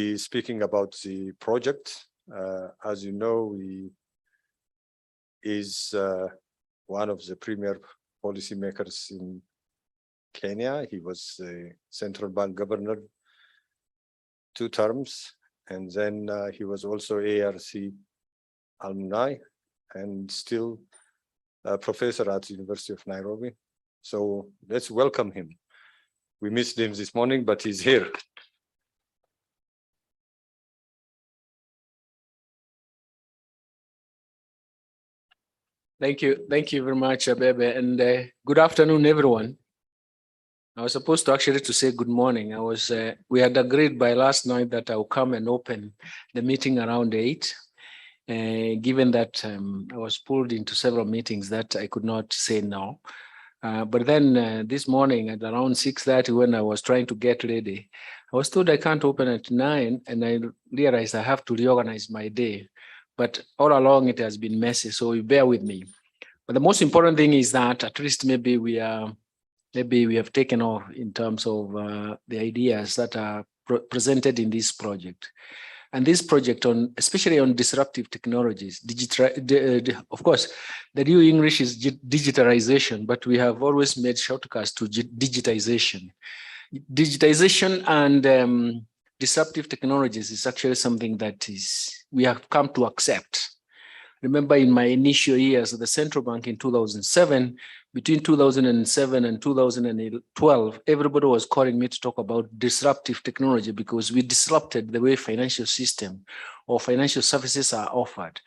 be speaking about the project. As you know, he is one of the premier policymakers in Kenya. He was the central bank governor 2 terms, and then he was also ARC alumni and still a professor at the University of Nairobi. So let's welcome him. We missed him this morning, but he's here. Thank you very much, Abebe, and good afternoon, everyone. I was supposed to actually say good morning. We had agreed by last night that I'll come and open the meeting around 8. Given that I was pulled into several meetings that I could not say no. But then this morning at around 6:30, when I was trying to get ready, I was told I can't open at 9, and I realized I have to reorganize my day. But all along it has been messy, so you bear with me. But the most important thing is that at least maybe we have taken off in terms of the ideas that are presented in this project. And this project, especially on disruptive technologies, of course, the new English is digitalization, but we have always made shortcuts to digitization. Digitization and disruptive technologies is actually something that we have come to accept. Remember, in my initial years at the central bank in 2007, between 2007 and 2012, everybody was calling me to talk about disruptive technology because we disrupted the way financial system or financial services are offered.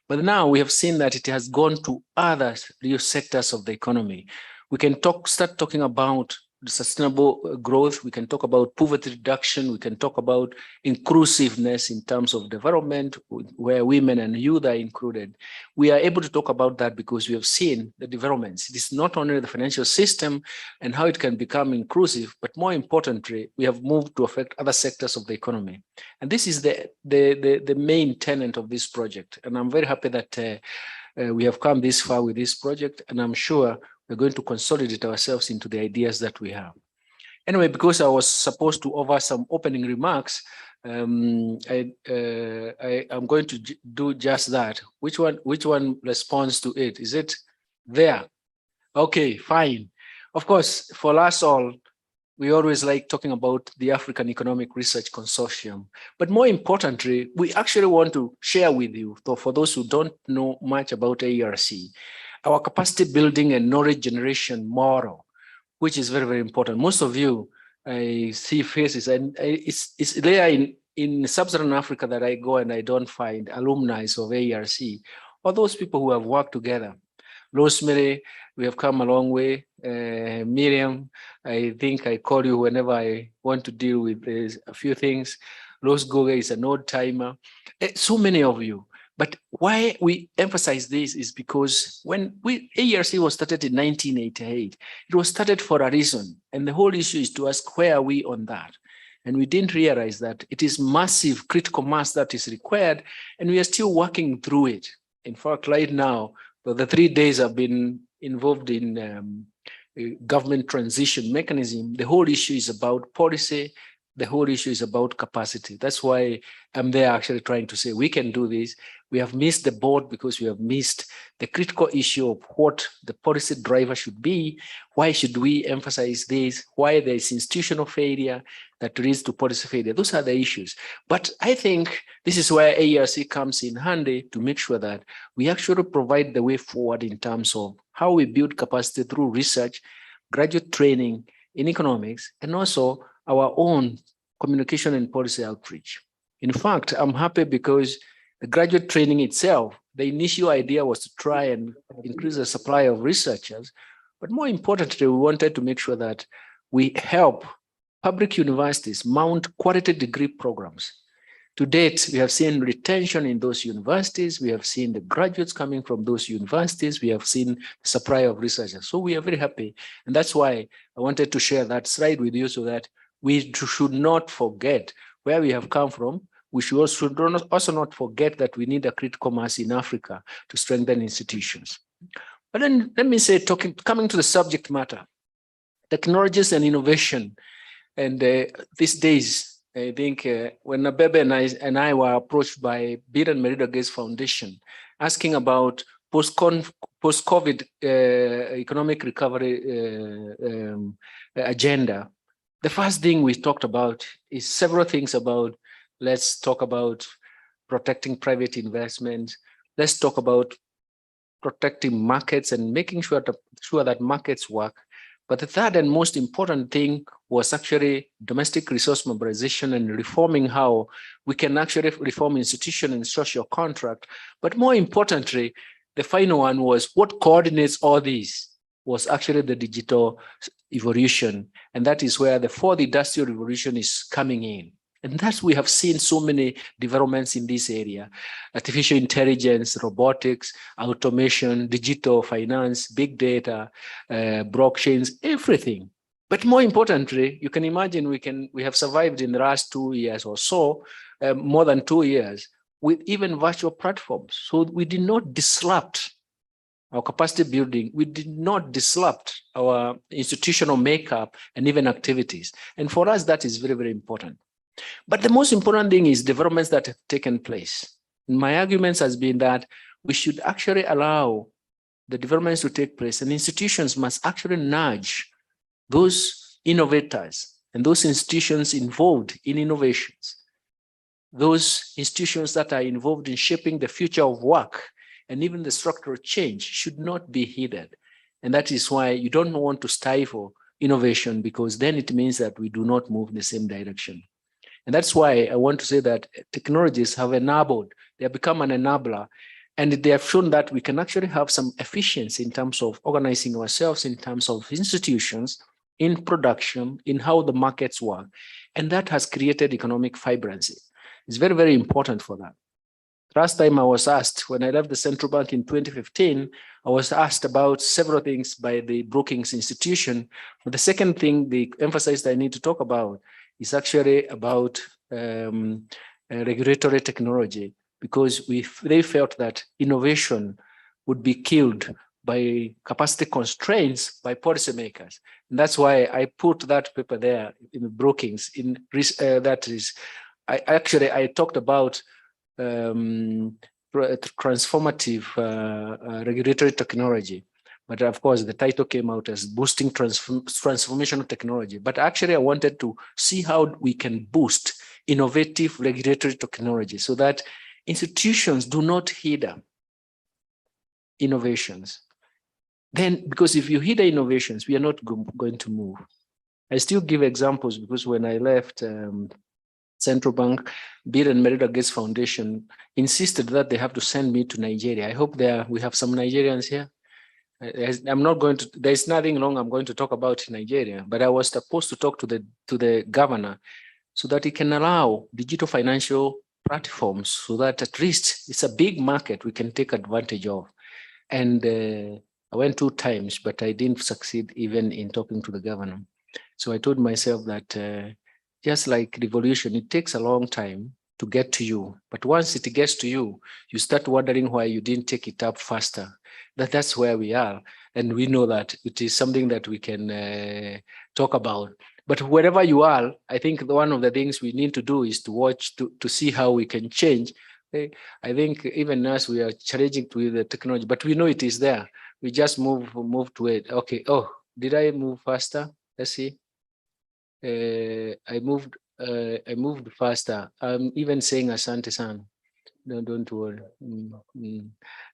But now we have seen that it has gone to other real sectors of the economy. We can start talking about sustainable growth. We can talk about poverty reduction. We can talk about inclusiveness in terms of development, where women and youth are included. We are able to talk about that because we have seen the developments. It is not only the financial system and how it can become inclusive, but more importantly, we have moved to affect other sectors of the economy. And this is the main tenet of this project. And I'm very happy that we have come this far with this project, and I'm sure we're going to consolidate ourselves into the ideas that we have. Anyway, because I was supposed to offer some opening remarks, I'm going to do just that. Which one responds to it? Is it there? Okay, fine. Of course, for us all, we always like talking about the African Economic Research Consortium. But more importantly, we actually want to share with you, for those who don't know much about ARC, our capacity building and knowledge generation model, which is very, very important. Most of you, I see faces, and it's there in Sub-Saharan Africa that I go and I don't find alumni of ARC, or those people who have worked together. Rosemary, we have come a long way. Miriam, I think I call you whenever I want to deal with a few things. Rose Goga is an old timer. So many of you. But why we emphasize this is because when ARC was started in 1988, it was started for a reason. And the whole issue is to ask, where are we on that? And we didn't realize that it is massive critical mass that is required, and we are still working through it. In fact, right now, the 3 days I've been involved in government transition mechanism, the whole issue is about policy. The whole issue is about capacity. That's why I'm there actually trying to say we can do this. We have missed the board because we have missed the critical issue of what the policy driver should be. Why should we emphasize this? Why there is institutional failure that leads to policy failure? Those are the issues. But I think this is where ARC comes in handy to make sure that we actually provide the way forward in terms of how we build capacity through research, graduate training in economics, and also our own communication and policy outreach. In fact, I'm happy because the graduate training itself, the initial idea was to try and increase the supply of researchers. But more importantly, we wanted to make sure that we help public universities mount quality degree programs. To date, we have seen retention in those universities. We have seen the graduates coming from those universities. We have seen the supply of researchers. So we are very happy. And that's why I wanted to share that slide with you so that we should not forget where we have come from. We should also not forget that we need a critical mass in Africa to strengthen institutions. But then let me say, coming to the subject matter, technologies and innovation, and these days, I think when Abebe and I were approached by Bill and Melinda Gates Foundation, asking about post-COVID economic recovery agenda, the first thing we talked about is several things about, let's talk about protecting private investment. Let's talk about protecting markets and making sure that markets work. But the third and most important thing was actually domestic resource mobilization and reforming how we can actually reform institution and social contract. But more importantly, the final one was what coordinates all these was actually the digital evolution. And that is where the fourth industrial revolution is coming in. And that's, we have seen so many developments in this area: artificial intelligence, robotics, automation, digital finance, big data, blockchains, everything. But more importantly, you can imagine we have survived in the last 2 years or so, more than 2 years, with even virtual platforms. So we did not disrupt our capacity building. We did not disrupt our institutional makeup and even activities. And for us, that is very, very important. But the most important thing is developments that have taken place. My arguments has been that we should actually allow the developments to take place, and institutions must actually nudge those innovators and those institutions involved in innovations, those institutions that are involved in shaping the future of work and even the structural change should not be hindered. And that is why you don't want to stifle innovation, because then it means that we do not move in the same direction. And that's why I want to say that technologies have enabled, they have become an enabler, and they have shown that we can actually have some efficiency in terms of organizing ourselves, in terms of institutions, in production, in how the markets work. And that has created economic vibrancy. It's very, very important for that. Last time I was asked, when I left the central bank in 2015, I was asked about several things by the Brookings Institution. But the second thing they emphasized I need to talk about is actually about regulatory technology, because they felt that innovation would be killed by capacity constraints by policymakers. And that's why I put that paper there in the Brookings. That is, I talked about transformative regulatory technology. But of course, the title came out as boosting transformational technology. But actually, I wanted to see how we can boost innovative regulatory technology so that institutions do not hinder innovations. Then, because if you hinder innovations, we are not going to move. I still give examples, because when I left Central Bank, Bill and Melinda Gates Foundation insisted that they have to send me to Nigeria. I hope we have some Nigerians here. I'm not going to, there's nothing wrong I'm going to talk about in Nigeria, but I was supposed to talk to the governor so that he can allow digital financial platforms, so that at least it's a big market we can take advantage of. And I went 2 times, but I didn't succeed even in talking to the governor. So I told myself that just like revolution, it takes a long time to get to you. But once it gets to you, you start wondering why you didn't take it up faster. That's where we are. And we know that it is something that we can talk about. But wherever you are, I think one of the things we need to do is to watch, to see how we can change. I think even us, we are challenging with the technology, but we know it is there. We just move to it. Okay. Oh, did I move faster? Let's see. I moved faster. I'm even saying Asante San. No, don't worry.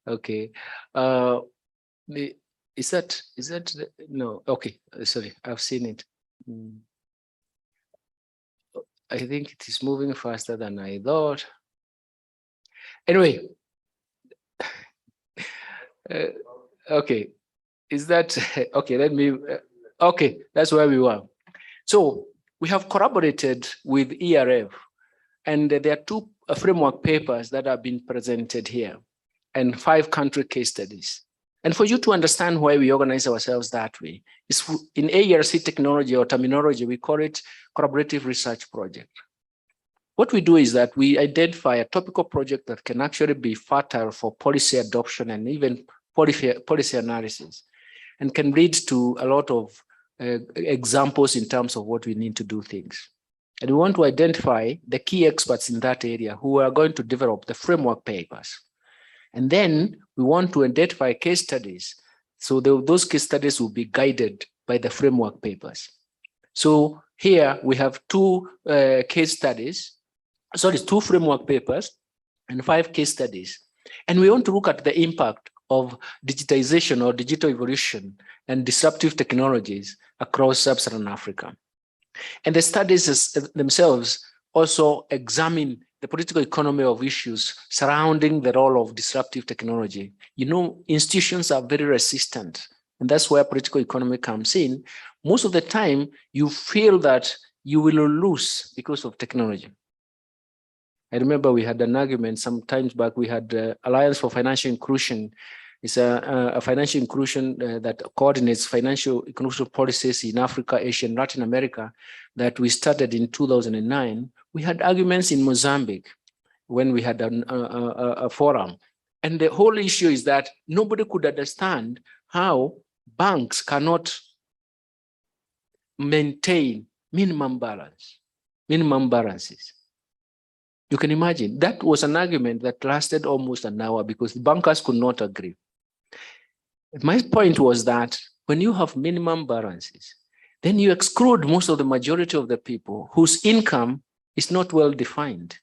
Okay. Is that no? Okay. Sorry, I've seen it. I think it is moving faster than I thought. Anyway. Okay. Is that okay? Let me. Okay, that's where we were. So we have collaborated with ERF, and there are 2 framework papers that have been presented here, and 5 country case studies. And for you to understand why we organize ourselves that way, is in ARC technology or terminology, we call it collaborative research project. What we do is that we identify a topical project that can actually be fertile for policy adoption and even policy analysis, and can lead to a lot of examples in terms of what we need to do things. And we want to identify the key experts in that area who are going to develop the framework papers. And then we want to identify case studies. So those case studies will be guided by the framework papers. So here we have two two framework papers and 5 case studies. And we want to look at the impact of digitization or digital evolution and disruptive technologies across Sub-Saharan Africa. And the studies themselves also examine the political economy of issues surrounding the role of disruptive technology. You know, institutions are very resistant, and that's where political economy comes in. Most of the time, you feel that you will lose because of technology. I remember we had an argument some times back. We had Alliance for Financial Inclusion. It's a financial inclusion that coordinates financial inclusion policies in Africa, Asia, and Latin America that we started in 2009. We had arguments in Mozambique when we had a forum. And the whole issue is that nobody could understand how banks cannot maintain minimum balances. You can imagine that was an argument that lasted almost an hour because the bankers could not agree. My point was that when you have minimum balances, then you exclude most of the majority of the people whose income is not well defined.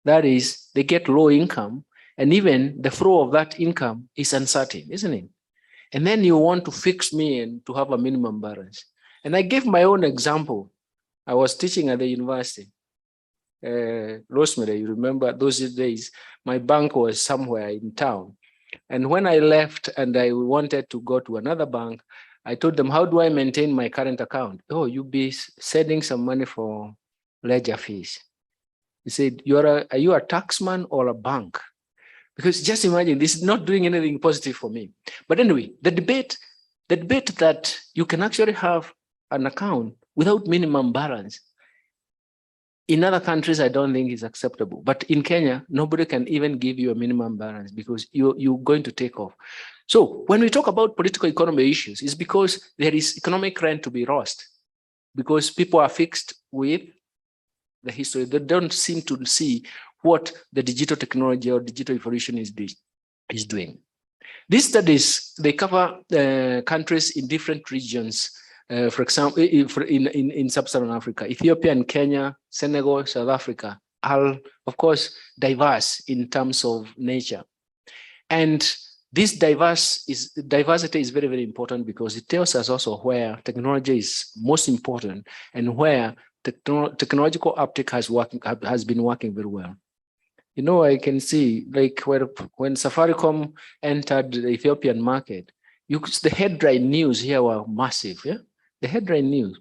That is, they get low income, and even the flow of that income is uncertain, isn't it? And then you want to fix me and to have a minimum balance. And I gave my own example. I was teaching at the university. Rosemary, you remember those days, my bank was somewhere in town. And when I left and I wanted to go to another bank, I told them, how do I maintain my current account? Oh, you'll be sending some money for ledger fees. He said, are you a taxman or a bank? Because just imagine, this is not doing anything positive for me. But anyway, the debate that you can actually have an account without minimum balance, in other countries, I don't think is acceptable. But in Kenya, nobody can even give you a minimum balance because you're going to take off. So when we talk about political economy issues, it's because there is economic rent to be lost because people are fixed with the history. They don't seem to see what the digital technology or digital evolution is doing. These studies, they cover countries in different regions. For example, in Sub-Saharan Africa, Ethiopia and Kenya, Senegal, South Africa are, of course, diverse in terms of nature. And this diversity is very, very important because it tells us also where technology is most important and where technological uptake has been working very well. You know, I can see like when Safaricom entered the Ethiopian market, the headline news here were massive, yeah? The headline news.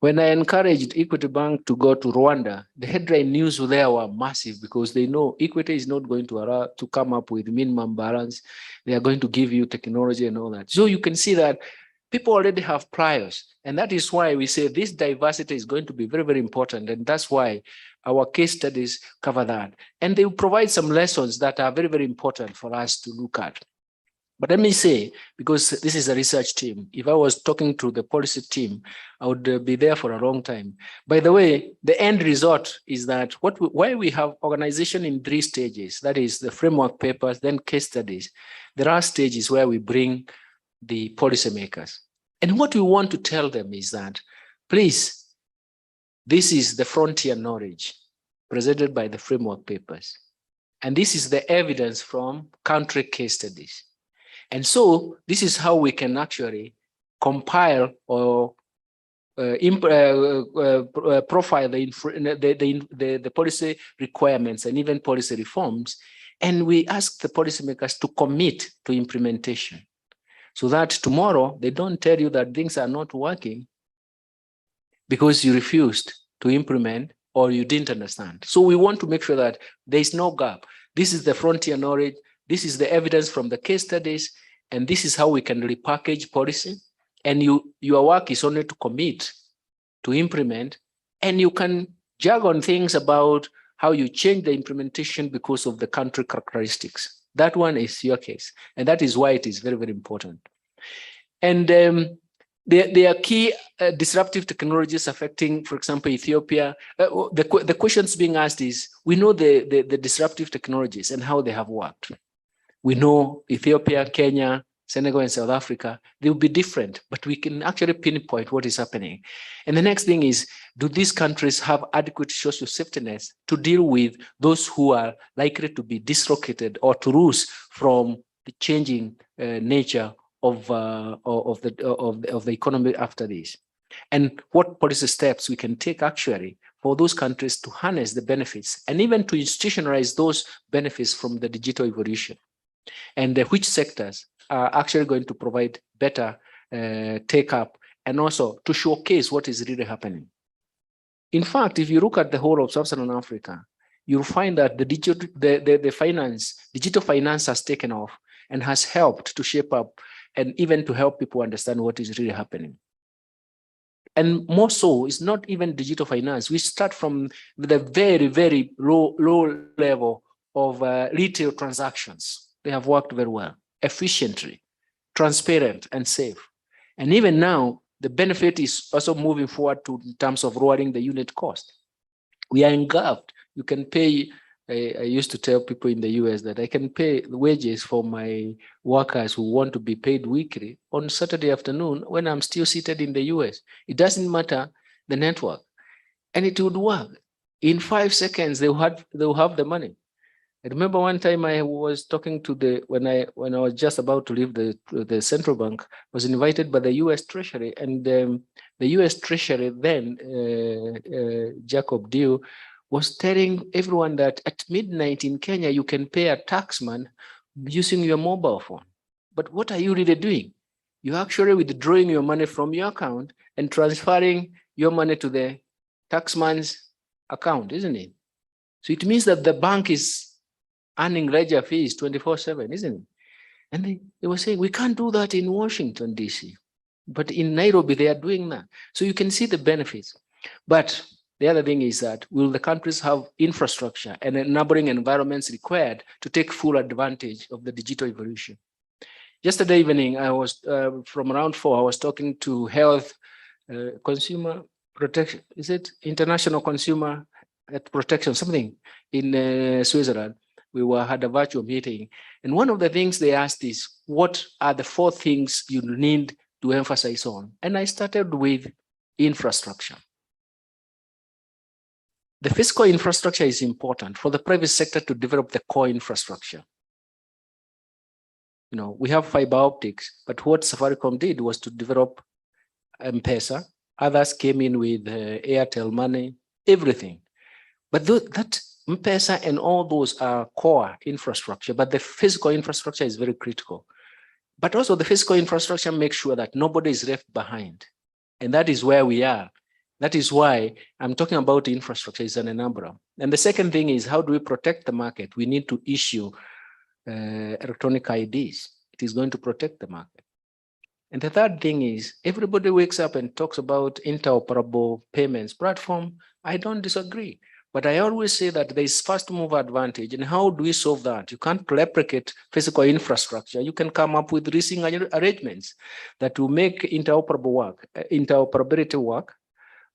When I encouraged Equity Bank to go to Rwanda, the headline news there were massive because they know Equity is not going to come up with minimum balance. They are going to give you technology and all that. So you can see that people already have priors. And that is why we say this diversity is going to be very, very important. And that's why our case studies cover that. And they will provide some lessons that are very, very important for us to look at. But let me say, because this is a research team, if I was talking to the policy team, I would be there for a long time. By the way, the end result is that why we have organization in 3 stages, that is the framework papers, then case studies. There are stages where we bring the policymakers. And what we want to tell them is that, please, this is the frontier knowledge presented by the framework papers. And this is the evidence from country case studies. And so this is how we can actually compile or profile the policy requirements and even policy reforms. And we ask the policymakers to commit to implementation so that tomorrow they don't tell you that things are not working because you refused to implement or you didn't understand. So we want to make sure that there is no gap. This is the frontier knowledge. This is the evidence from the case studies, and this is how we can repackage policy. And your work is only to commit, to implement, and you can jog on things about how you change the implementation because of the country characteristics. That one is your case, and that is why it is very, very important. And There are key disruptive technologies affecting, for example, Ethiopia. The questions being asked is, we know the disruptive technologies and how they have worked. We know Ethiopia, Kenya, Senegal, and South Africa, they will be different, but we can actually pinpoint what is happening. And the next thing is, do these countries have adequate social safety nets to deal with those who are likely to be dislocated or to lose from the changing nature of the economy after this? And what policy steps we can take actually for those countries to harness the benefits and even to institutionalize those benefits from the digital evolution? And which sectors are actually going to provide better take-up, and also to showcase what is really happening. In fact, if you look at the whole of Sub-Saharan Africa, you'll find that the digital finance has taken off and has helped to shape up and even to help people understand what is really happening. And more so, it's not even digital finance. We start from the very, very low level of retail transactions. They have worked very well, efficiently, transparent, and safe. And even now, the benefit is also moving forward to in terms of lowering the unit cost. We are engulfed. You can pay. I used to tell people in the US that I can pay the wages for my workers who want to be paid weekly on Saturday afternoon when I'm still seated in the US. It doesn't matter the network, and it would work. In 5 seconds, they'll have the money. I remember one time I was talking to when I was just about to leave the central bank, I was invited by the US Treasury, and the US Treasury then, Jacob Dew, was telling everyone that at midnight in Kenya, you can pay a taxman using your mobile phone. But what are you really doing? You're actually withdrawing your money from your account and transferring your money to the taxman's account, isn't it? So it means that the bank is earning ledger fees 24/7, isn't it? And they were saying, we can't do that in Washington, DC. But in Nairobi, they are doing that. So you can see the benefits. But the other thing is that, will the countries have infrastructure and enabling environments required to take full advantage of the digital evolution? Yesterday evening, I was, from around 4, I was talking to health, consumer protection, is it international consumer protection, something in Switzerland. We had a virtual meeting. And one of the things they asked is, what are the 4 things you need to emphasize on? And I started with infrastructure. The physical infrastructure is important for the private sector to develop the core infrastructure. You know, we have fiber optics, but what Safaricom did was to develop M-Pesa. Others came in with Airtel money, everything. But that M-Pesa and all those are core infrastructure, but the physical infrastructure is very critical. But also the physical infrastructure makes sure that nobody is left behind. And that is where we are. That is why I'm talking about infrastructure as an enabler. And the second thing is, how do we protect the market? We need to issue electronic IDs. It is going to protect the market. And the third thing is, everybody wakes up and talks about interoperable payments platform. I don't disagree. But I always say that there is first mover advantage. And how do we solve that? You can't replicate physical infrastructure. You can come up with leasing arrangements that will make interoperability work.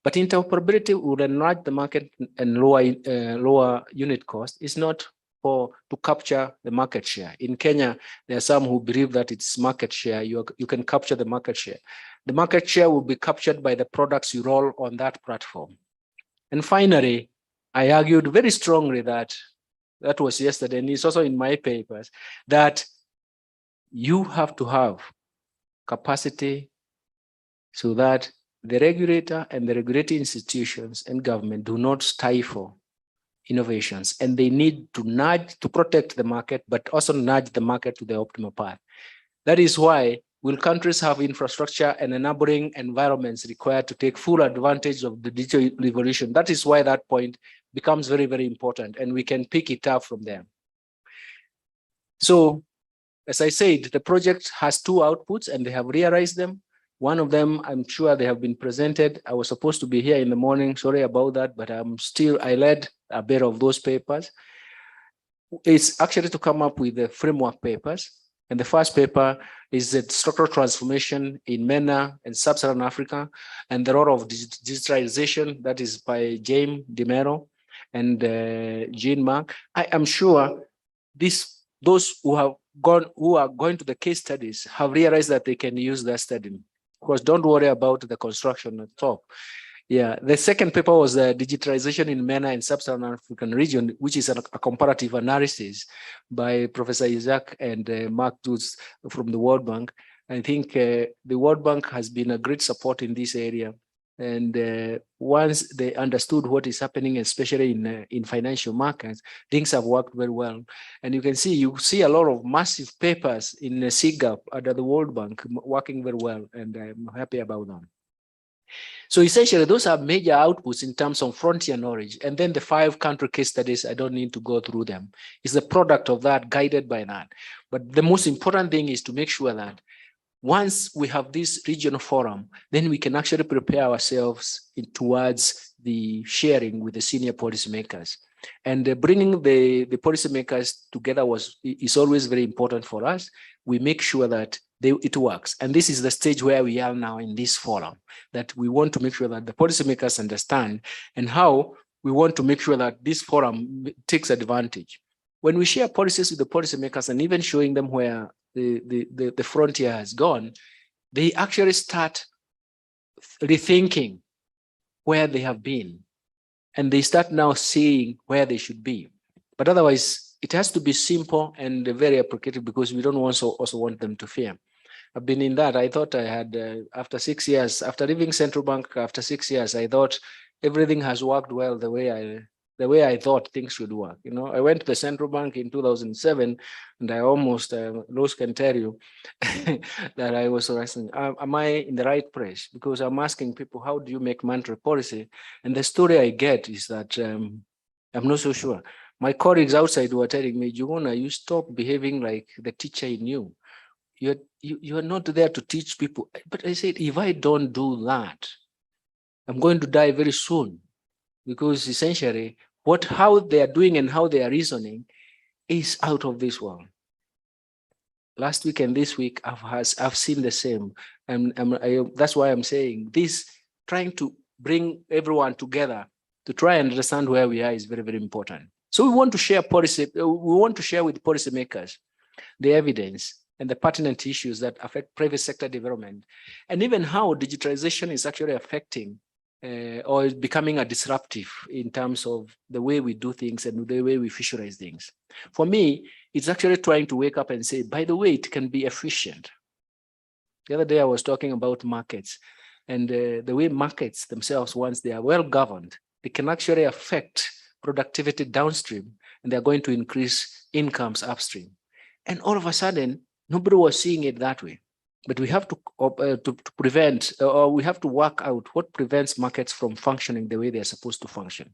But interoperability will enlarge the market and lower unit cost. It's not to capture the market share. In Kenya, there are some who believe that it's market share. You can capture the market share. The market share will be captured by the products you roll on that platform. And finally, I argued very strongly that was yesterday, and it's also in my papers, that you have to have capacity so that the regulator and the regulatory institutions and government do not stifle innovations, and they need to nudge to protect the market, but also nudge the market to the optimal path. That is why, will countries have infrastructure and enabling environments required to take full advantage of the digital revolution? That is why that point becomes very, very important, and we can pick it up from there. So, as I said, the project has 2 outputs, and they have realized them. One of them, I'm sure they have been presented. I was supposed to be here in the morning. Sorry about that, but I led a bit of those papers. It's actually to come up with the framework papers. And the first paper is the structural transformation in MENA and Sub-Saharan Africa and the role of digitalization. That is by James DeMero and Jean Mark. I am sure those who are going to the case studies have realized that they can use that study. Of course, don't worry about the construction at top. Yeah, the second paper was the digitalization in MENA and Sub-Saharan African region, which is a comparative analysis by Professor Isaac and Mark Dutz from the World Bank. I think the World Bank has been a great support in this area. And once they understood what is happening, especially in financial markets, things have worked very well. And you see a lot of massive papers in SIGAP under the World Bank working very well, and I'm happy about them. So essentially, those are major outputs in terms of frontier knowledge. And then the 5 country case studies, I don't need to go through them. It's the product of that, guided by that. But the most important thing is to make sure that once we have this regional forum, then we can actually prepare ourselves towards the sharing with the senior policymakers. And bringing the policymakers together is always very important for us. We make sure that it works. And this is the stage where we are now in this forum, that we want to make sure that the policymakers understand and how we want to make sure that this forum takes advantage. When we share policies with the policymakers and even showing them where the frontier has gone, they actually start rethinking where they have been. And they start now seeing where they should be. But otherwise, it has to be simple and very applicative, because we don't also want them to fear. I've been in that. I thought I had, after 6 years, after leaving Central Bank, after 6 years, I thought everything has worked well the way I thought things should work. You know, I went to the Central Bank in 2007, and I almost, Rose can tell you, that I was asking, am I in the right place? Because I'm asking people, how do you make monetary policy? And the story I get is that I'm not so sure. My colleagues outside were telling me, Jugona, you stop behaving like the teacher in you. You are not there to teach people. But I said, if I don't do that, I'm going to die very soon, because essentially how they are doing and how they are reasoning is out of this world. Last week and this week, I've seen the same. And that's why I'm saying this, trying to bring everyone together to try and understand where we are is very, very important. So we want to share policy. We want to share with policymakers the evidence and the pertinent issues that affect private sector development, and even how digitalization is actually affecting or is becoming a disruptive in terms of the way we do things and the way we visualize things. For me, it's actually trying to wake up and say, by the way, it can be efficient. The other day I was talking about markets, and the way markets themselves, once they are well governed, they can actually affect productivity downstream, and they're going to increase incomes upstream. And all of a sudden, nobody was seeing it that way. But we have to prevent, or we have to work out what prevents markets from functioning the way they're supposed to function.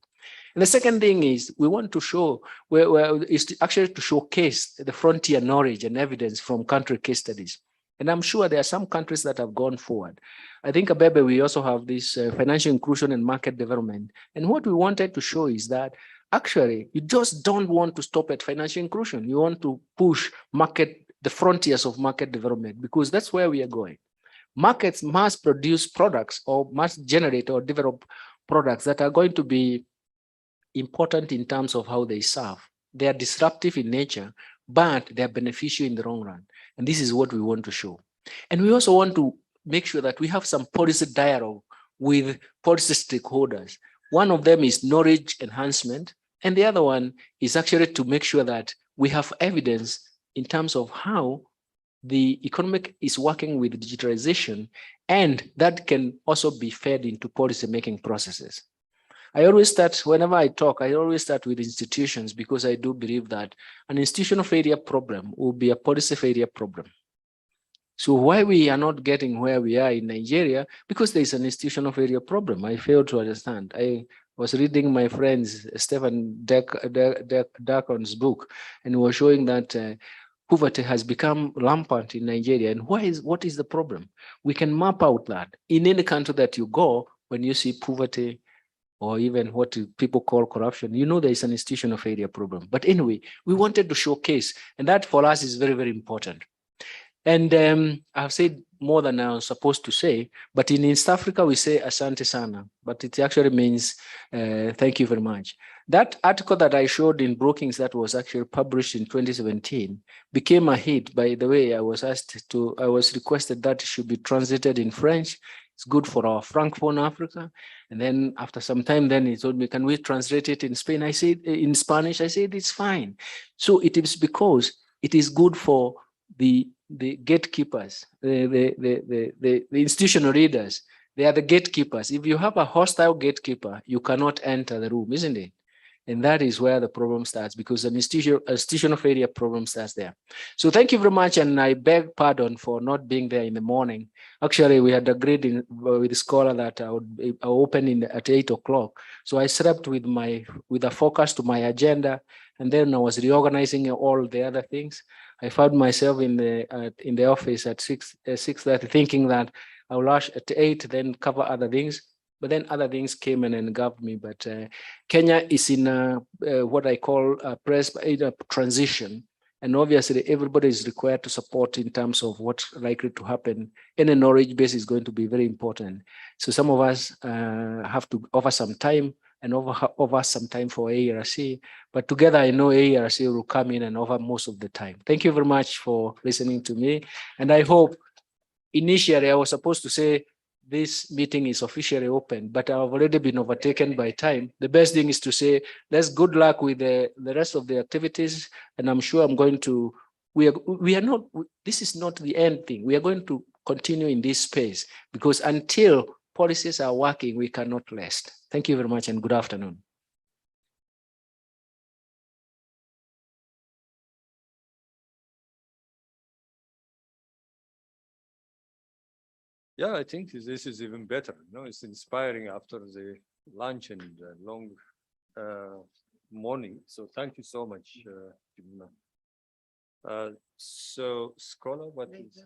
And the second thing is we want to show, actually to showcase the frontier knowledge and evidence from country case studies. And I'm sure there are some countries that have gone forward. I think Abebe, we also have this financial inclusion and market development. And what we wanted to show is that actually, you just don't want to stop at financial inclusion. You want to push the frontiers of market development, because that's where we are going. Markets must produce products, or must generate or develop products that are going to be important in terms of how they serve. They are disruptive in nature, but they are beneficial in the long run. And this is what we want to show. And we also want to make sure that we have some policy dialogue with policy stakeholders. One of them is knowledge enhancement, and the other one is actually to make sure that we have evidence in terms of how the economic is working with digitalization, and that can also be fed into policy making processes. I always start, whenever I talk, I always start with institutions, because I do believe that an institutional failure problem will be a policy failure problem. So why we are not getting where we are in Nigeria? Because there is an institutional failure problem. I fail to understand. I was reading my friend's Stephen Dacon's book, and he was showing that poverty has become rampant in Nigeria. And what is the problem? We can map out that. In any country that you go, when you see poverty, or even what people call corruption, you know there is an institutional failure problem. But anyway, we wanted to showcase, and that for us is very, very important. And I've said more than I was supposed to say, but in East Africa, we say Asante Sana, but it actually means thank you very much. That article that I showed in Brookings that was actually published in 2017 became a hit. By the way, I was requested that it should be translated in French. It's good for our Francophone Africa. And then after some time, then he told me, can we translate it in Spain? I said, in Spanish, I said, it's fine. So it is because it is good for the gatekeepers, the institutional leaders. They are the gatekeepers. If you have a hostile gatekeeper, you cannot enter the room, isn't it? And that is where the problem starts, because an institutional failure problem starts there. So thank you very much. And I beg pardon for not being there in the morning. Actually, we had agreed with the scholar that I would open at 8 o'clock. So I slept with a focus to my agenda. And then I was reorganizing all the other things. I found myself in the office at 6:30, thinking that I will rush at 8, then cover other things. But then other things came in and engulfed me. But Kenya is in what I call a transition. And obviously, everybody is required to support in terms of what's likely to happen. And a knowledge base is going to be very important. So some of us have to offer some time and offer some time for AERC. But together, I know AERC will come in and offer most of the time. Thank you very much for listening to me. And I hope, initially, I was supposed to say, this meeting is officially open, but I've already been overtaken by time. The best thing is to say, let's good luck with the rest of the activities. And I'm sure I'm going to, this is not the end thing. We are going to continue in this space, because until policies are working, we cannot rest. Thank you very much and good afternoon. Yeah, I think this is even better. No, it's inspiring after the lunch and long morning. So thank you so much, Jimena. So, scholar, what is?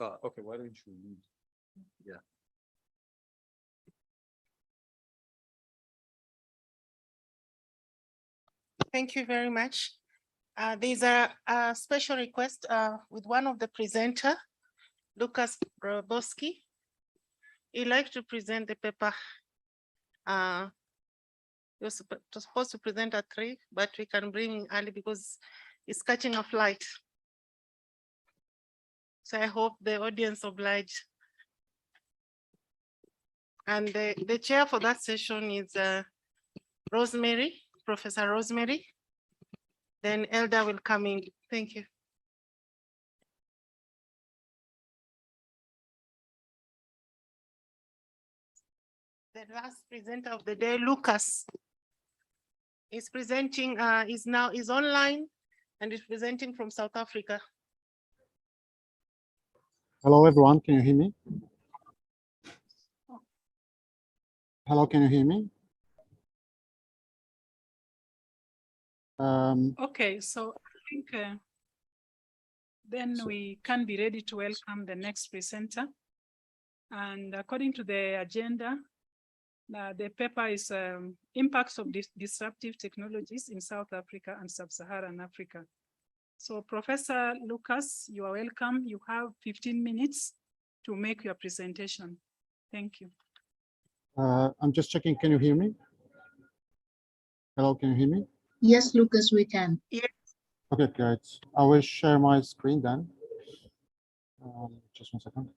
Okay, why don't you lead? Yeah. Thank you very much. There's a special request with one of the presenter, Lucas Roboski. He'd like to present the paper. You're supposed to present at 3, but we can bring him early because he's catching a flight. So I hope the audience oblige. And the chair for that session is Rosemary, Professor Rosemary. Then Elder will come in. Thank you. The last presenter of the day, Lucas, is presenting, is online and is presenting from South Africa. Hello, everyone. Can you hear me? Hello, can you hear me? Okay, so I think then we can be ready to welcome the next presenter. And according to the agenda, the paper is impacts of disruptive technologies in South Africa and Sub-Saharan Africa. So Professor Lucas, you are welcome. You have 15 minutes to make your presentation. Thank you. I'm just checking, can you hear me? Hello, can you hear me? Yes, Lucas, we can. Yes. Okay, great. I will share my screen then. Just 1 second.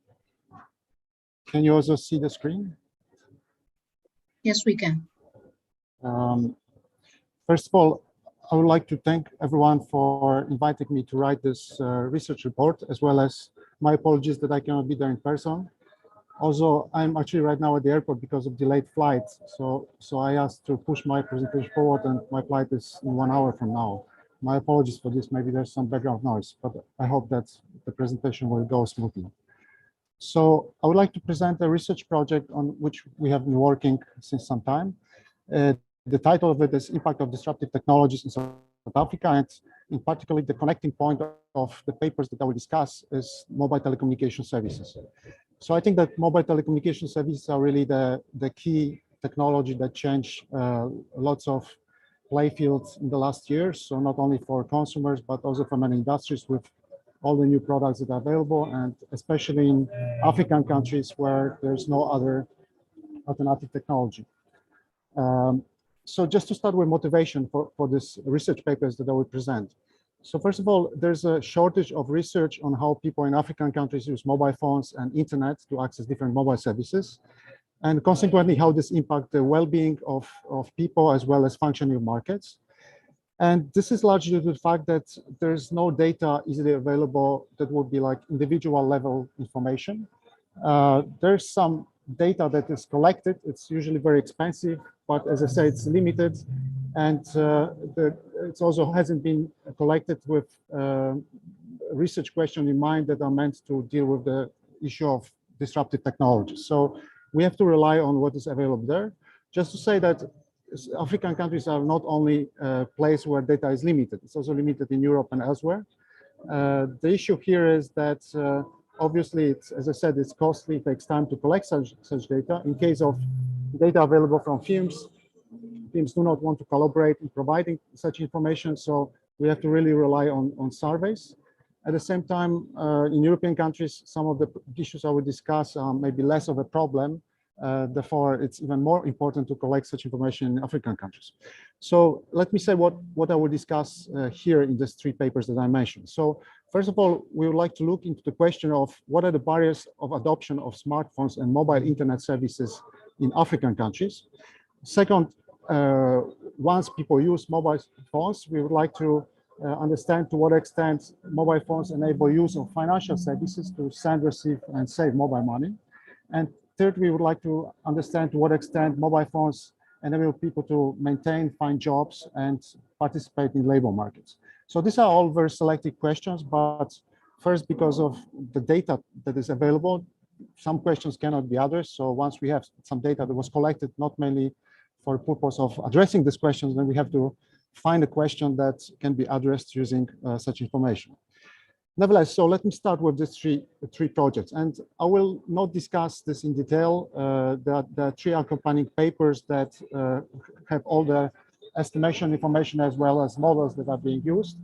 Can you also see the screen? Yes, we can. First of all, I would like to thank everyone for inviting me to write this research report, as well as my apologies that I cannot be there in person. Also, I'm actually right now at the airport because of delayed flights. So I asked to push my presentation forward, and my flight is in 1 hour from now. My apologies for this. Maybe there's some background noise, but I hope that the presentation will go smoothly. So I would like to present a research project on which we have been working since some time. The title of it is Impact of Disruptive Technologies in South Africa, and in particular, the connecting point of the papers that I will discuss is mobile telecommunication services. So I think that mobile telecommunication services are really the key technology that change lots of play field in the last years. So not only for consumers, but also for many industries with all the new products that are available, and especially in African countries where there's no other alternative technology. So just to start with motivation for this research papers that I will present. So first of all, there's a shortage of research on how people in African countries use mobile phones and internet to access different mobile services, and consequently how this impacts the well-being of people as well as functioning markets. And this is largely due to the fact that there's no data easily available that would be like individual level information. There's some data that is collected. It's usually very expensive, but as I say, it's limited. And it also hasn't been collected with research questions in mind that are meant to deal with the issue of disruptive technology. So we have to rely on what is available there. Just to say that African countries are not only a place where data is limited, it's also limited in Europe and elsewhere. The issue here is that obviously, it's, as I said, it's costly, it takes time to collect such data. In case of data available from firms do not want to collaborate in providing such information, so we have to really rely on surveys. At the same time, in European countries, some of the issues I will discuss are maybe less of a problem. Therefore, it's even more important to collect such information in African countries. So let me say what I will discuss here in these three papers that I mentioned. So first of all, we would like to look into the question of what are the barriers of adoption of smartphones and mobile internet services in African countries. Second, once people use mobile phones, we would like to understand to what extent mobile phones enable use of financial services to send, receive, and save mobile money. And third, we would like to understand to what extent mobile phones enable people to maintain, find jobs, and participate in labor markets. So these are all very selective questions, but first, because of the data that is available, some questions cannot be addressed. So once we have some data that was collected, not mainly for the purpose of addressing these questions, then we have to find a question that can be addressed using such information. Nevertheless, so let me start with these three projects, and I will not discuss this in detail. The three accompanying papers that have all the estimation information as well as models that are being used.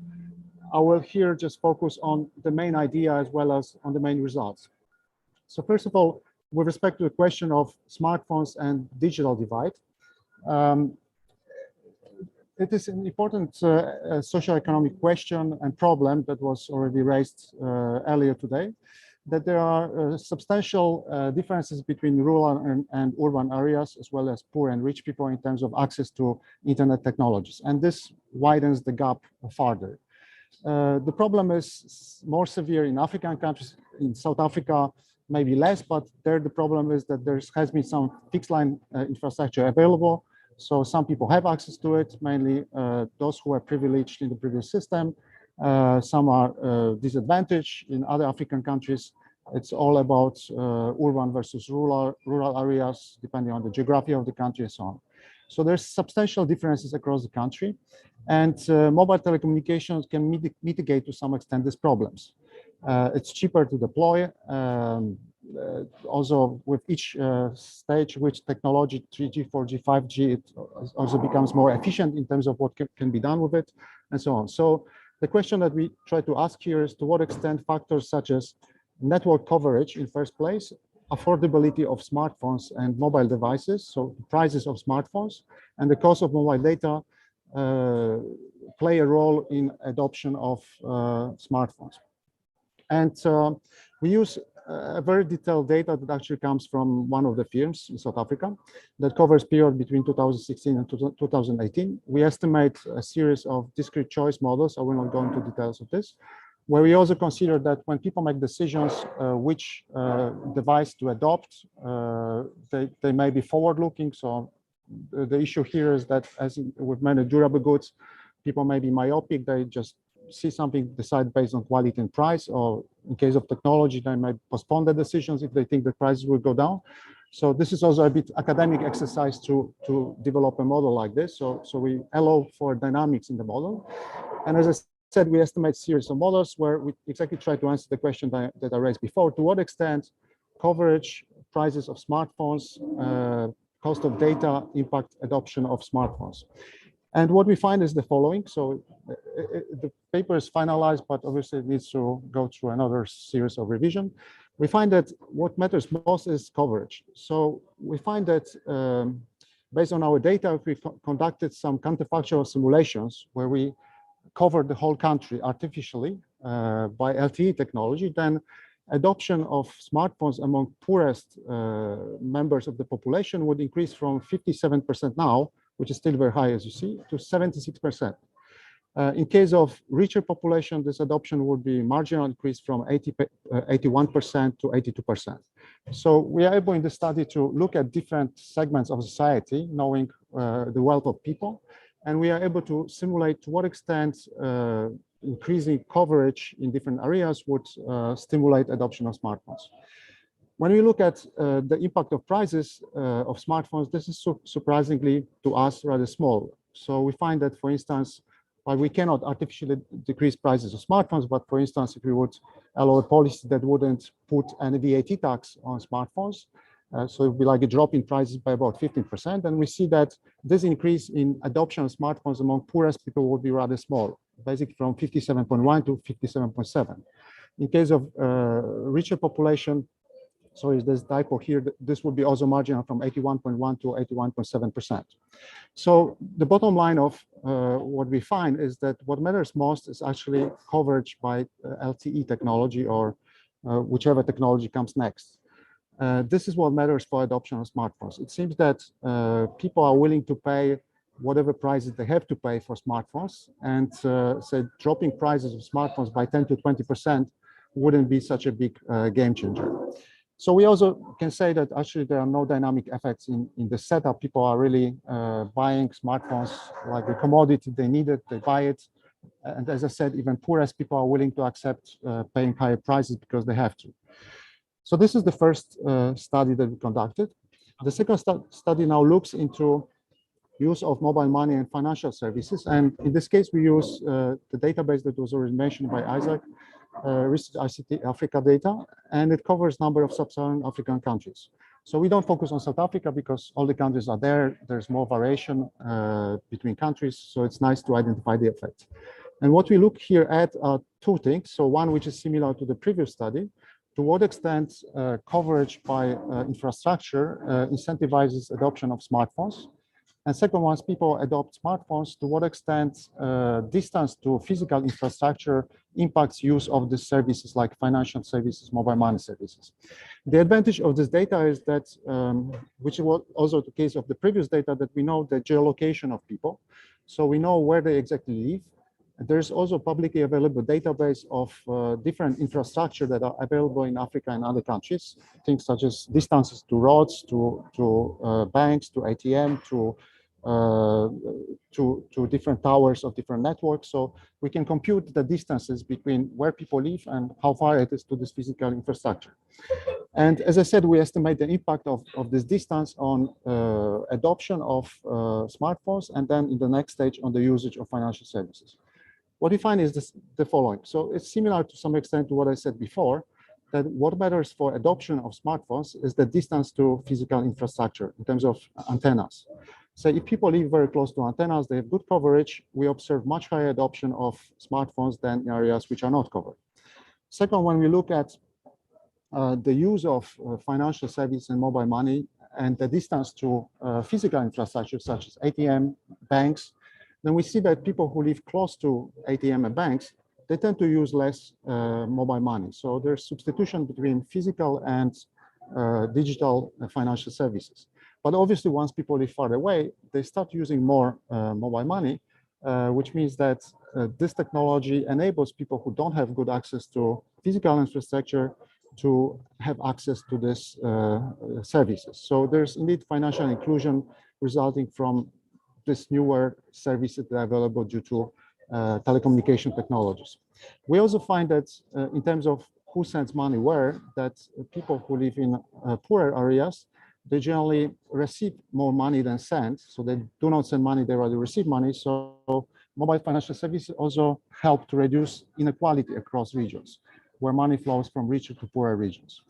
I will here just focus on the main idea as well as on the main results. So first of all, with respect to the question of smartphones and digital divide, it is an important socioeconomic question and problem that was already raised earlier today, that there are substantial differences between rural and urban areas, as well as poor and rich people in terms of access to internet technologies. And this widens the gap further. The problem is more severe in African countries. In South Africa, maybe less, but there the problem is that there has been some fixed line infrastructure available. So some people have access to it, mainly those who are privileged in the previous system. Some are disadvantaged. In other African countries, it's all about urban versus rural areas, depending on the geography of the country and so on. So there's substantial differences across the country, and mobile telecommunications can mitigate to some extent these problems. It's cheaper to deploy. Also, with each stage, which technology, 3G, 4G, 5G, it also becomes more efficient in terms of what can be done with it, and so on. So the question that we try to ask here is to what extent factors such as network coverage in first place, affordability of smartphones and mobile devices, so prices of smartphones, and the cost of mobile data play a role in adoption of smartphones. And we use a very detailed data that actually comes from one of the firms in South Africa that covers period between 2016 and 2018. We estimate a series of discrete choice models. I will not go into details of this, where we also consider that when people make decisions which device to adopt, they may be forward-looking. So the issue here is that, as with many durable goods, people may be myopic. They just see something, decide based on quality and price, or in case of technology, they might postpone the decisions if they think the prices will go down. So this is also a bit academic exercise to develop a model like this. So we allow for dynamics in the model. And as I said, we estimate series of models where we exactly try to answer the question that I raised before. To what extent coverage, prices of smartphones, cost of data impact adoption of smartphones? And what we find is the following. So the paper is finalized, but obviously it needs to go through another series of revision. We find that what matters most is coverage. So we find that based on our data, we conducted some counterfactual simulations where we covered the whole country artificially by LTE technology, then adoption of smartphones among poorest members of the population would increase from 57% now, which is still very high, as you see, to 76%. In case of richer population, this adoption would be marginal increase from 81% to 82%. So we are able in the study to look at different segments of society, knowing the wealth of people, and we are able to simulate to what extent increasing coverage in different areas would stimulate adoption of smartphones. When we look at the impact of prices of smartphones, this is surprisingly to us rather small. So we find that, for instance, while we cannot artificially decrease prices of smartphones, but for instance, if we would allow a policy that wouldn't put any VAT tax on smartphones, so it would be like a drop in prices by about 15%, and we see that this increase in adoption of smartphones among poorest people would be rather small, basically from 57.1 to 57.7. In case of richer population, so is this typo here, this would be also marginal from 81.1 to 81.7%. So the bottom line of what we find is that what matters most is actually coverage by LTE technology or whichever technology comes next. This is what matters for adoption of smartphones. It seems that people are willing to pay whatever prices they have to pay for smartphones, and say dropping prices of smartphones by 10 to 20% wouldn't be such a big game changer. So we also can say that actually there are no dynamic effects in the setup. People are really buying smartphones like a commodity. They need it, they buy it. And as I said, even poorest people are willing to accept paying higher prices because they have to. So this is the first study that we conducted. The second study now looks into use of mobile money and financial services. And in this case, we use the database that was already mentioned by Isaac, Research ICT Africa data, and it covers number of sub-Saharan African countries. So we don't focus on South Africa because all the countries are there. There's more variation between countries, so it's nice to identify the effect. And what we look here at are two things. So one, which is similar to the previous study, to what extent coverage by infrastructure incentivizes adoption of smartphones. And second, once people adopt smartphones, to what extent distance to physical infrastructure impacts use of the services like financial services, mobile money services. The advantage of this data is that, which was also the case of the previous data, that we know the geolocation of people. So we know where they exactly live. There's also publicly available database of different infrastructure that are available in Africa and other countries, things such as distances to roads, to banks, to ATM, to different towers of different networks. So we can compute the distances between where people live and how far it is to this physical infrastructure. And as I said, we estimate the impact of this distance on adoption of smartphones, and then in the next stage on the usage of financial services. What we find is the following. So it's similar to some extent to what I said before, that what matters for adoption of smartphones is the distance to physical infrastructure in terms of antennas. So if people live very close to antennas, they have good coverage, we observe much higher adoption of smartphones than in areas which are not covered. Second, when we look at the use of financial service and mobile money and the distance to physical infrastructure such as ATM, banks, then we see that people who live close to ATM and banks, they tend to use less mobile money. So there's substitution between physical and digital financial services. But obviously, once people live far away, they start using more mobile money, which means that this technology enables people who don't have good access to physical infrastructure to have access to these services. So there's indeed financial inclusion resulting from this newer services that are available due to telecommunication technologies. We also find that in terms of who sends money where, that people who live in poorer areas, they generally receive more money than send. So they do not send money, they rather receive money. So mobile financial services also help to reduce inequality across regions, where money flows from richer to poorer regions.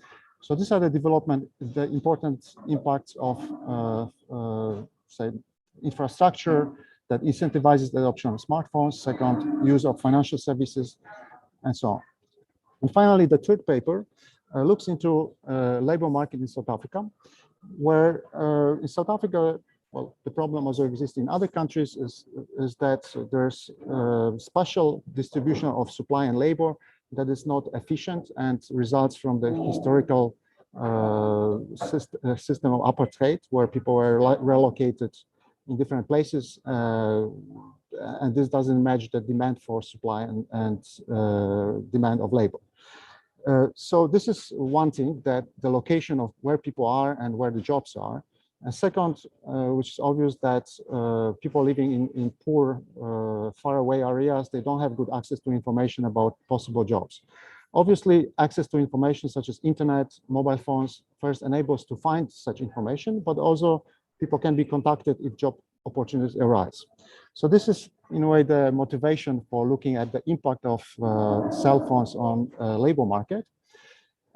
So these are the important impacts of, say, infrastructure that incentivizes the adoption of smartphones, second, use of financial services, and so on. And finally, the third paper looks into labor market in South Africa, where in South Africa, well, the problem also exists in other countries is that there's spatial distribution of supply and labor that is not efficient and results from the historical system of apartheid, where people were relocated in different places, and this doesn't match the demand for supply and demand of labor. So this is one thing, that the location of where people are and where the jobs are. And second, which is obvious, that people living in poor, faraway areas, they don't have good access to information about possible jobs. Obviously, access to information such as internet, mobile phones, first enables to find such information, but also people can be contacted if job opportunities arise. So this is, in a way, the motivation for looking at the impact of cell phones on labor market.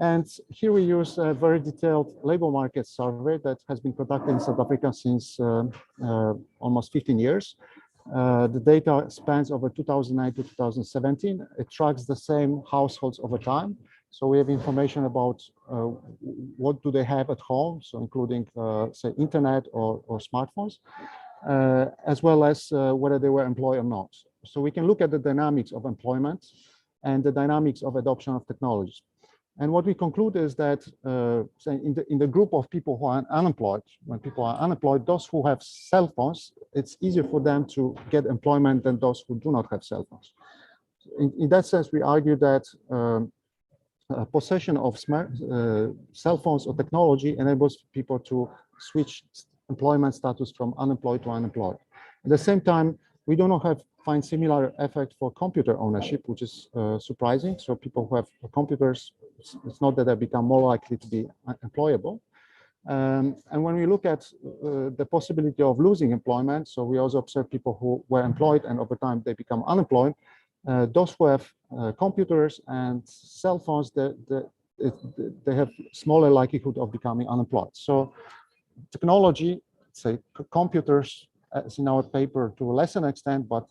And here we use a very detailed labor market survey that has been conducted in South Africa since almost 15 years. The data spans over 2009 to 2017. It tracks the same households over time. So we have information about what do they have at home, so including, say, internet or smartphones, as well as whether they were employed or not. So we can look at the dynamics of employment and the dynamics of adoption of technologies. And what we conclude is that say in the group of people who are unemployed, when people are unemployed, those who have cell phones, it's easier for them to get employment than those who do not have cell phones. In that sense, we argue that possession of smart cell phones or technology enables people to switch employment status from unemployed to unemployed. At the same time, we do not find similar effect for computer ownership, which is surprising. So people who have computers, it's not that they become more likely to be employable. And when we look at the possibility of losing employment, so we also observe people who were employed and over time they become unemployed. Those who have computers and cell phones, they have smaller likelihood of becoming unemployed. So technology, say computers, as in our paper to a lesser extent, but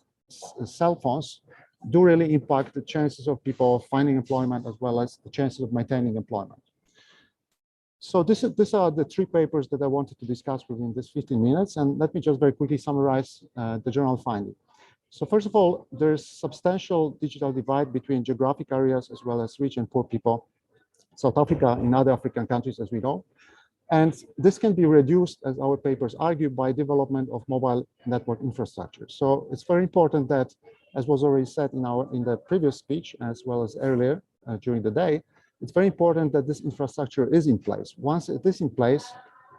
cell phones do really impact the chances of people finding employment as well as the chances of maintaining employment. So these are the three papers that I wanted to discuss within this 15 minutes. And let me just very quickly summarize the general finding. So first of all, there's substantial digital divide between geographic areas as well as rich and poor people, South Africa and other African countries, as we know. And this can be reduced, as our papers argue, by development of mobile network infrastructure. So it's very important that, as was already said in the previous speech, as well as earlier during the day, it's very important that this infrastructure is in place. Once it is in place,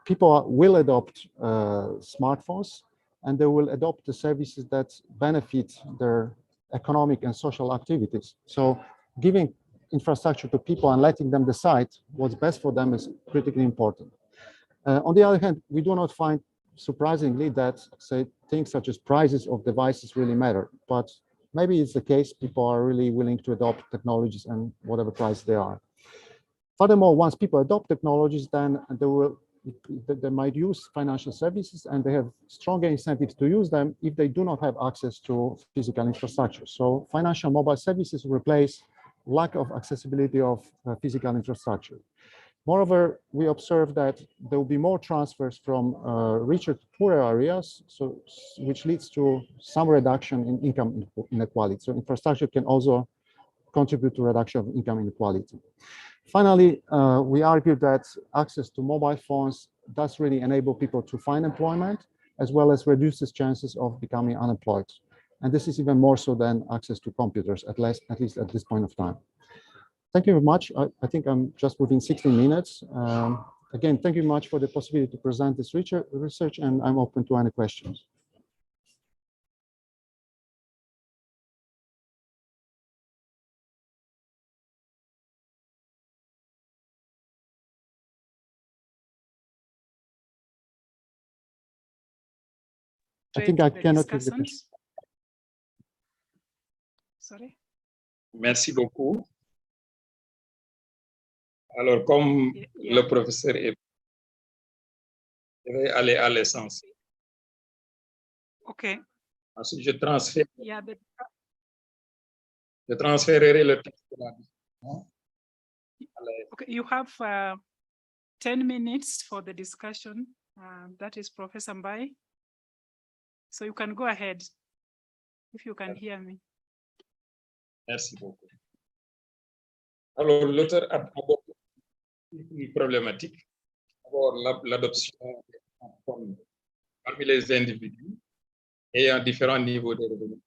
people will adopt smartphones, and they will adopt the services that benefit their economic and social activities. So giving infrastructure to people and letting them decide what's best for them is critically important. On the other hand, we do not find, surprisingly, that, say, things such as prices of devices really matter. But maybe it's the case, people are really willing to adopt technologies and whatever price they are. Furthermore, once people adopt technologies, then they might use financial services, and they have stronger incentives to use them if they do not have access to physical infrastructure. So financial mobile services replace lack of accessibility of physical infrastructure. Moreover, we observe that there will be more transfers from richer to poorer areas, which leads to some reduction in income inequality. So infrastructure can also contribute to reduction of income inequality. Finally, we argue that access to mobile phones does really enable people to find employment, as well as reduces chances of becoming unemployed. And this is even more so than access to computers, at least at this point of time. Thank you very much. I think I'm just within 16 minutes. Again, thank you very much for the possibility to present this research, and I'm open to any questions. I think I cannot take the question. Sorry. Merci beaucoup. Alors, comme le professeur est, je vais aller à l'essentiel. Okay. Ensuite, je transfère. Yeah, Je transférerai le texte de la discussion. okay, you have 10 minutes for the discussion. That is Professor Mbai. So you can go ahead if you can hear me. Merci beaucoup. Alors, l'auteur a abordé une problématique. D'abord, l'adoption des smartphones parmi les individus ayant différents niveaux de revenus.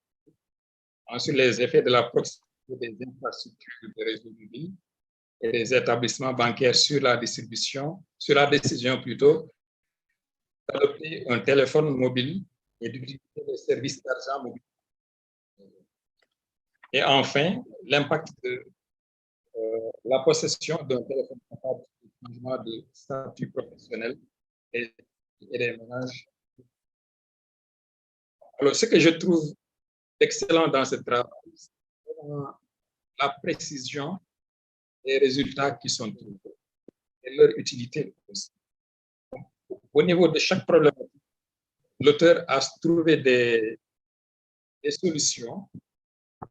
Ensuite, les effets de la proximité des infrastructures de réseau mobile et des établissements bancaires sur la décision plutôt, d'adopter un téléphone mobile et d'utiliser les services d'argent mobile. Et enfin, l'impact de la possession d'un téléphone portable sur le changement de statut professionnel et des ménages. Alors, ce que je trouve excellent dans ce travail, c'est la précision des résultats qui sont trouvés et leur utilité aussi. Au niveau de chaque problématique, l'auteur a trouvé des solutions,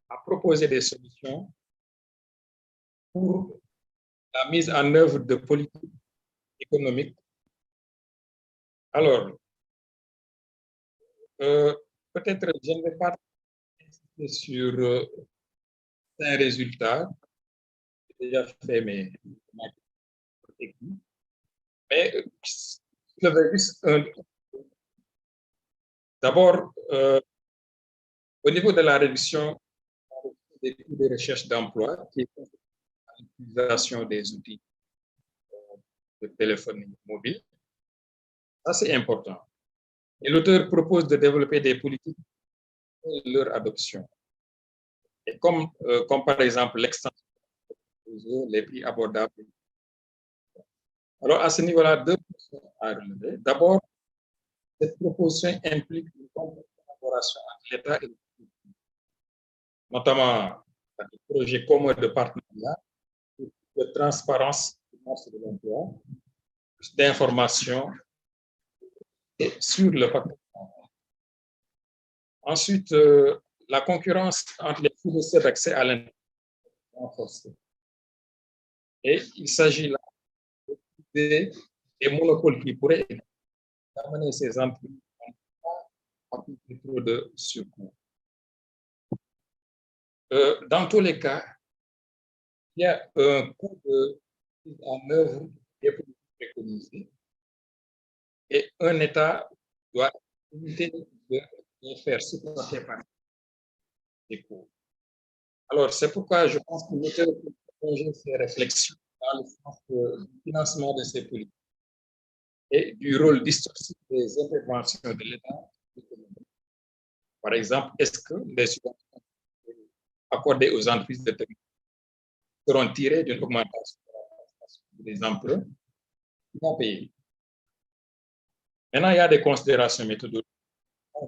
a proposé des solutions pour la mise en œuvre de politiques économiques. Alors, peut-être je ne vais pas insister sur un résultat. J'ai déjà fait mes techniques. Mais je vais juste d'abord, au niveau de la réduction des coûts de recherche d'emploi, qui est l'utilisation des outils de téléphonie mobile, ça c'est important. Et l'auteur propose de développer des politiques pour leur adoption. Et comme par exemple l'extension des réseaux, les prix abordables. Alors à ce niveau-là, deux questions à relever. D'abord, cette proposition implique une collaboration entre l'État et le public, notamment des projets communs de partenariat, de transparence du marché de l'emploi, d'information et sur le facteur. Ensuite, la concurrence entre les fournisseurs d'accès à l'internet renforcée. Et il s'agit là des monopoles qui pourraient amener ces entreprises à appliquer trop de surcoûts. Dans tous les cas, il y a un coût de mise en œuvre qui est préconisé et un État doit éviter de faire supporter par des coûts. Alors, c'est pourquoi je pense que l'auteur peut prolonger ses réflexions dans le sens du financement de ces politiques et du rôle distorsive des interventions de l'État. Par exemple, est-ce que les subventions accordées aux entreprises de terminaux seront tirées d'une augmentation des emplois non payés? Maintenant, il y a des considérations méthodologiques.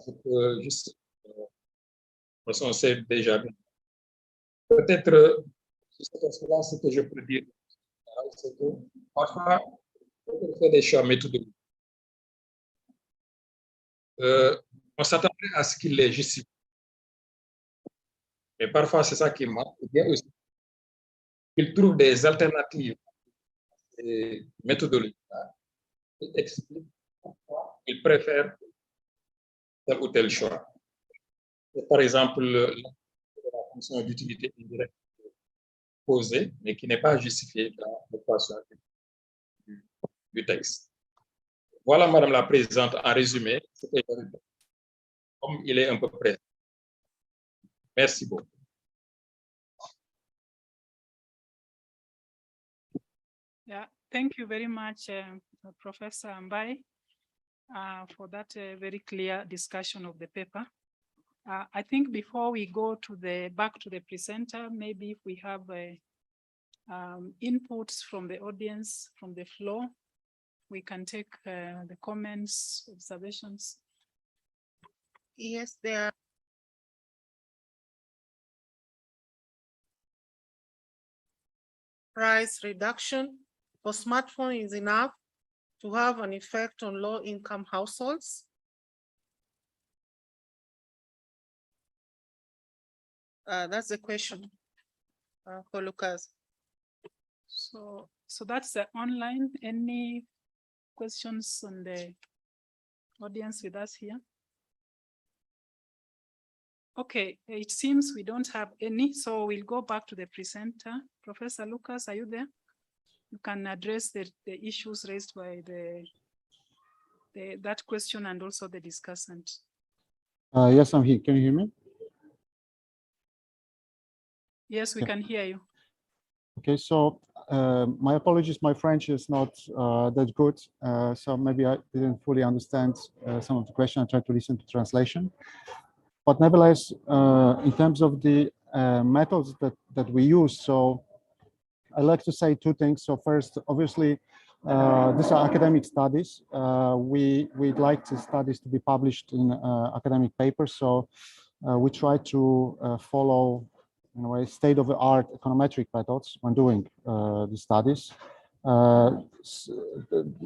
Je peux juste, on sait déjà bien. Peut-être, ce que je peux dire, c'est que parfois, on fait des choix méthodologiques. On s'attendait à ce qu'il les justifie. Mais parfois, c'est ça qui manque. Et bien aussi, qu'il trouve des alternatives et méthodologiques qui expliquent pourquoi il préfère tel ou tel choix. Par exemple, la fonction d'utilité indirecte posée, mais qui n'est pas justifiée dans l'équation du texte. Voilà, Madame la Présidente, en résumé, comme il est un peu près. Merci beaucoup. Yeah, thank you very much, Professor Mbai, for that very clear discussion of the paper. I think before we go to back to the presenter, maybe if we have inputs from the audience, from the floor, we can take the comments, observations. Yes, there are. Price reduction for smartphone is enough to have an effect on low-income households. That's the question for Lucas. So that's the online. Any questions on the audience with us here? Okay, it seems we don't have any, so we'll go back to the presenter. Professor Lucas, are you there? You can address the issues raised by that question and also the discussant. Yes, I'm here. Can you hear me? Yes, we can hear you. Okay, so my apologies, my French is not that good, so maybe I didn't fully understand some of the question. I tried to listen to translation. But nevertheless, in terms of the methods that we use, so I like to say two things. So first, obviously, these are academic studies. We'd like the studies to be published in academic papers. So we try to follow, in a way, state-of-the-art econometric methods when doing the studies.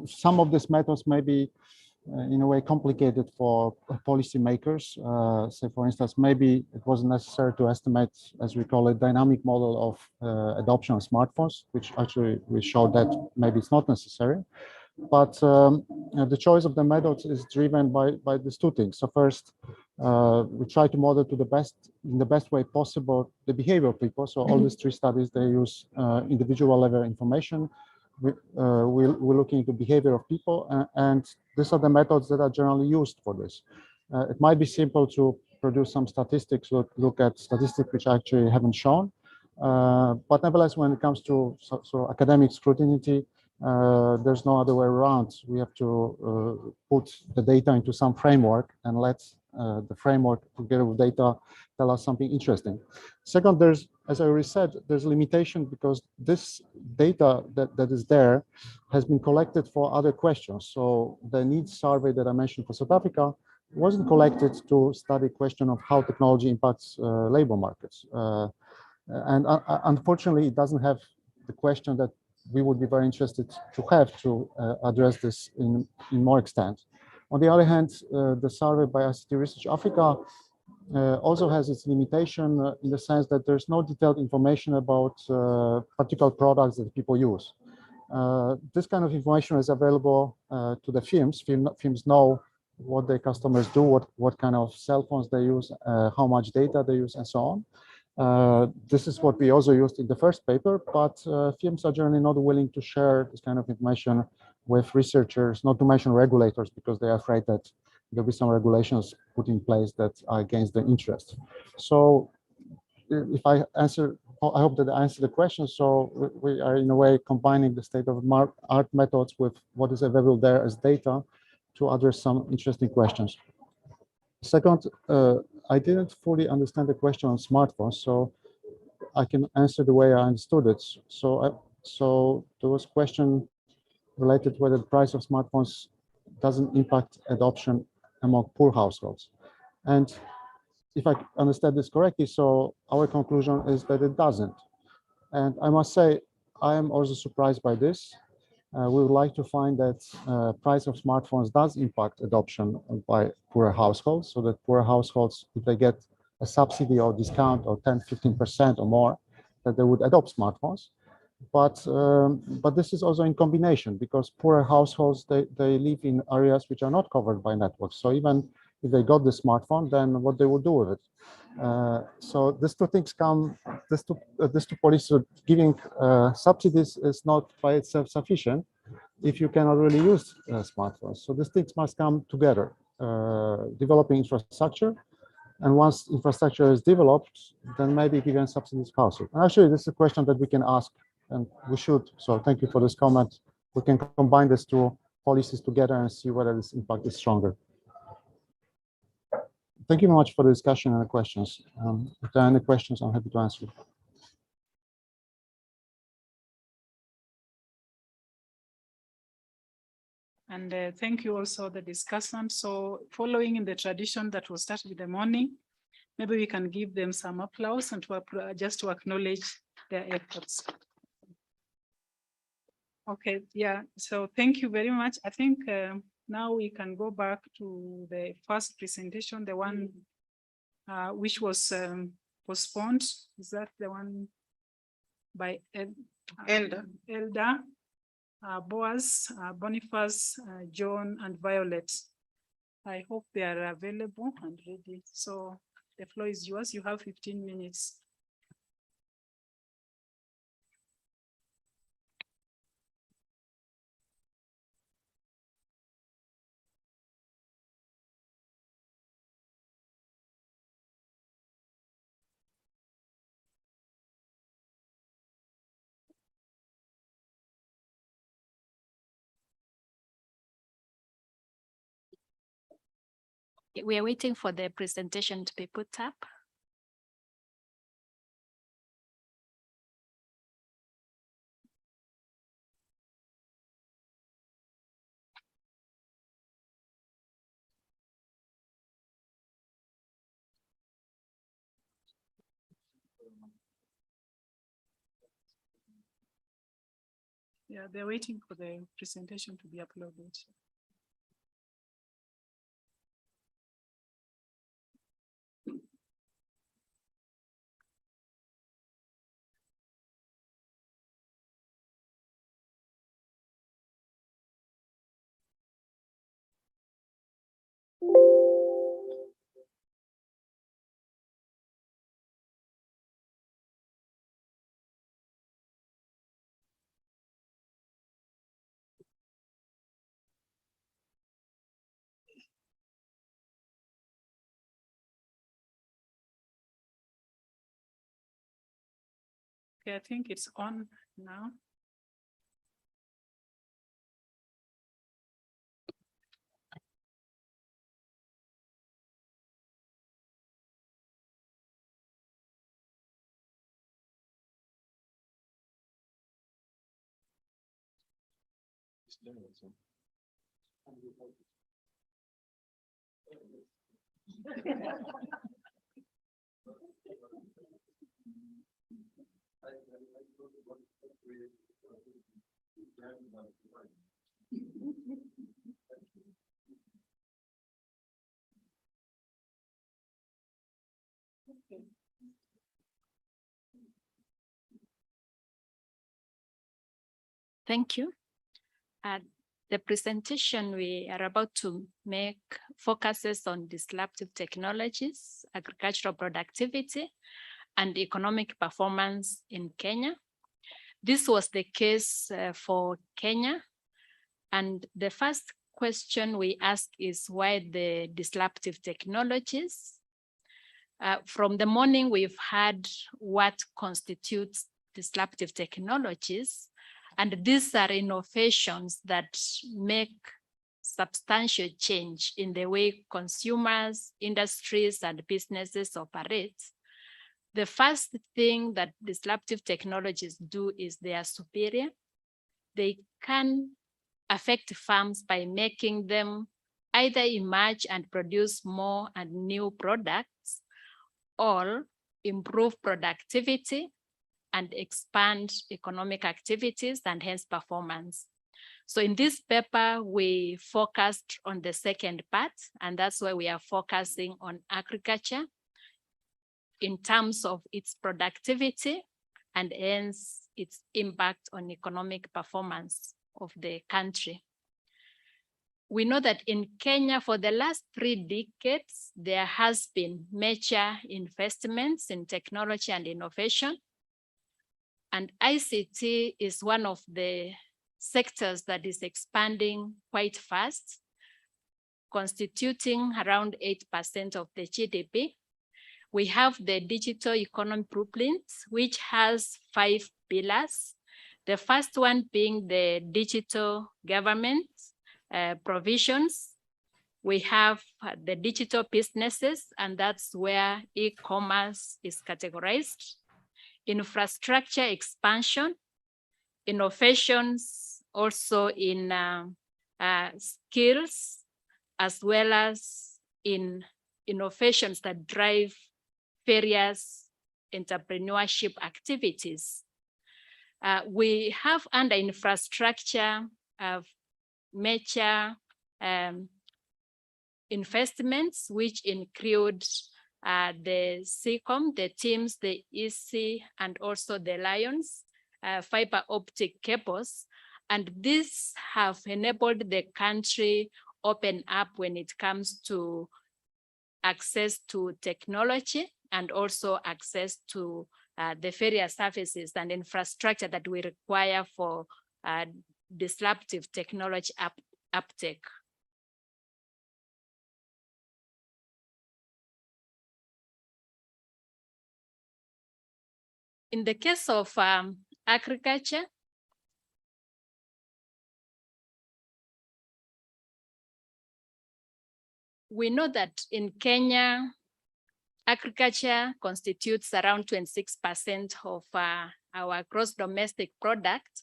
Some of these methods may be in a way complicated for policymakers. Say, for instance, maybe it wasn't necessary to estimate, as we call it, dynamic model of adoption of smartphones, which actually we showed that maybe it's not necessary. But the choice of the methods is driven by these two things. So first, we try to model to in the best way possible the behavior of people. So all these three studies, they use individual level information. We're looking into behavior of people, and these are the methods that are generally used for this. It might be simple to produce some statistics, look at statistics which actually haven't shown, but nevertheless, when it comes to academic scrutiny, there's no other way around. We have to put the data into some framework and let the framework together with data tell us something interesting. Second, there's, as I already said, there's a limitation because this data that is there has been collected for other questions. So the needs survey that I mentioned for South Africa wasn't collected to study question of how technology impacts labor markets. And unfortunately, it doesn't have the question that we would be very interested to have to address this in more extent. On the other hand, the survey by ICT Research Africa also has its limitation in the sense that there's no detailed information about particular products that people use. This kind of information is available to the firms. Firms know what their customers do, what kind of cell phones they use, how much data they use, and so on. This is what we also used in the first paper, but firms are generally not willing to share this kind of information with researchers, not to mention regulators, because they're afraid that there'll be some regulations put in place that are against their interest. So if I hope that I answered the question. So we are in a way combining the state-of-the-art methods with what is available there as data to address some interesting questions. Second, I didn't fully understand the question on smartphones, so I can answer the way I understood it. So there was a question related to whether the price of smartphones doesn't impact adoption among poor households. And if I understand this correctly, so our conclusion is that it doesn't. And I must say, I am also surprised by this. We would like to find that price of smartphones does impact adoption by poorer households, so that poorer households, if they get a subsidy or discount or 10, 15% or more, that they would adopt smartphones. But this is also in combination because poorer households, they live in areas which are not covered by networks. So even if they got the smartphone, then what they would do with it. So these two things come, these two policies giving subsidies is not by itself sufficient if you cannot really use smartphones. So these things must come together, developing infrastructure. And once infrastructure is developed, then maybe giving subsidies for households. And actually, this is a question that we can ask, and we should. So thank you for this comment. We can combine these two policies together and see whether this impact is stronger. Thank you very much for the discussion and the questions. If there are any questions, I'm happy to answer. And thank you also the discussant. So following in the tradition that was started in the morning, maybe we can give them some applause and just to acknowledge their efforts. Okay, yeah, so thank you very much. I think now we can go back to the first presentation, the one which was postponed. Is that the one by Elder. Elder, Boaz, Boniface, John, and Violet? I hope they are available and ready. So the floor is yours. You have 15 minutes. We are waiting for the presentation to be put up. Yeah, they're waiting for the presentation to be uploaded. Okay, I think it's on now. Thank you. The presentation we are about to make focuses on disruptive technologies, agricultural productivity, and economic performance in Kenya. This was the case for Kenya. And the first question we ask is why the disruptive technologies? From the morning, we've heard what constitutes disruptive technologies. And these are innovations that make substantial change in the way consumers, industries, and businesses operate. The first thing that disruptive technologies do is they are superior. They can affect farms by making them either emerge and produce more and new products, or improve productivity and expand economic activities and hence performance. So in this paper, we focused on the second part, and that's why we are focusing on agriculture in terms of its productivity and hence its impact on economic performance of the country. We know that in Kenya for the last 3 decades, there has been major investments in technology and innovation. And ICT is one of the sectors that is expanding quite fast, constituting around 8% of the GDP. We have the digital economy blueprint, which has 5 pillars. The first one being the digital government provisions. We have the digital businesses, and that's where e-commerce is categorized. Infrastructure expansion, innovations also in skills, as well as in innovations that drive various entrepreneurship activities. We have under infrastructure major investments, which include the CCOM, the TIMS, the EC, and also the Lions fiber optic cables. And these have enabled the country open up when it comes to access to technology and also access to the various services and infrastructure that we require for disruptive technology uptake. In the case of agriculture, we know that in Kenya, agriculture constitutes around 26% of our gross domestic product,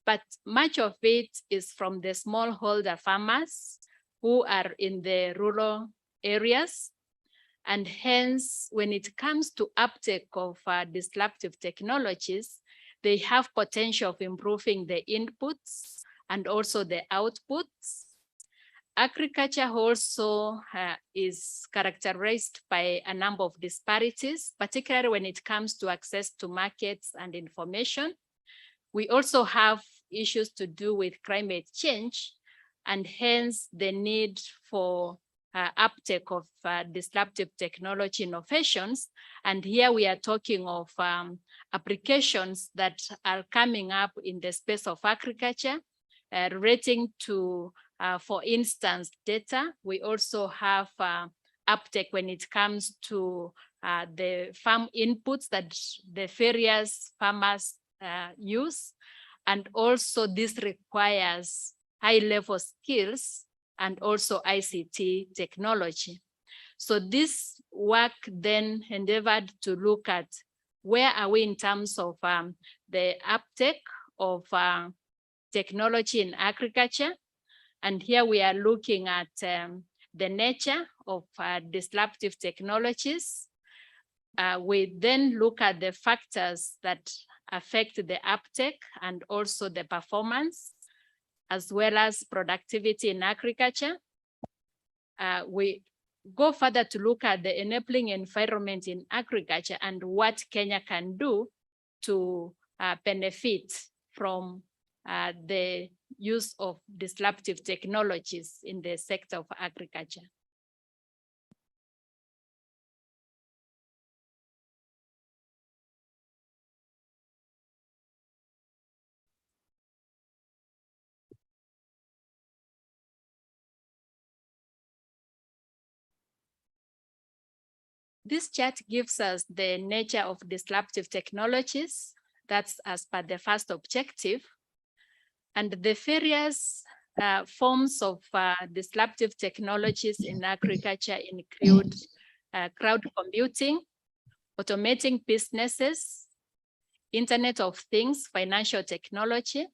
but much of it is from the smallholder farmers who are in the rural areas. And hence, when it comes to uptake of disruptive technologies, they have potential of improving the inputs and also the outputs. Agriculture also is characterized by a number of disparities, particularly when it comes to access to markets and information. We also have issues to do with climate change, and hence the need for uptake of disruptive technology innovations. And here we are talking of applications that are coming up in the space of agriculture, relating to, for instance, data. We also have uptake when it comes to the farm inputs that the various farmers use. And also this requires high-level skills and also ICT technology. So this work then endeavored to look at where are we in terms of the uptake of technology in agriculture. And here we are looking at the nature of disruptive technologies. We then look at the factors that affect the uptake and also the performance, as well as productivity in agriculture. We go further to look at the enabling environment in agriculture and what Kenya can do to benefit from the use of disruptive technologies in the sector of agriculture. This chart gives us the nature of disruptive technologies. That's as per the first objective. And the various forms of disruptive technologies in agriculture include crowd computing, automating businesses, Internet of Things, financial technology,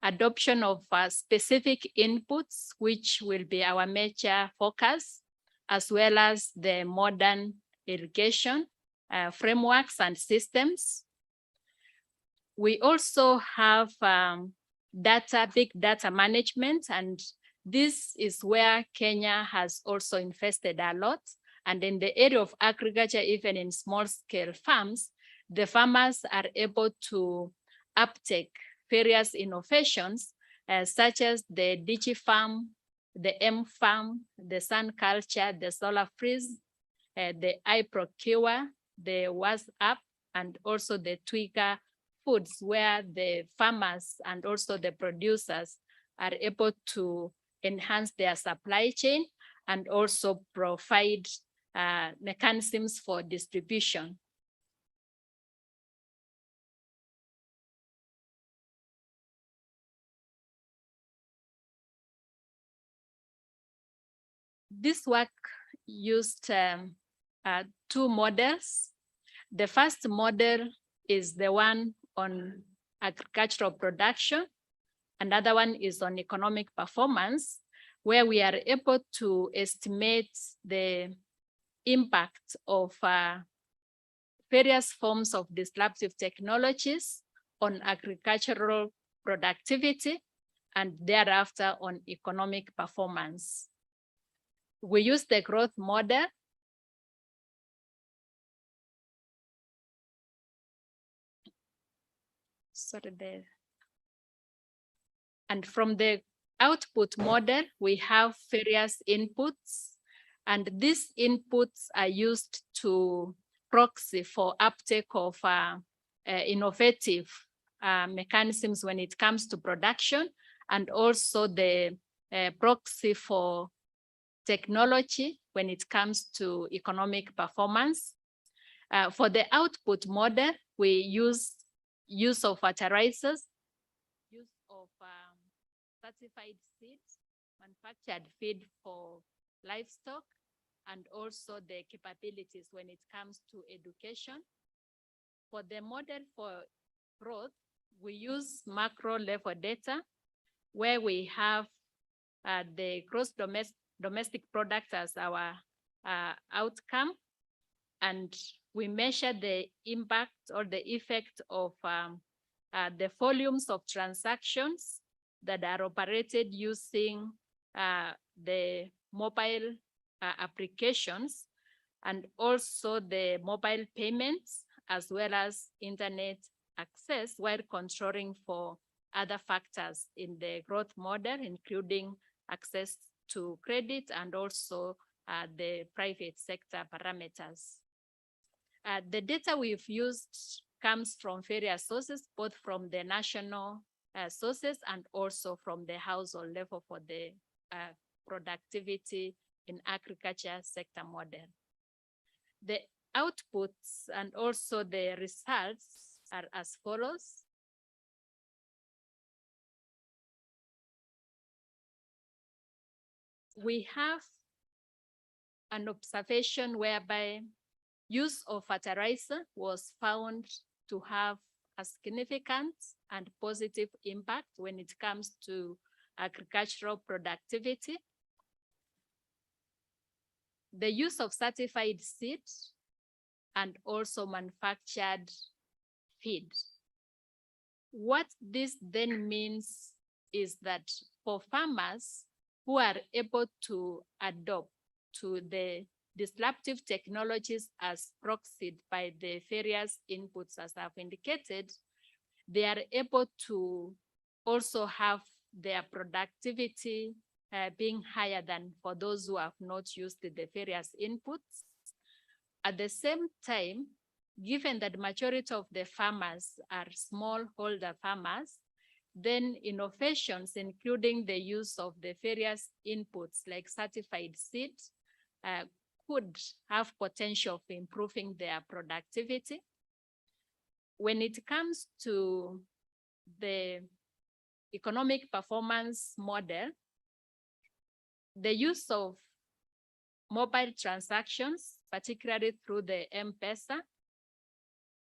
adoption of specific inputs, which will be our major focus, as well as the modern irrigation frameworks and systems. We also have big data management, and this is where Kenya has also invested a lot. And in the area of agriculture, even in small scale farms, the farmers are able to uptake various innovations such as the DigiFarm, the M-Farm, the Sun Culture, the Solar Freeze, the iProcure, the WhatsApp, and also the Twiga Foods, where the farmers and also the producers are able to enhance their supply chain and also provide mechanisms for distribution. This work used two models. The first model is the one on agricultural production. Another one is on economic performance, where we are able to estimate the impact of various forms of disruptive technologies on agricultural productivity and thereafter on economic performance. We use the growth model And from the output model, we have various inputs, and these inputs are used to proxy for uptake of innovative mechanisms when it comes to production, and also the proxy for technology when it comes to economic performance. For the output model, we use of fertilizers, use of certified seeds, manufactured feed for livestock, and also the capabilities when it comes to education. For the model for growth, we use macro level data where we have the gross domestic product as our outcome, and we measure the impact or the effect of the volumes of transactions that are operated using the mobile applications, and also the mobile payments, as well as internet access, while controlling for other factors in the growth model, including access to credit and also the private sector parameters. The data we've used comes from various sources, both from the national sources and also from the household level for the productivity in agriculture sector model. The outputs and also the results are as follows. We have an observation whereby use of fertilizer was found to have a significant and positive impact when it comes to agricultural productivity. The use of certified seed and also manufactured feed. What this then means is that for farmers who are able to adopt to the disruptive technologies as proxied by the various inputs as I've indicated, they are able to also have their productivity being higher than for those who have not used the various inputs. At the same time, given that the majority of the farmers are smallholder farmers, then innovations, including the use of the various inputs like certified seed, could have potential for improving their productivity. When it comes to the economic performance model, the use of mobile transactions, particularly through the M-Pesa,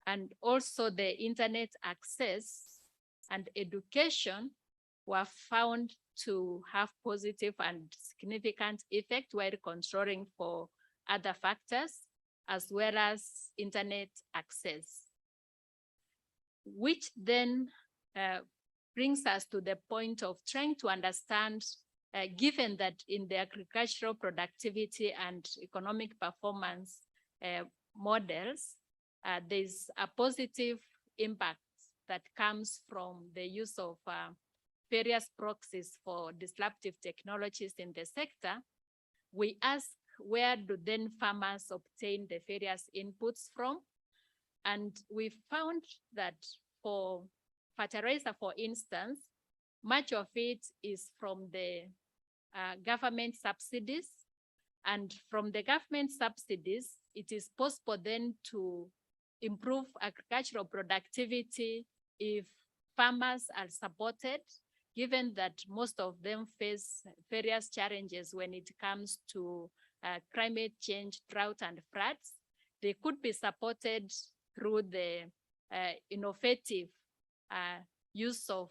and also the internet access and education were found to have positive and significant effect while controlling for other factors, as well as internet access. Which then brings us to the point of trying to understand, given that in the agricultural productivity and economic performance models, there's a positive impact that comes from the use of various proxies for disruptive technologies in the sector. We ask, where do then farmers obtain the various inputs from? And we found that for fertilizer, for instance, much of it is from the government subsidies. And from the government subsidies, it is possible then to improve agricultural productivity if farmers are supported, given that most of them face various challenges when it comes to climate change, drought, and floods. They could be supported through the innovative use of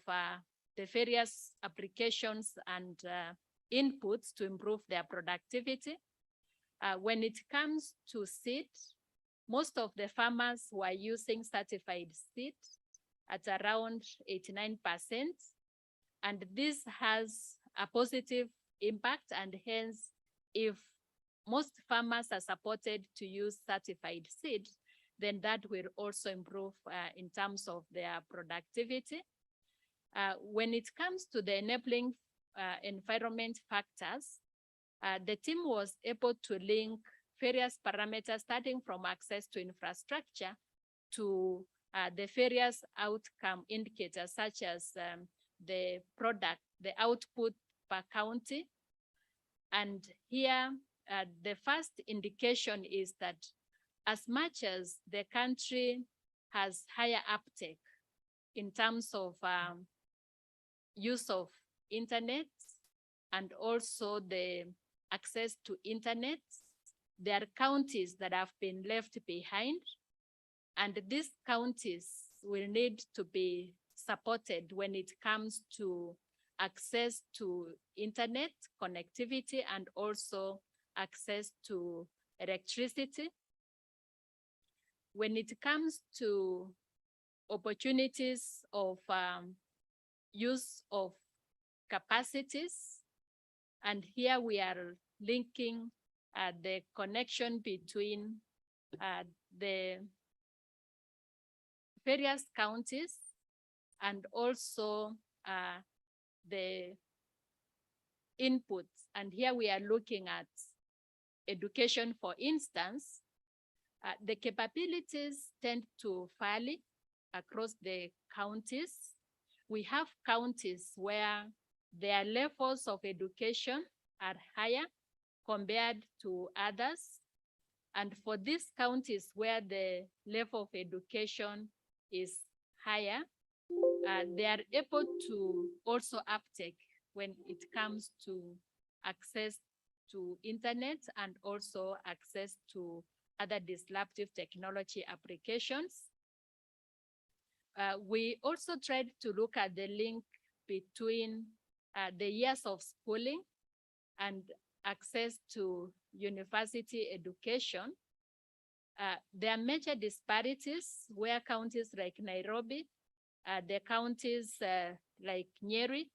the various applications and inputs to improve their productivity. When it comes to seed, most of the farmers were using certified seed at around 89%. And this has a positive impact, and hence, if most farmers are supported to use certified seed, then that will also improve in terms of their productivity. When it comes to the enabling environment factors, the team was able to link various parameters starting from access to infrastructure to the various outcome indicators such as the output per county. And here, the first indication is that as much as the country has higher uptake in terms of use of internet and also the access to internet, there are counties that have been left behind, and these counties will need to be supported when it comes to access to internet connectivity and also access to electricity. When it comes to opportunities of use of capacities, and here we are linking the connection between the various counties and also the inputs. And here we are looking at education, for instance. The capabilities tend to vary across the counties. We have counties where their levels of education are higher compared to others. And for these counties where the level of education is higher, they are able to also uptake when it comes to access to internet and also access to other disruptive technology applications. We also tried to look at the link between the years of schooling and access to university education. There are major disparities where counties like Nairobi, the counties like Nyeri,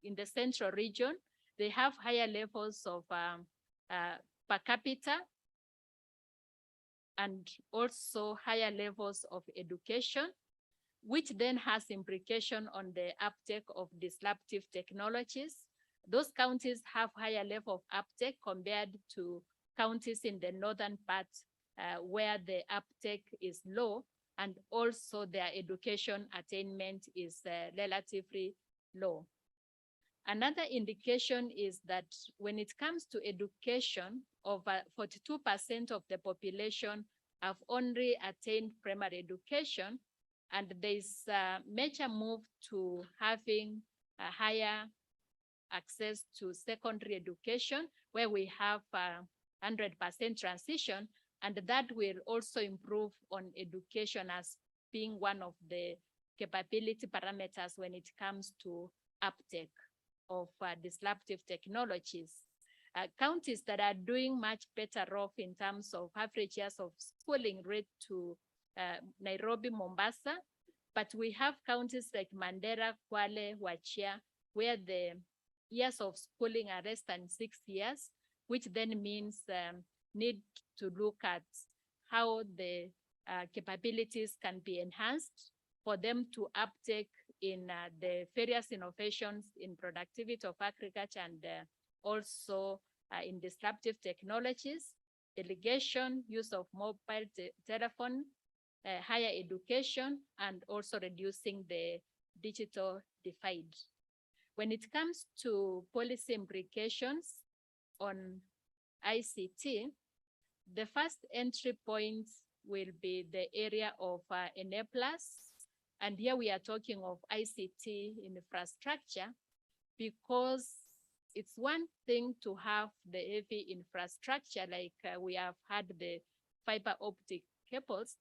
in the central region, they have higher levels of per capita and also higher levels of education, which then has implication on the uptake of disruptive technologies. Those counties have higher level of uptake compared to counties in the northern part where the uptake is low, and also their education attainment is relatively low. Another indication is that when it comes to education, over 42% of the population have only attained primary education, and there is a major move to having a higher access to secondary education, where we have 100% transition, and that will also improve on education as being one of the capability parameters when it comes to uptake of disruptive technologies. Counties that are doing much better off in terms of average years of schooling rate to Nairobi, Mombasa, but we have counties like Mandera, Kwale, Wachia, where the years of schooling are less than 6 years, which then means need to look at how the capabilities can be enhanced for them to uptake in the various innovations in productivity of agriculture and also in disruptive technologies, irrigation, use of mobile telephone, higher education, and also reducing the digital divide. When it comes to policy implications on ICT, the first entry point will be the area of enablers. And here we are talking of ICT infrastructure, because it's one thing to have the heavy infrastructure, like we have had the fiber optic cables,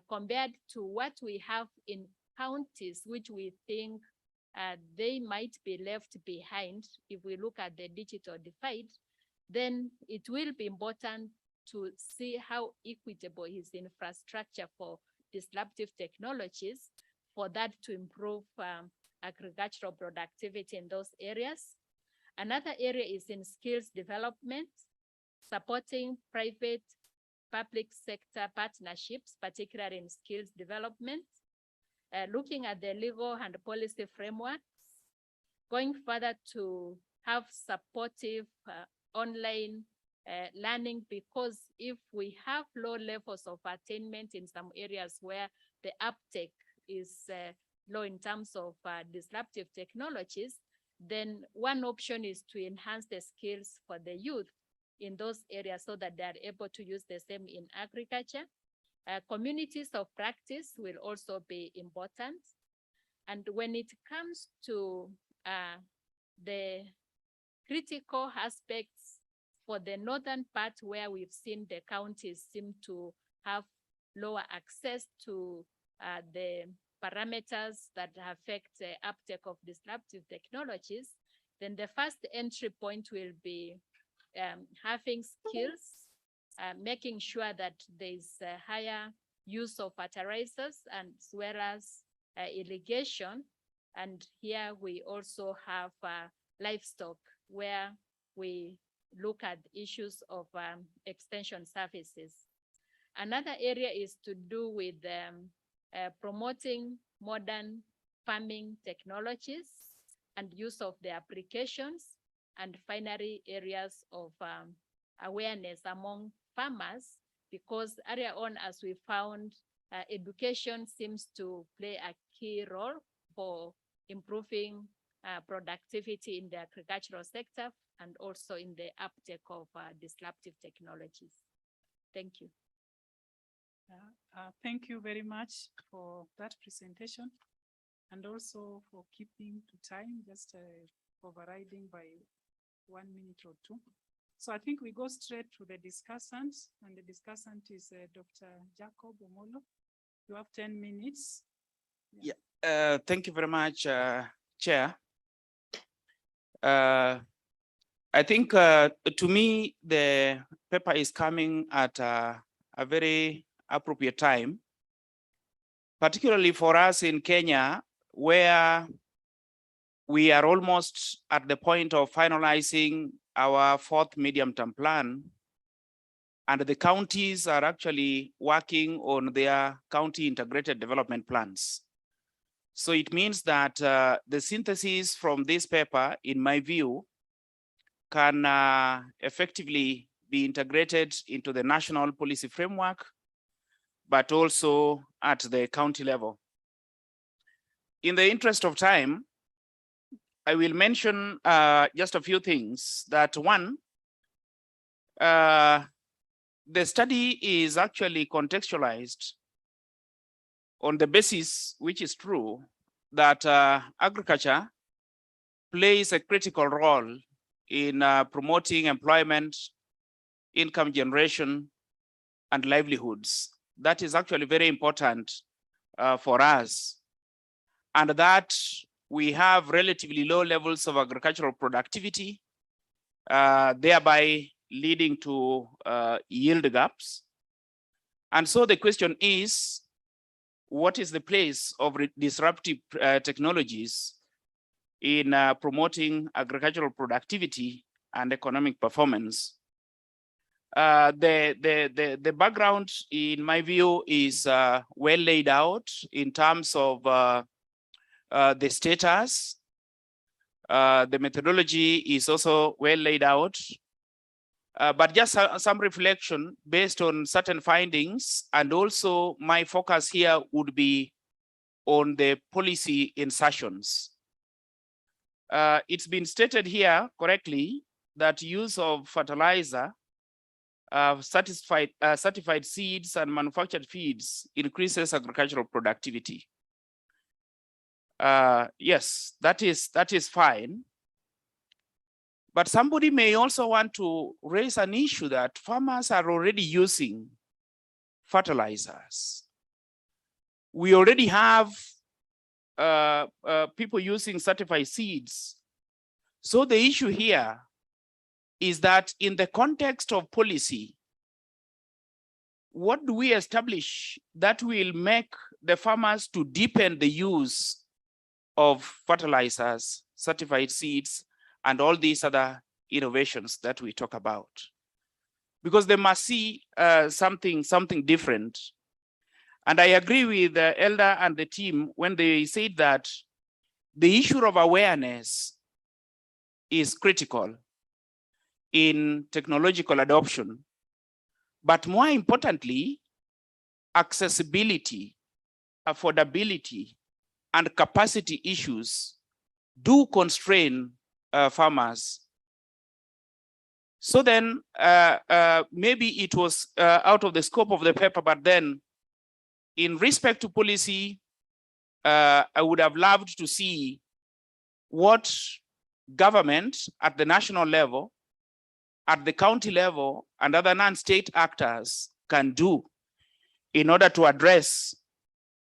compared to what we have in counties, which we think they might be left behind. If we look at the digital divide, then it will be important to see how equitable is infrastructure for disruptive technologies, for that to improve agricultural productivity in those areas. Another area is in skills development, supporting private public sector partnerships, particularly in skills development, looking at the legal and policy frameworks, going further to have supportive online learning, because if we have low levels of attainment in some areas where the uptake is low in terms of disruptive technologies, then one option is to enhance the skills for the youth in those areas so that they are able to use the same in agriculture. Communities of practice will also be important. And when it comes to the critical aspects for the northern part, where we've seen the counties seem to have lower access to the parameters that affect the uptake of disruptive technologies, then the first entry point will be having skills, making sure that there's a higher use of fertilizers and as well as irrigation. And here we also have livestock, where we look at issues of extension services. Another area is to do with promoting modern farming technologies and use of the applications, and finally areas of awareness among farmers, because earlier on, as we found, education seems to play a key role for improving productivity in the agricultural sector and also in the uptake of disruptive technologies. Thank you. Thank you very much for that presentation, and also for keeping to time, just overriding by 1 minute or two. So I think we go straight to the discussants, and the discussant is Dr. Jacob Omolo. You have 10 minutes. Yeah. Thank you very much, Chair. I think to me, the paper is coming at a very appropriate time, particularly for us in Kenya, where we are almost at the point of finalizing our 4th medium-term plan, and the counties are actually working on their county integrated development plans. So it means that the synthesis from this paper, in my view, can effectively be integrated into the national policy framework, but also at the county level. In the interest of time, I will mention just a few things. That one, the study is actually contextualized on the basis, which is true, that agriculture plays a critical role in promoting employment, income generation, and livelihoods. That is actually very important for us. And that we have relatively low levels of agricultural productivity, thereby leading to yield gaps. And so the question is, what is the place of disruptive technologies in promoting agricultural productivity and economic performance? The background, in my view, is well laid out in terms of the status. The methodology is also well laid out. But just some reflection based on certain findings, and also my focus here would be on the policy insertions. It's been stated here correctly that use of fertilizer, certified seeds and manufactured feeds increases agricultural productivity. Yes, that is fine. But somebody may also want to raise an issue that farmers are already using fertilizers. We already have people using certified seeds. So the issue here is that in the context of policy, what do we establish that will make the farmers to deepen the use of fertilizers, certified seeds, and all these other innovations that we talk about? because they must see something different. And I agree with the elder and the team when they said that the issue of awareness is critical in technological adoption, but more importantly, accessibility, affordability, and capacity issues do constrain farmers. So then maybe it was out of the scope of the paper, but then in respect to policy, I would have loved to see what government at the national level, at the county level, and other non-state actors can do in order to address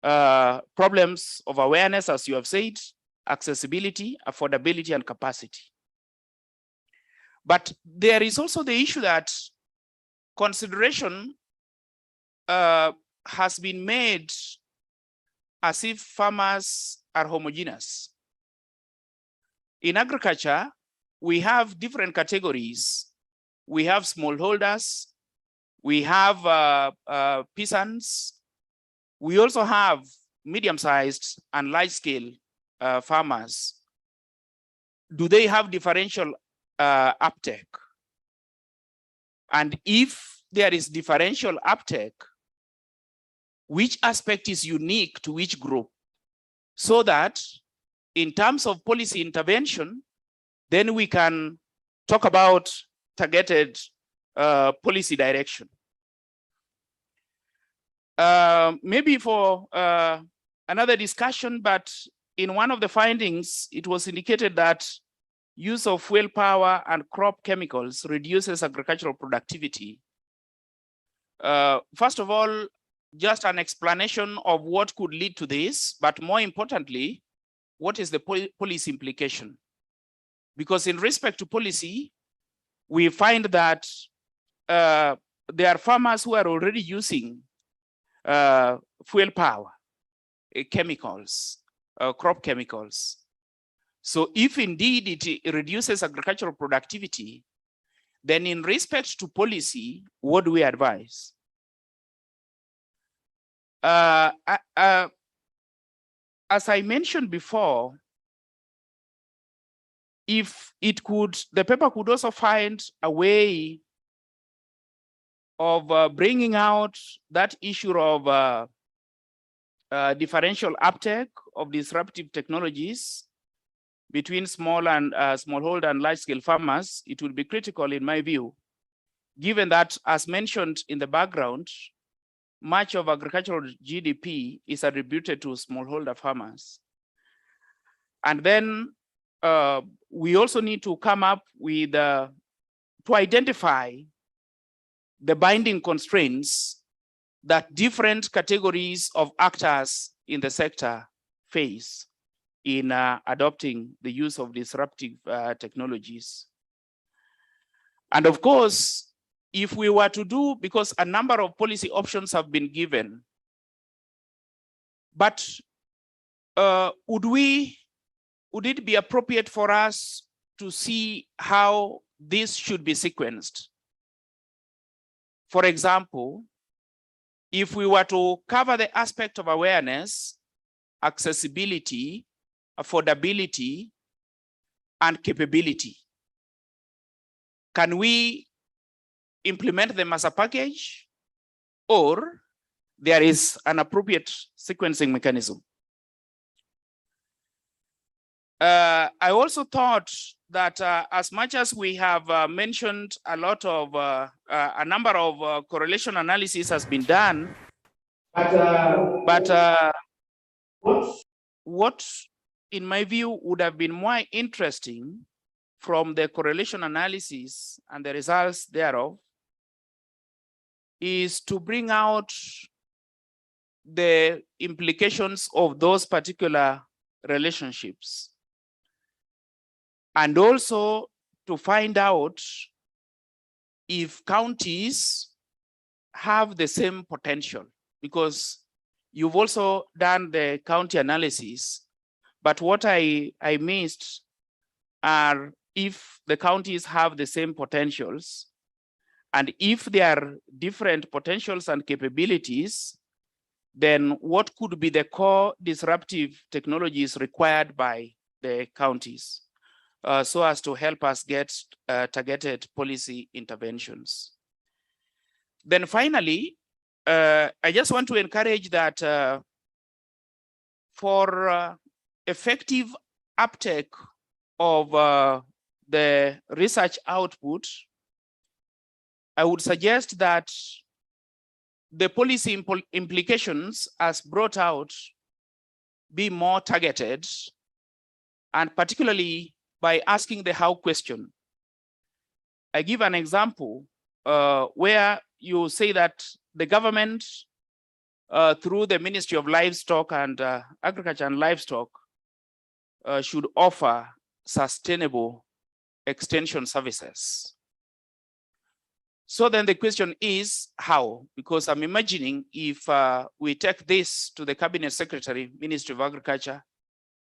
problems of awareness, as you have said, accessibility, affordability, and capacity. But there is also the issue that consideration has been made as if farmers are homogeneous. In agriculture, we have different categories. We have smallholders, we have peasants, we also have medium-sized and large-scale farmers. Do they have differential uptake? And if there is differential uptake, which aspect is unique to each group? So that in terms of policy intervention, then we can talk about targeted policy direction. Maybe for another discussion, but in one of the findings, it was indicated that use of fuel power and crop chemicals reduces agricultural productivity. First of all, just an explanation of what could lead to this, but more importantly, what is the policy implication? Because in respect to policy, we find that there are farmers who are already using fuel power, chemicals, crop chemicals. So if indeed it reduces agricultural productivity, then in respect to policy, what do we advise? As I mentioned before, if it could, the paper could also find a way of bringing out that issue of differential uptake of disruptive technologies between smallholder and large-scale farmers, it will be critical in my view, given that, as mentioned in the background, much of agricultural GDP is attributed to smallholder farmers. And then we also need to come up with, to identify the binding constraints that different categories of actors in the sector face in adopting the use of disruptive technologies. And of course, if we were to do, because a number of policy options have been given, but would it be appropriate for us to see how this should be sequenced? For example, if we were to cover the aspect of awareness, accessibility, affordability, and capability, can we implement them as a package, or there is an appropriate sequencing mechanism? I also thought that as much as we have mentioned a lot of, a number of correlation analysis has been done, but what in my view would have been more interesting from the correlation analysis and the results thereof is to bring out the implications of those particular relationships, and also to find out if counties have the same potential, because you've also done the county analysis, but what I missed are if the counties have the same potentials, And if there are different potentials and capabilities, then what could be the core disruptive technologies required by the counties so as to help us get targeted policy interventions. Then finally, I just want to encourage that for effective uptake of the research output, I would suggest that the policy implications as brought out be more targeted, and particularly by asking the how question. I give an example where you say that the government through the Ministry of Livestock and Agriculture and Livestock should offer sustainable extension services. So then the question is how? Because I'm imagining if we take this to the Cabinet Secretary, Ministry of Agriculture,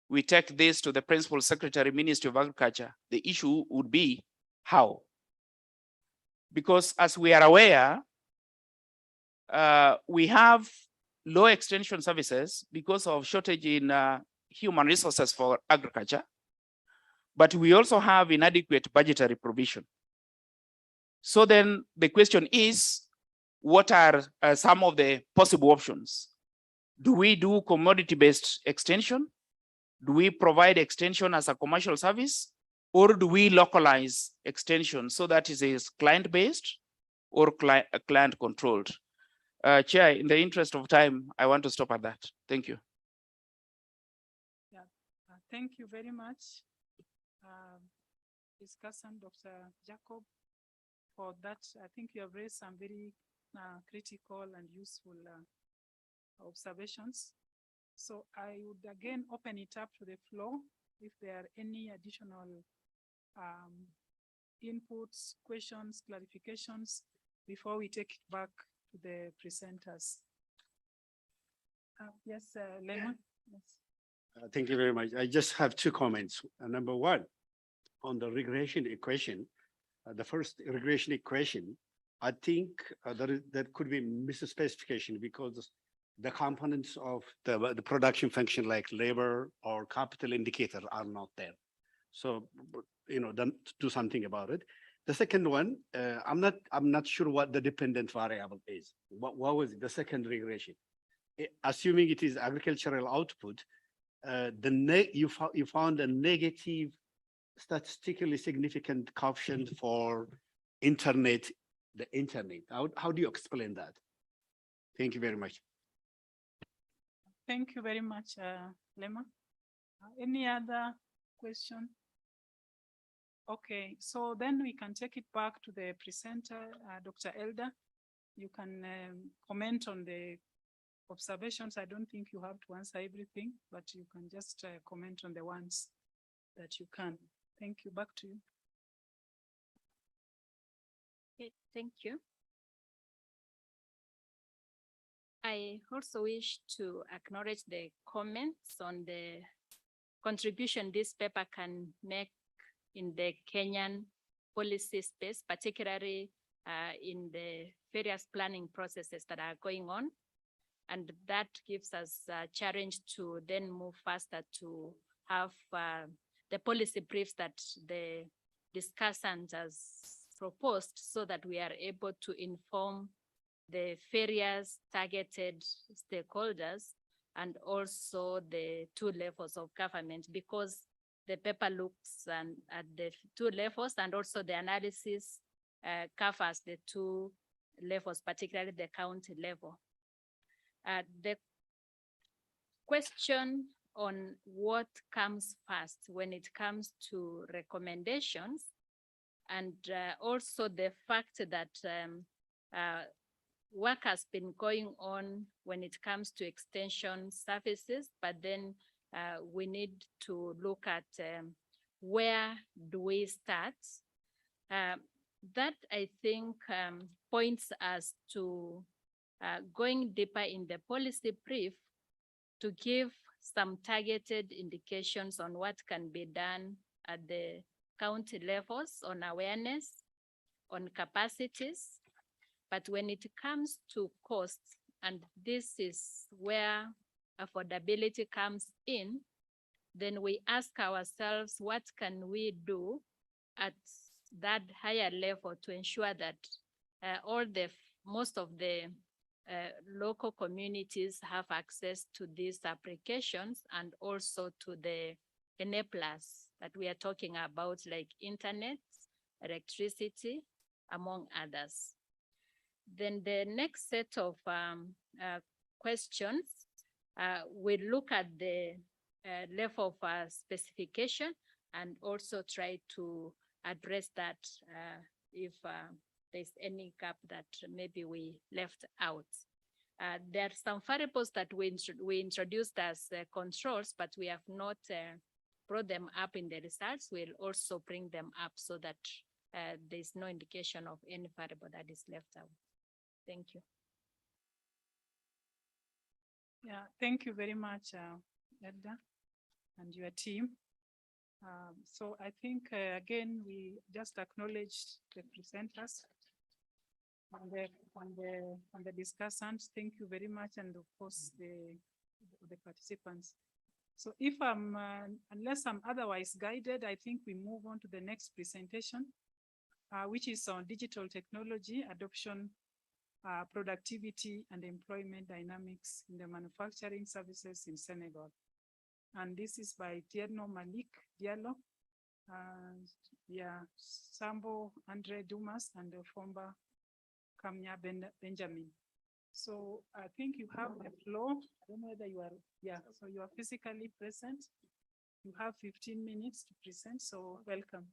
we take this to the Principal Secretary, Ministry of Agriculture, the issue would be how? Because as we are aware, we have low extension services because of shortage in human resources for agriculture, but we also have inadequate budgetary provision. So then the question is, what are some of the possible options? Do we do commodity-based extension? Do we provide extension as a commercial service? Or do we localize extension so that it is client-based or client-controlled? Chair, in the interest of time, I want to stop at that. Thank you. Yeah, thank you very much, discussant Dr. Jacob, for that. I think you have raised some very critical and useful observations. So I would again open it up to the floor if there are any additional inputs, questions, clarifications before we take it back to the presenters. Yes, Lemon. Yes. Thank you very much. I just have two comments. Number one, on the regression equation, the first regression equation, I think that could be misspecification because the components of the production function like labor or capital indicator are not there. So, then do something about it. The second one, I'm not sure what the dependent variable is. What was it, the second regression? Assuming it is agricultural output, you found a negative statistically significant coefficient for the internet. How do you explain that? Thank you very much. Thank you very much, Lema. Any other question? Okay, so then we can take it back to the presenter, Dr. Elder. You can comment on the observations. I don't think you have to answer everything, but you can just comment on the ones that you can. Thank you. Back to you. Okay, thank you. I also wish to acknowledge the comments on the contribution this paper can make in the Kenyan policy space, particularly in the various planning processes that are going on. And that gives us a challenge to then move faster to have the policy briefs that the discussant has proposed so that we are able to inform the various targeted stakeholders and also the two levels of government, because the paper looks at the two levels and also the analysis covers the two levels, particularly the county level. The question on what comes first when it comes to recommendations, and also the fact that work has been going on when it comes to extension services, but then we need to look at where do we start. That I think points us to going deeper in the policy brief to give some targeted indications on what can be done at the county levels on awareness, on capacities. But when it comes to costs, and this is where affordability comes in, then we ask ourselves, what can we do at that higher level to ensure that most of the local communities have access to these applications, and also to the enablers that we are talking about, like internet, electricity, among others. Then the next set of questions, we look at the level of specification and also try to address that if there's any gap that maybe we left out. There are some variables that we introduced as controls, but we have not brought them up in the results. We'll also bring them up so that there's no indication of any variable that is left out. Thank you. Yeah, thank you very much, Edda, and your team. So I think, again, we just acknowledge the presenters and the discussants. Thank you very much, and of course the participants. So if unless I'm otherwise guided, I think we move on to the next presentation, which is on digital technology adoption, productivity and employment dynamics in the manufacturing services in Senegal. And this is by Tierno Malik Diallo, Sambo Andre Dumas, and Fomba Kamya Benjamin. So I think you have the floor. I don't know whether you are, so you are physically present. You have 15 minutes to present, so welcome.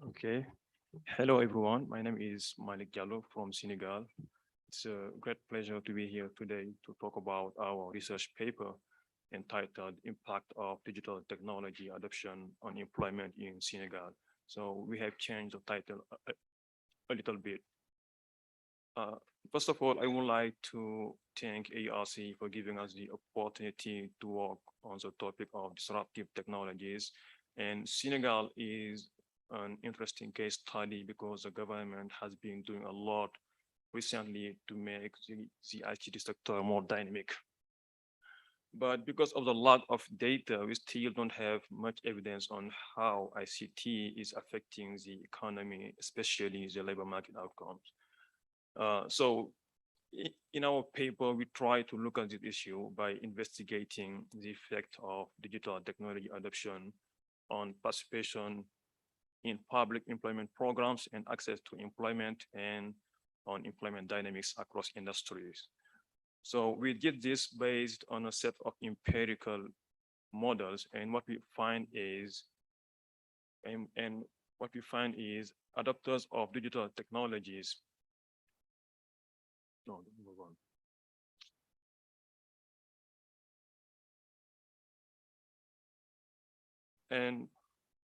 Okay. Hello, everyone. My name is Malik Diallo from Senegal. It's a great pleasure to be here today to talk about our research paper entitled Impact of Digital Technology Adoption on Employment in Senegal. So we have changed the title a little bit. First of all, I would like to thank ARC for giving us the opportunity to work on the topic of disruptive technologies. And Senegal is an interesting case study because the government has been doing a lot recently to make the ICT sector more dynamic. But because of the lack of data, we still don't have much evidence on how ICT is affecting the economy, especially the labor market outcomes. So in our paper, we try to look at this issue by investigating the effect of digital technology adoption on participation in public employment programs and access to employment, and on employment dynamics across industries. So we did this based on a set of empirical models, and what we find is, adopters of digital technologies No, move on. And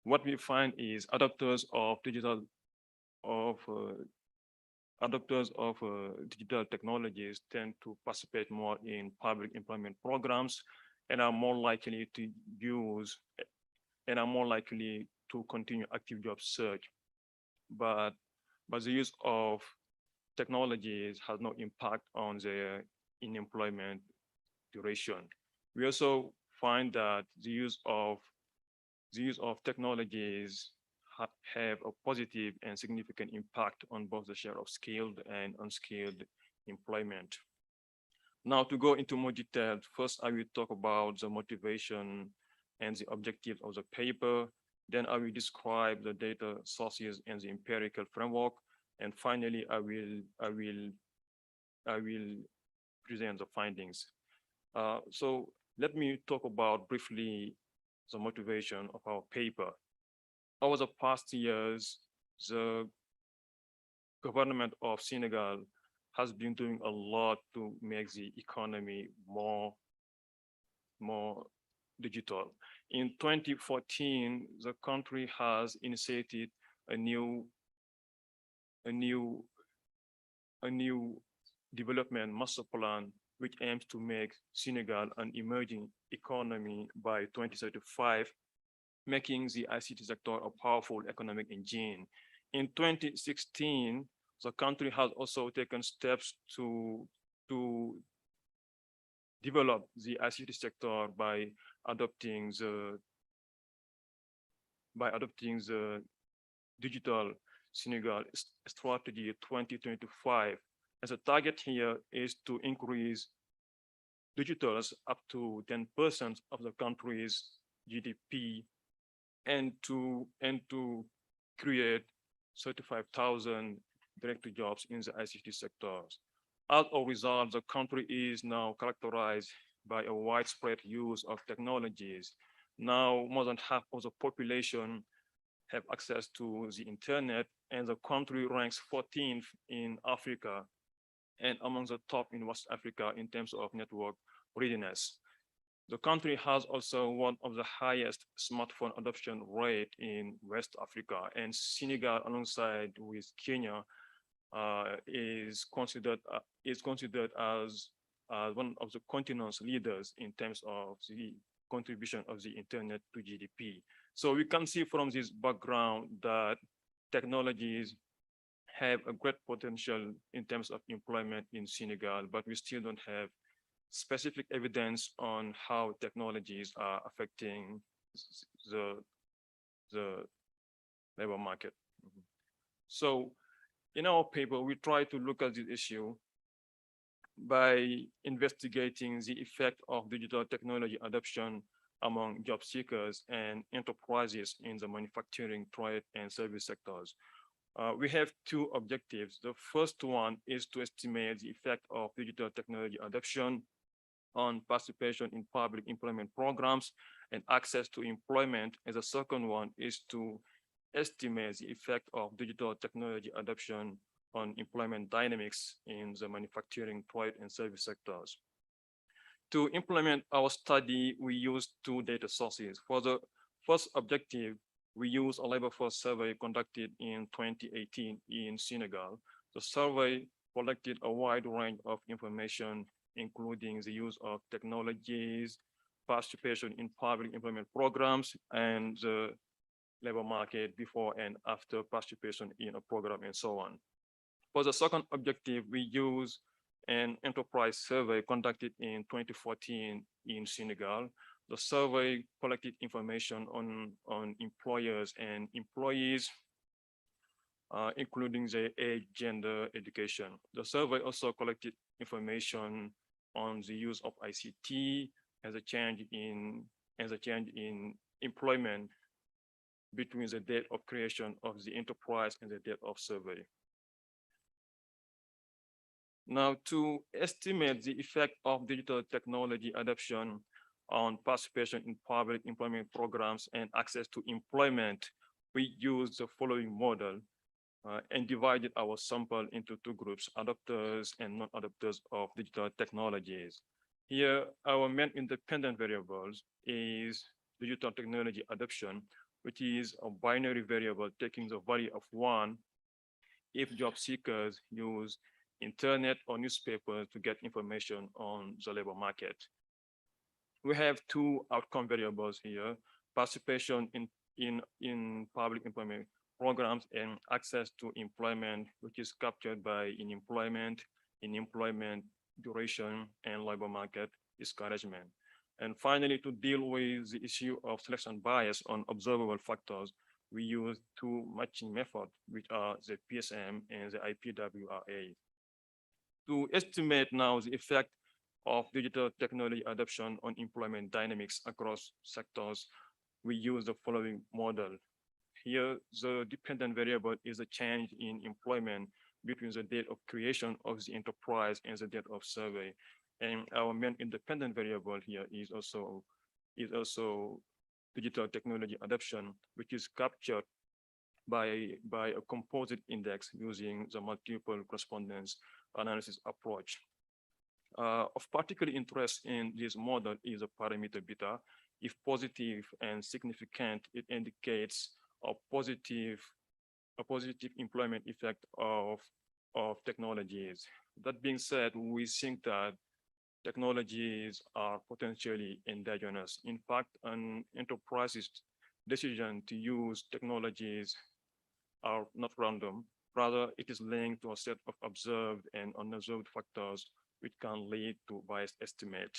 what we find is adopters of digital technologies tend to participate more in public employment programs and are more likely to use and are more likely to continue active job search. But the use of technologies has no impact on their unemployment duration. We also find that the use of technologies have a positive and significant impact on both the share of skilled and unskilled employment. Now, to go into more detail, first I will talk about the motivation and the objectives of the paper. Then I will describe the data sources and the empirical framework. And finally, I will present the findings. So let me talk about briefly the motivation of our paper. Over the past years, the government of Senegal has been doing a lot to make the economy more digital. In 2014, the country has initiated a new development master plan, which aims to make Senegal an emerging economy by 2035, making the ICT sector a powerful economic engine. In 2016, the country has also taken steps to develop the ICT sector by adopting the Digital Senegal Strategy 2025. As a target here is to increase digitals up to 10% of the country's GDP and to create 35,000 direct jobs in the ICT sectors. As a result, the country is now characterized by a widespread use of technologies. Now, more than half of the population have access to the internet, and the country ranks 14th in Africa and among the top in West Africa in terms of network readiness. The country has also one of the highest smartphone adoption rate in West Africa, and Senegal, alongside with Kenya, is considered as one of the continent's leaders in terms of the contribution of the internet to GDP. So we can see from this background that technologies have a great potential in terms of employment in Senegal, but we still don't have specific evidence on how technologies are affecting the labor market. So in our paper, we try to look at this issue by investigating the effect of digital technology adoption among job seekers and enterprises in the manufacturing, trade, and service sectors. We have two objectives. The first one is to estimate the effect of digital technology adoption on participation in public employment programs and access to employment. And the second one is to estimate the effect of digital technology adoption on employment dynamics in the manufacturing, trade, and service sectors. To implement our study, we used two data sources. For the first objective, we used a labor force survey conducted in 2018 in Senegal. The survey collected a wide range of information, including the use of technologies, participation in public employment programs, and the labor market before and after participation in a program, and so on. For the second objective, we use an enterprise survey conducted in 2014 in Senegal. The survey collected information on employers and employees, including their age, gender, education. The survey also collected information on the use of ICT as a change in employment between the date of creation of the enterprise and the date of survey. Now, to estimate the effect of digital technology adoption on participation in public employment programs and access to employment, we use the following model. and divided our sample into two groups, adopters and non-adopters of digital technologies. Here, our main independent variables is digital technology adoption, which is a binary variable taking the value of 1 if job seekers use internet or newspapers to get information on the labor market. We have two outcome variables here, participation in public employment programs and access to employment, which is captured by in employment duration and labor market discouragement. And finally, to deal with the issue of selection bias on observable factors, we use two matching methods, which are the PSM and the IPWRA. To estimate now the effect of digital technology adoption on employment dynamics across sectors, we use the following model. Here, the dependent variable is a change in employment between the date of creation of the enterprise and the date of survey. And our main independent variable here is also digital technology adoption, which is captured by a composite index using the multiple correspondence analysis approach. Of particular interest in this model is a parameter beta. If positive and significant, it indicates a positive employment effect of technologies. That being said, we think that technologies are potentially endogenous. In fact, an enterprise's decision to use technologies are not random. Rather, it is linked to a set of observed and unobserved factors which can lead to biased estimate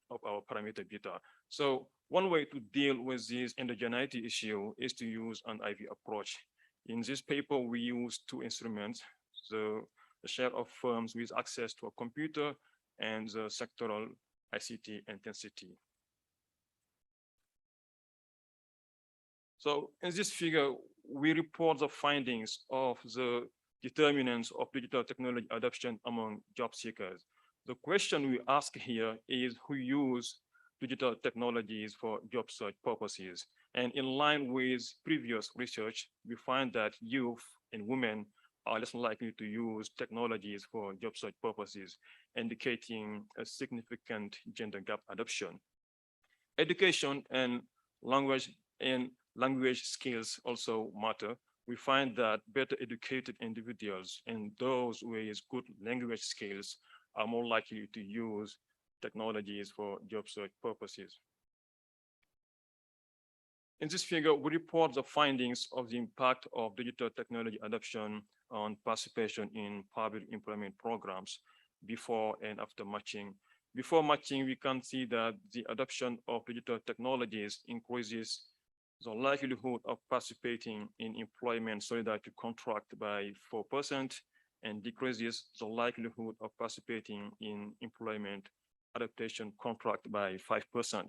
of our parameter beta. So one way to deal with this endogeneity issue is to use an IV approach. In this paper, we use two instruments, the share of firms with access to a computer and the sectoral ICT intensity. So in this figure, we report the findings of the determinants of digital technology adoption among job seekers. The question we ask here is who use digital technologies for job search purposes. And in line with previous research, we find that youth and women are less likely to use technologies for job search purposes, indicating a significant gender gap adoption. Education and language skills also matter. We find that better educated individuals and those with good language skills are more likely to use technologies for job search purposes. In this figure, we report the findings of the impact of digital technology adoption on participation in public employment programs before and after matching. Before matching, we can see that the adoption of digital technologies increases the likelihood of participating in employment solidarity contract by 4% and decreases the likelihood of participating in employment adaptation contract by 5%.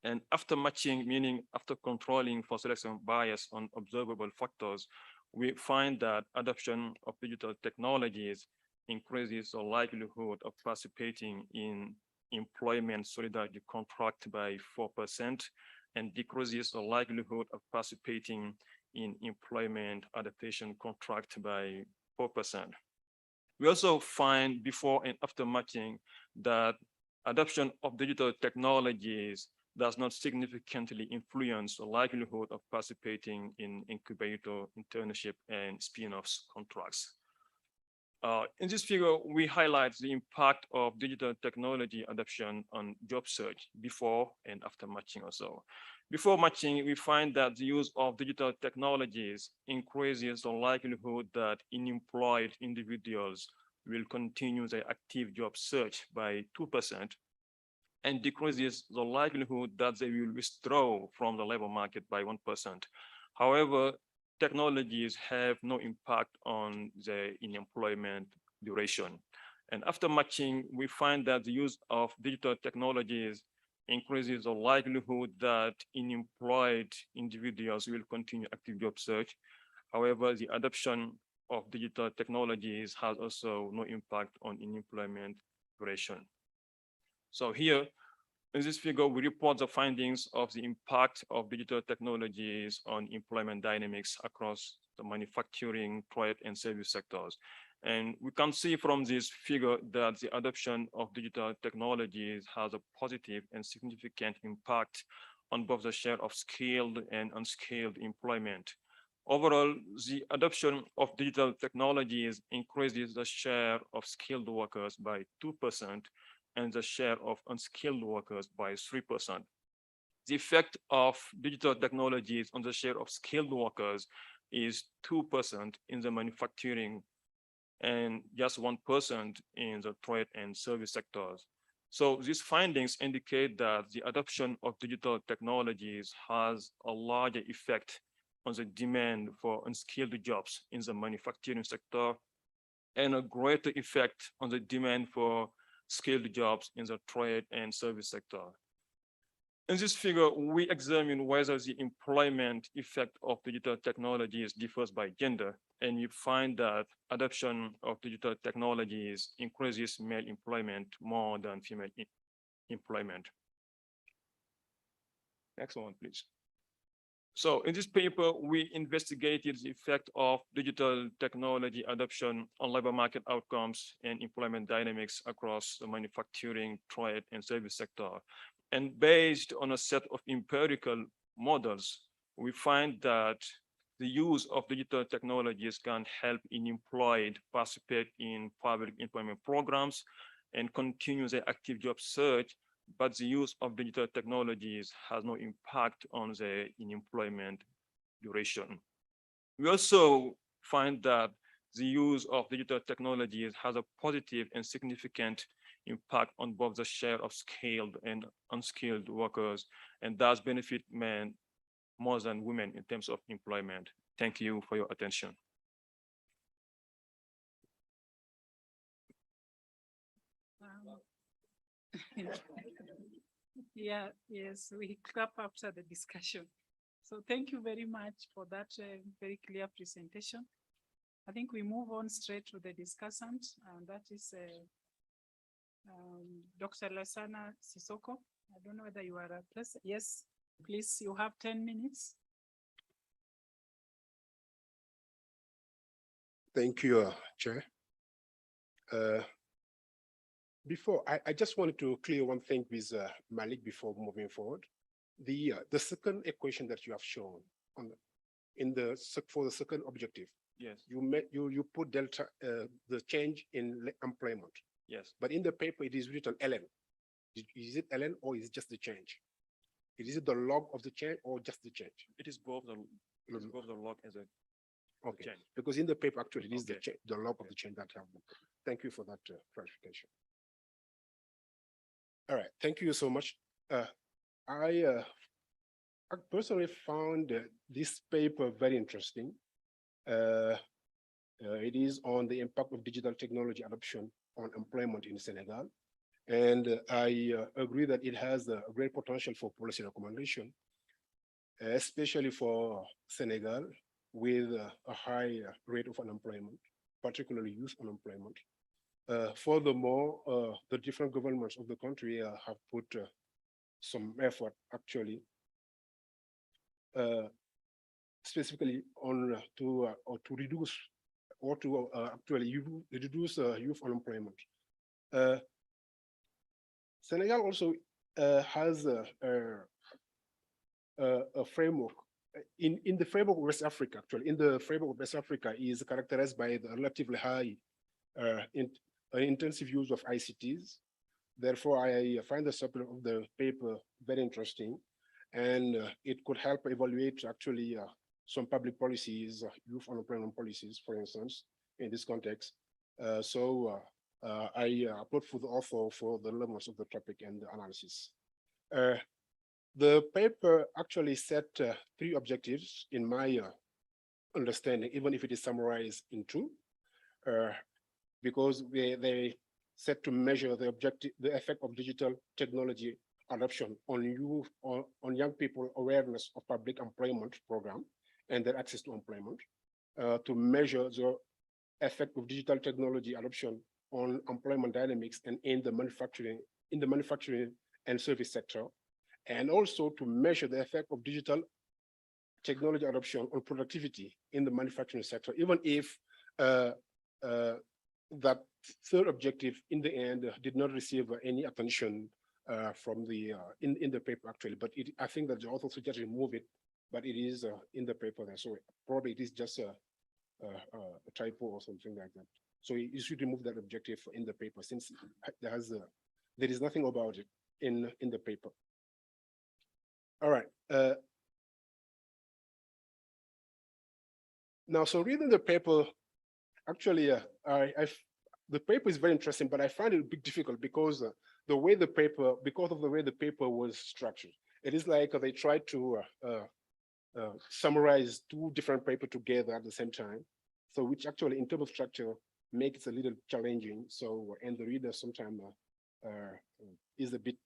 And after matching, meaning after controlling for selection bias on observable factors, we find that adoption of digital technologies increases the likelihood of participating in employment solidarity contract by 4% and decreases the likelihood of participating in employment adaptation contract by 4%. We also find before and after matching that adoption of digital technologies does not significantly influence the likelihood of participating in incubator, internship, and spin-offs contracts. In this figure, we highlight the impact of digital technology adoption on job search before and after matching also. Before matching, we find that the use of digital technologies increases the likelihood that unemployed individuals will continue their active job search by 2% and decreases the likelihood that they will withdraw from the labor market by 1%. However, technologies have no impact on the unemployment duration. And after matching, we find that the use of digital technologies increases the likelihood that unemployed individuals will continue active job search. However, the adoption of digital technologies has also no impact on unemployment duration. So here, in this figure, we report the findings of the impact of digital technologies on employment dynamics across the manufacturing, trade, and service sectors. And we can see from this figure that the adoption of digital technologies has a positive and significant impact on both the share of skilled and unskilled employment. Overall, the adoption of digital technologies increases the share of skilled workers by 2% and the share of unskilled workers by 3%. The effect of digital technologies on the share of skilled workers is 2% in the manufacturing and just 1% in the trade and service sectors. So these findings indicate that the adoption of digital technologies has a larger effect on the demand for unskilled jobs in the manufacturing sector and a greater effect on the demand for skilled jobs in the trade and service sector. In this figure, we examine whether the employment effect of digital technologies differs by gender, and we find that adoption of digital technologies increases male employment more than female employment. Next one, please. So in this paper, we investigated the effect of digital technology adoption on labor market outcomes and employment dynamics across the manufacturing, trade, and service sector. And based on a set of empirical models, we find that the use of digital technologies can help unemployed participate in public employment programs and continue their active job search, but the use of digital technologies has no impact on the unemployment duration. We also find that the use of digital technologies has a positive and significant impact on both the share of skilled and unskilled workers, and does benefit men more than women in terms of employment. Thank you for your attention. Yeah, yes, we clap after the discussion. So thank you very much for that very clear presentation. I think we move on straight to the discussant, and that is Dr. Lasana Sisoko. I don't know whether you are present. Yes, please, you have 10 minutes. Thank you, Chair. Before, I just wanted to clear one thing with Malik before moving forward. The second equation that you have shown on for the second objective. Yes. You put delta the change in employment. Yes. But in the paper it is written ln. Is it ln or is it just the change? Is it the log of the change or just the change? It is both the log as a okay. Change. Because in the paper actually it is okay. the log of the change that have been. Thank you for that clarification. All right, thank you so much. I personally found this paper very interesting. It is on the impact of digital technology adoption on employment in Senegal. And I agree that it has a great potential for policy recommendation, especially for Senegal with a high rate of unemployment, particularly youth unemployment. Furthermore, the different governments of the country have put some effort actually, specifically on to reduce or to actually reduce youth unemployment. Senegal also has a framework. In the framework of West Africa, actually, in the framework of West Africa is characterized by the relatively high intensive use of ICTs. Therefore, I find the supplement of the paper very interesting, and it could help evaluate actually some public policies, youth unemployment policies, for instance, in this context. So I applaud for the author for the relevance of the topic and the analysis. The paper actually set 3 objectives in my understanding, even if it is summarized in 2. Because they set to measure the effect of digital technology adoption on youth, on young people awareness of public employment program and their access to employment, to measure the effect of digital technology adoption on employment dynamics and in the manufacturing and service sector, and also to measure the effect of digital technology adoption on productivity in the manufacturing sector, even if that third objective in the end did not receive any attention from the in the paper actually, but I think that the author should just remove it, but it is in the paper there. So probably it is just a typo or something like that. So you should remove that objective in the paper since there is nothing about it in the paper. All right. Now, so reading the paper, actually, the paper is very interesting, but I find it a bit difficult because because of the way the paper was structured. It is like they tried to summarize two different papers together at the same time. So which actually in terms of structure makes it a little challenging. So, and the reader sometimes is a bit,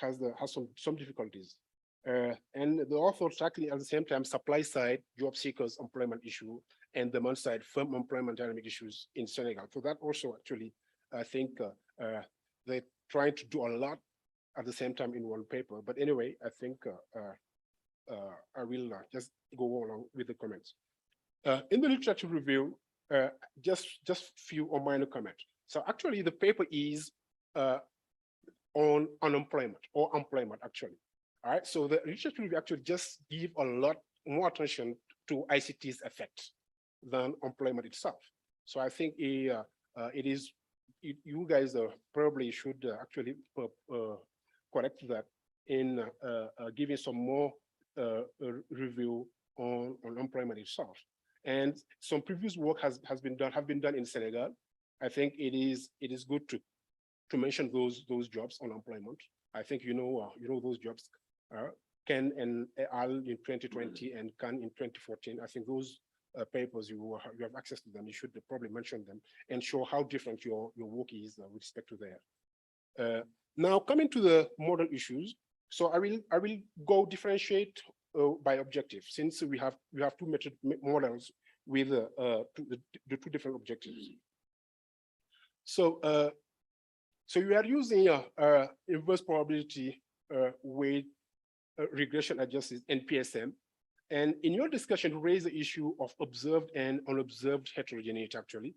has some difficulties. And the author tackling at the same time supply side job seekers employment issue and demand side firm employment dynamic issues in Senegal. So that also actually, I think they're trying to do a lot at the same time in one paper. But anyway, I think I will just go along with the comments. In the literature review, just few or minor comments. So actually the paper is on unemployment or employment actually. All right, so the literature review actually just give a lot more attention to ICT's effect than employment itself. So I think you guys probably should actually correct that in giving some more review on employment itself. And some previous work have been done in Senegal. I think it is good to mention those jobs on employment. I think those jobs. Can and Al in 2020 and Can in 2014. I think those papers you have access to them. You should probably mention them and show how different your work is with respect to there. Now coming to the model issues. So I will go differentiate by objective since we have two models with the two different objectives. So you are using inverse probability weight regression adjusted NPSM, and in your discussion raise the issue of observed and unobserved heterogeneity actually,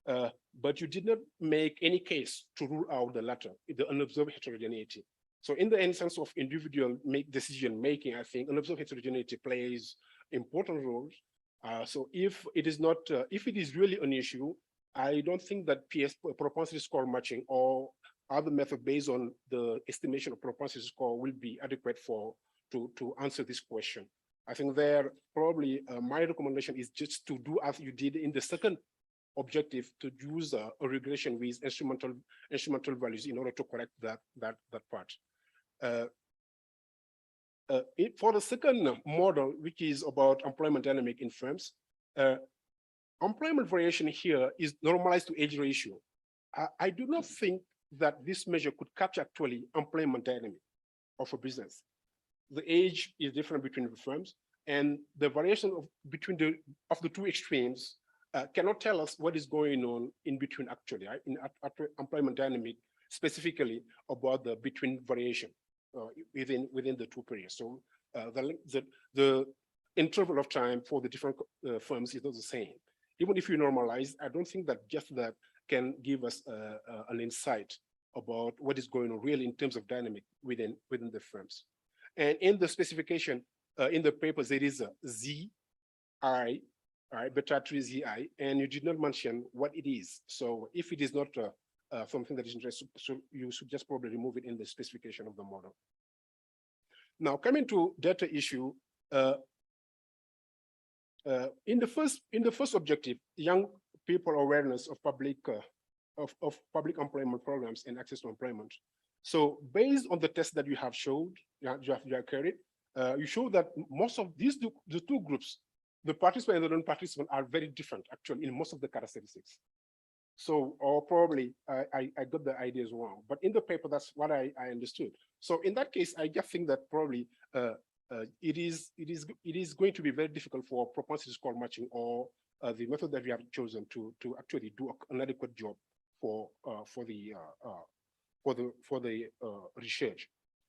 but you did not make any case to rule out the latter, the unobserved heterogeneity. So in the instance of individual decision making, I think unobserved heterogeneity plays important roles. So if it is really an issue, I don't think that propensity score matching or other method based on the estimation of propensity score will be adequate to answer this question. I think there probably my recommendation is just to do as you did in the second objective, to use a regression with instrumental values in order to correct that part. For the second model, which is about employment dynamic in firms, employment variation here is normalized to age ratio. I do not think that this measure could capture actually employment dynamic of a business. The age is different between the firms, and the variation between the two extremes cannot tell us what is going on in between actually, right? In employment dynamic, specifically about the between variation within the two periods. So the interval of time for the different firms is not the same. Even if you normalize, I don't think that just that can give us an insight about what is going on really in terms of dynamic within the firms. And in the specification, in the papers, there is a ZI, right, beta 3 ZI, and you did not mention what it is. So if it is not something that is interesting, so you should just probably remove it in the specification of the model. Now coming to data issue, in the first objective, young people awareness of public employment programs and access to employment. So based on the test that you have showed, you have carried, you show that most of the two groups, the participant and the non-participant, are very different actually in most of the characteristics. So, or probably I got the ideas wrong, but in the paper, that's what I understood. So in that case, I just think that probably it is going to be very difficult for propensity score matching or the method that we have chosen to actually do an adequate job for the research.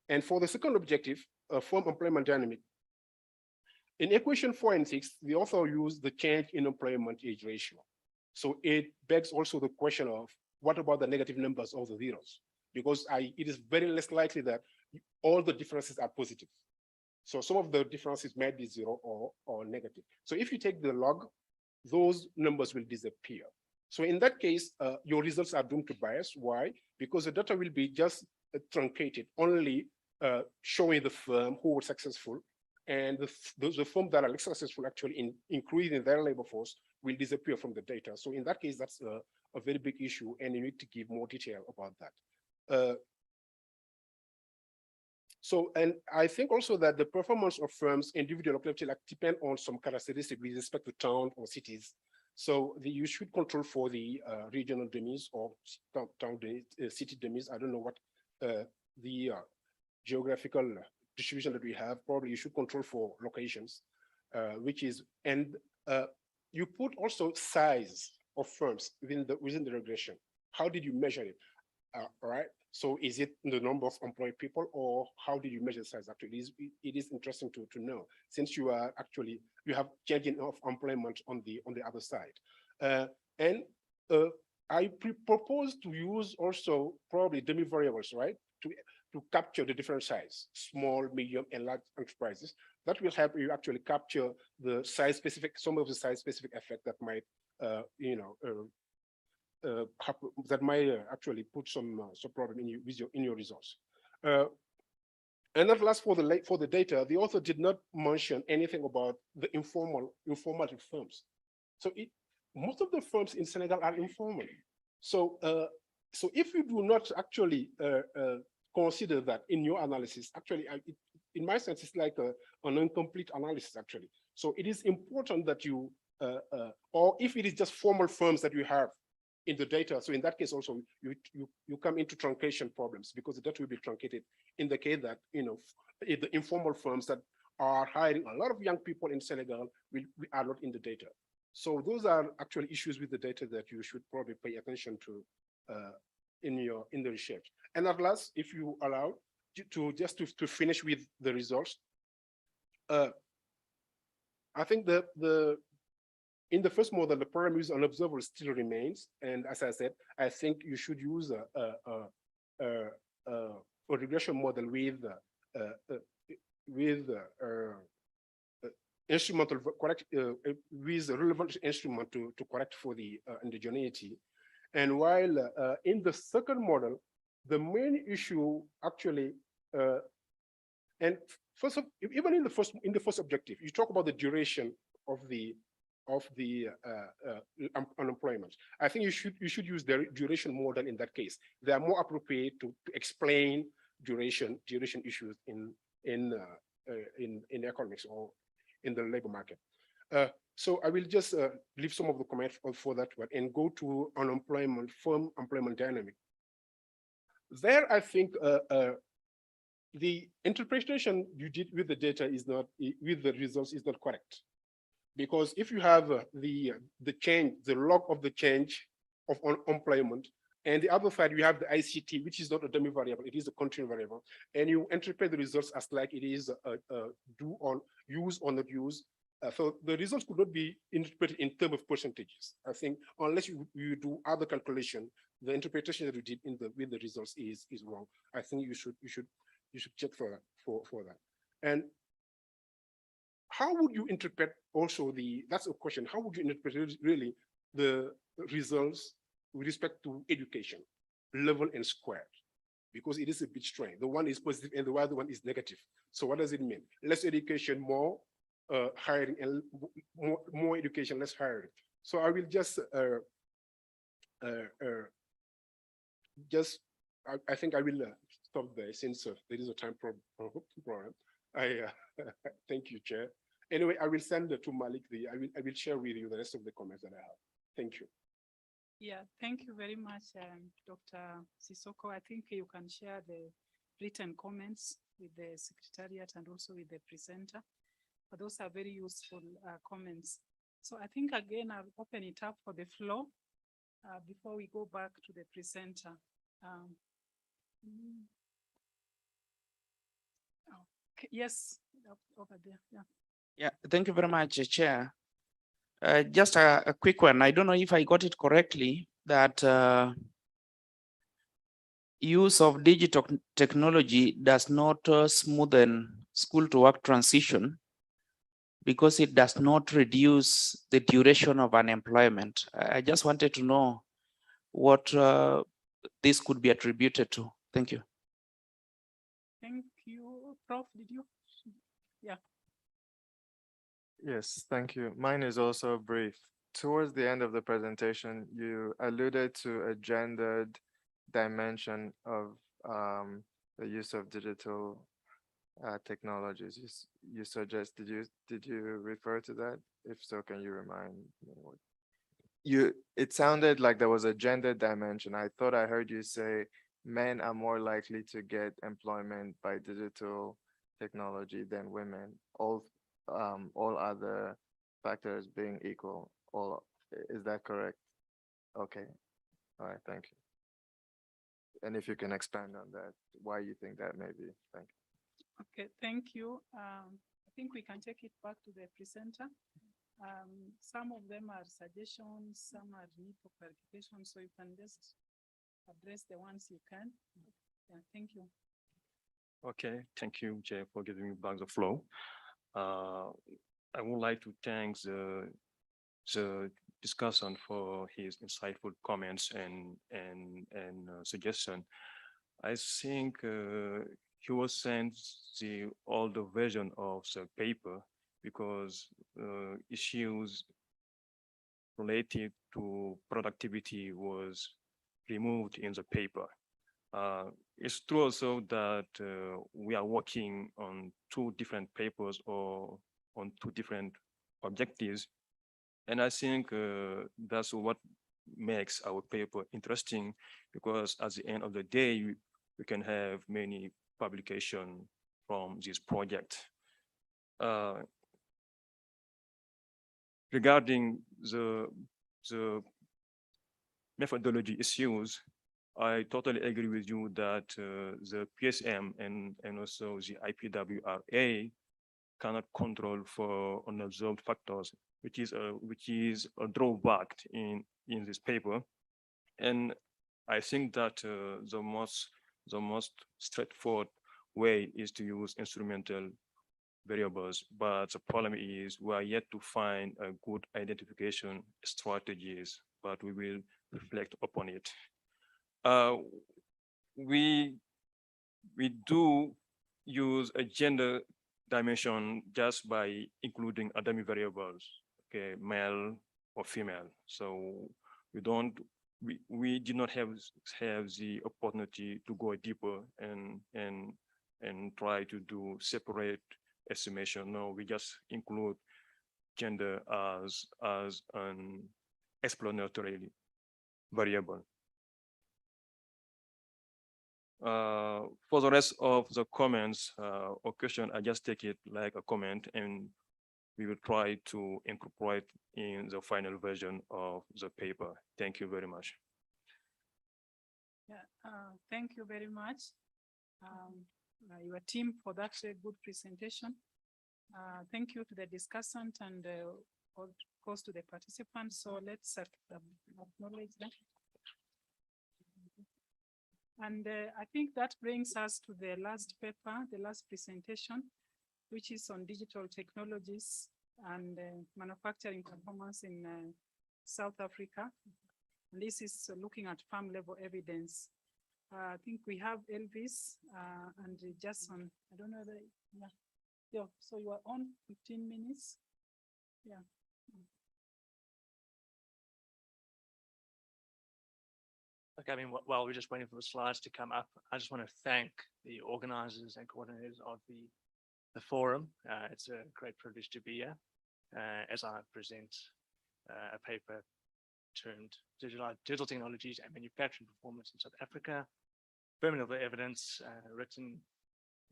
And for the second objective, firm employment dynamic, In equation 4 and 6, the author used the change in employment age ratio. So it begs also the question of what about the negative numbers of the zeros? Because it is very less likely that all the differences are positive. So some of the differences might be 0 or negative. So if you take the log, those numbers will disappear. So in that case, your results are doomed to bias. Why? Because the data will be just truncated, only showing the firm who were successful, and the firms that are less successful actually in increasing their labor force will disappear from the data. So in that case, that's a very big issue, and you need to give more detail about that. And I think also that the performance of firms, individual or collective, depend on some characteristics with respect to town or cities. So you should control for the regional demise or town city demise. I don't know what the geographical distribution that we have. Probably you should control for locations, which is, and you put also size of firms within the regression. How did you measure it? All right. So is it the number of employed people, or how did you measure the size? Actually, it is interesting to know, since you are actually, you have changing of employment on the other side. I propose to use also probably demi variables, right? To capture the different size, small, medium, and large enterprises. That will help you actually capture the size specific, some of the size specific effect that might, that might actually put some problem in your results. And at last, for the data, the author did not mention anything about the informal firms. So most of the firms in Senegal are informal. So if you do not actually consider that in your analysis, actually, in my sense, it's like an incomplete analysis actually. So it is important that you, or if it is just formal firms that you have in the data, so in that case also you come into truncation problems, because the data will be truncated in the case that the informal firms that are hiring a lot of young people in Senegal are not in the data. So those are actually issues with the data that you should probably pay attention to in the research. And at last, if you allow to finish with the results, I think in the first model, the parameters unobservable still remains. And as I said, I think you should use a regression model with instrumental correct with a relevant instrument to correct for the indigeneity. And while in the second model, the main issue actually, and first of, even in the first objective, you talk about the duration of the unemployment. I think you should use the duration model in that case. They are more appropriate to explain duration issues in economics or in the labor market. So I will just leave some of the comments for that one and go to unemployment, firm employment dynamic. There, I think the interpretation you did with the data is not, with the results is not correct. Because if you have the change, the log of the change of employment, and the other side you have the ICT, which is not a dummy variable, it is a continuous variable, and you interpret the results as like it is do on use or not use. So the results could not be interpreted in terms of percentages. I think unless you do other calculation, the interpretation that you did with the results is wrong. I think you should check for that. And how would you interpret also that's a question, how would you interpret really the results with respect to education, level and squared? Because it is a bit strange. The one is positive and the other one is negative. So what does it mean? Less education, more hiring, and more education, less hiring. So I will just, I think I will stop there since there is a time problem. Thank you, Chair. Anyway, I will send to Malik I will share with you the rest of the comments that I have. Thank you. Yeah, thank you very much, Dr. Sissoko. I think you can share the written comments with the Secretariat and also with the presenter. But those are very useful comments. So I think again, I'll open it up for the floor before we go back to the presenter. Okay, yes, over there, yeah. Yeah, thank you very much, Chair. Just a quick one. I don't know if I got it correctly that use of digital technology does not smoothen school to work transition because it does not reduce the duration of unemployment. I just wanted to know what this could be attributed to. Thank you. Thank you, Prof. Did you? Yeah. Yes, thank you. Mine is also brief. Towards the end of the presentation, you alluded to a gendered dimension of the use of digital technologies. You suggest, did you refer to that? If so, can you remind me what? It sounded like there was a gender dimension. I thought I heard you say men are more likely to get employment by digital technology than women. All other factors being equal. Is that correct? Okay. All right. Thank you. And if you can expand on that, why you think that may be. Thank you. Okay, thank you. I think we can take it back to the presenter. Some of them are suggestions, some are need for clarification, so you can just address the ones you can. Yeah, thank you. Okay, thank you, Jay, for giving me back the flow. I would like to thank the discussant for his insightful comments and suggestion. I think he was sent the older version of the paper because issues related to productivity was removed in the paper. It's true also that we are working on two different papers or on two different objectives. And I think that's what makes our paper interesting, because at the end of the day, we can have many publications from this project. Regarding the methodology issues, I totally agree with you that the PSM and also the IPWRA cannot control for unobserved factors, which is a drawback in this paper. And I think that the most straightforward way is to use instrumental variables, but the problem is we are yet to find a good identification strategies, but we will reflect upon it. We do use a gender dimension just by including dummy variables, okay, male or female. So we did not have the opportunity to go deeper and try to do separate estimation. No, we just include gender as an explanatory variable. For the rest of the comments or question, I just take it like a comment, and we will try to incorporate in the final version of the paper. Thank you very much. Yeah, thank you very much, your team, for that good presentation. Thank you to the discussant and of course to the participants. So let's acknowledge them. And I think that brings us to the last paper, the last presentation, which is on digital technologies and manufacturing performance in South Africa. And this is looking at farm level evidence. I think we have Elvis and Jason. I don't know that. Yeah. So you are on 15 minutes. Yeah. Okay, I mean, while we're just waiting for the slides to come up, I just want to thank the organizers and coordinators of the forum. It's a great privilege to be here as I present a paper termed Digital Technologies and Manufacturing Performance in South Africa, Affirmative Evidence, written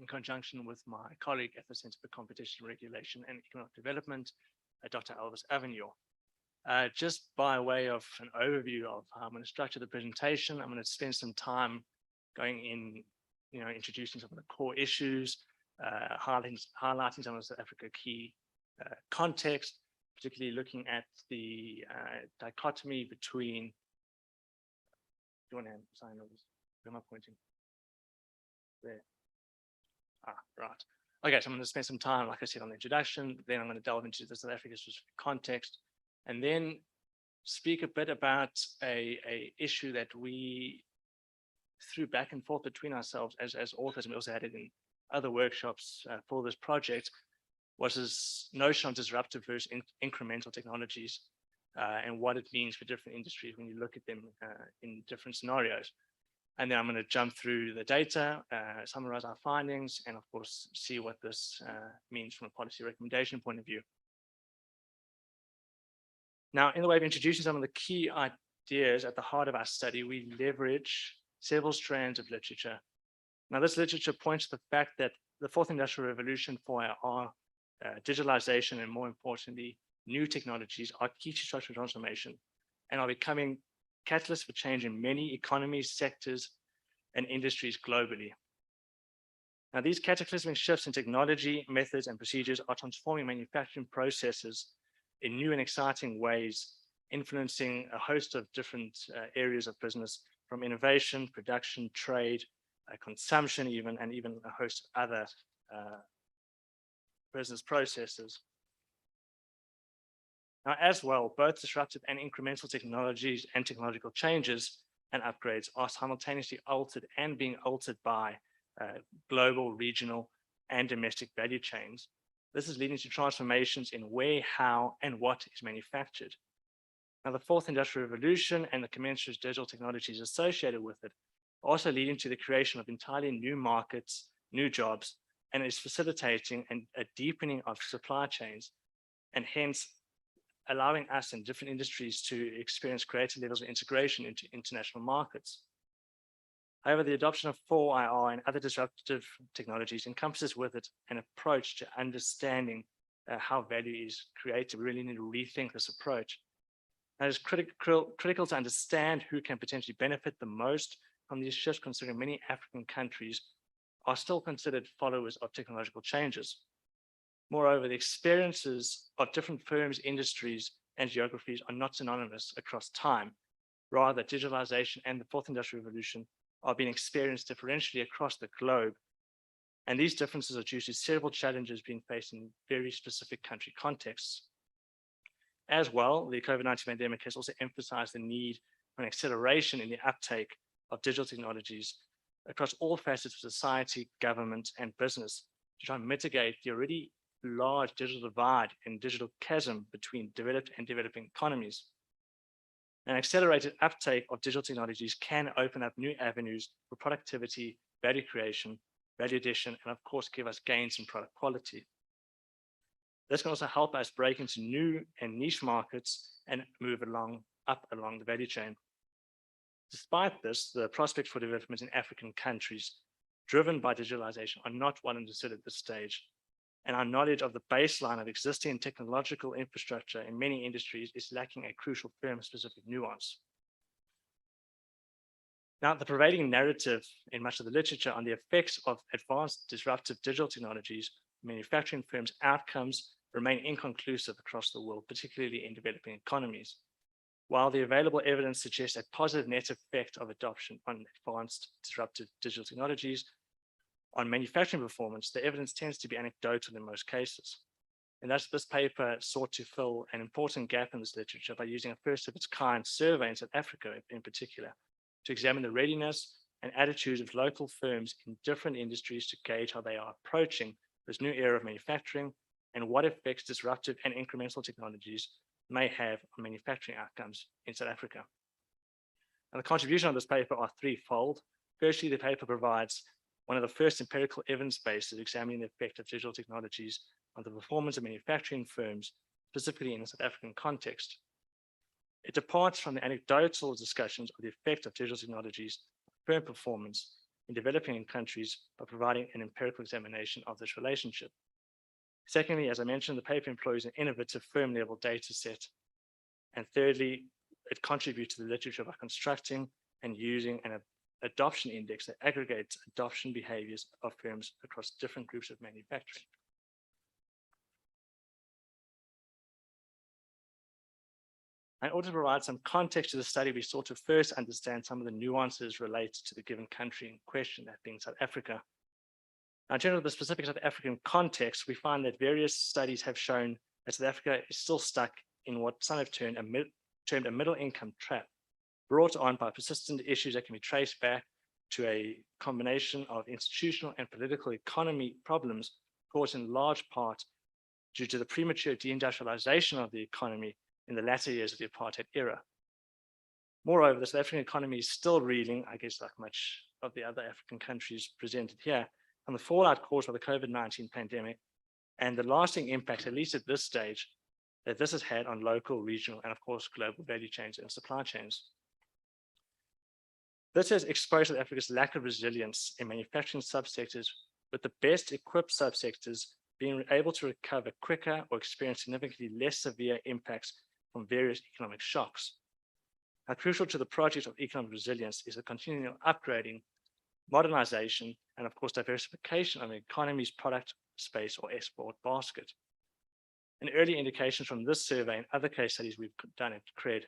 in conjunction with my colleague at the Center for Competition Regulation and Economic Development, Dr. Elvis Avignon. Just by way of an overview of how I'm going to structure the presentation, I'm going to spend some time going in, introducing some of the core issues, highlighting some of the South Africa key context, particularly looking at the dichotomy between. Do you want to sign those? Where am I pointing? There. Right. Okay, so I'm going to spend some time, like I said, on the introduction, then I'm going to delve into the South Africa specific context, and then speak a bit about a issue that we threw back and forth between ourselves as authors, and we also had it in other workshops for this project, was this notion of disruptive versus incremental technologies and what it means for different industries when you look at them in different scenarios. And then I'm going to jump through the data, summarize our findings, and of course, see what this means from a policy recommendation point of view. Now, in the way of introducing some of the key ideas at the heart of our study, we leverage several strands of literature. Now, this literature points to the fact that the fourth industrial revolution for our digitalization and, more importantly, new technologies are key to structural transformation and are becoming catalysts for change in many economies, sectors, and industries globally. Now, these cataclysmic shifts in technology, methods, and procedures are transforming manufacturing processes in new and exciting ways, influencing a host of different areas of business, from innovation, production, trade, consumption even, and even a host of other business processes. Now, as well, both disruptive and incremental technologies and technological changes and upgrades are simultaneously altered and being altered by global, regional, and domestic value chains. This is leading to transformations in where, how, and what is manufactured. Now, the fourth industrial revolution and the commensurate digital technologies associated with it are also leading to the creation of entirely new markets, new jobs, and is facilitating a deepening of supply chains, and hence allowing us in different industries to experience greater levels of integration into international markets. However, the adoption of 4IR and other disruptive technologies encompasses with it an approach to understanding how value is created. We really need to rethink this approach. Now, it's critical to understand who can potentially benefit the most from these shifts, considering many African countries are still considered followers of technological changes. Moreover, the experiences of different firms, industries, and geographies are not synonymous across time. Rather, digitalization and the fourth industrial revolution are being experienced differentially across the globe. And these differences are due to several challenges being faced in very specific country contexts. As well, the COVID-19 pandemic has also emphasized the need for an acceleration in the uptake of digital technologies across all facets of society, government, and business to try and mitigate the already large digital divide and digital chasm between developed and developing economies. An accelerated uptake of digital technologies can open up new avenues for productivity, value creation, value addition, and of course, give us gains in product quality. This can also help us break into new and niche markets and move up along the value chain. Despite this, the prospects for development in African countries driven by digitalization are not well understood at this stage. And our knowledge of the baseline of existing technological infrastructure in many industries is lacking a crucial firm-specific nuance. Now, the prevailing narrative in much of the literature on the effects of advanced disruptive digital technologies, manufacturing firms' outcomes remain inconclusive across the world, particularly in developing economies. While the available evidence suggests a positive net effect of adoption on advanced disruptive digital technologies on manufacturing performance, the evidence tends to be anecdotal in most cases. And thus, this paper sought to fill an important gap in this literature by using a first of its kind survey in South Africa in particular, to examine the readiness and attitudes of local firms in different industries to gauge how they are approaching this new era of manufacturing and what effects disruptive and incremental technologies may have on manufacturing outcomes in South Africa. And the contribution of this paper are threefold. Firstly, the paper provides one of the first empirical evidence bases examining the effect of digital technologies on the performance of manufacturing firms, specifically in the South African context. It departs from the anecdotal discussions of the effect of digital technologies on firm performance in developing countries by providing an empirical examination of this relationship. Secondly, as I mentioned, the paper employs an innovative firm-level data set. And thirdly, it contributes to the literature by constructing and using an adoption index that aggregates adoption behaviors of firms across different groups of manufacturing. In order to provide some context to the study, we sought to first understand some of the nuances related to the given country in question, that being South Africa. Now, in terms of the specific South African context, we find that various studies have shown that South Africa is still stuck in what some have termed a middle income trap, brought on by persistent issues that can be traced back to a combination of institutional and political economy problems caused in large part due to the premature deindustrialization of the economy in the latter years of the apartheid era. Moreover, the South African economy is still reeling, I guess like much of the other African countries presented here, from the fallout caused by the COVID-19 pandemic and the lasting impact, at least at this stage, that this has had on local, regional, and of course, global value chains and supply chains. This has exposed South Africa's lack of resilience in manufacturing subsectors, with the best equipped subsectors being able to recover quicker or experience significantly less severe impacts from various economic shocks. Now, crucial to the project of economic resilience is the continual upgrading, modernization, and of course, diversification of the economy's product space or export basket. An early indication from this survey and other case studies we've done at CRED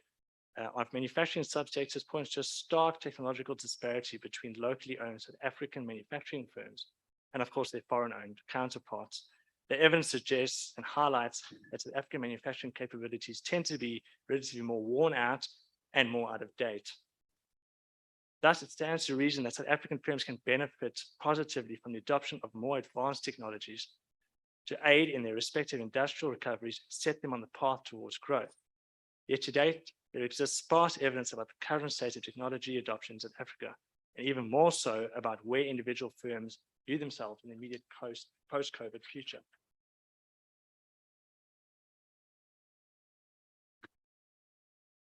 of manufacturing subsectors points to a stark technological disparity between locally owned South African manufacturing firms and of course their foreign-owned counterparts. The evidence suggests and highlights that South African manufacturing capabilities tend to be relatively more worn out and more out of date. Thus, it stands to reason that South African firms can benefit positively from the adoption of more advanced technologies to aid in their respective industrial recoveries and set them on the path towards growth. Yet to date, there exists sparse evidence about the current state of technology adoption in South Africa, and even more so about where individual firms view themselves in the immediate post-COVID future.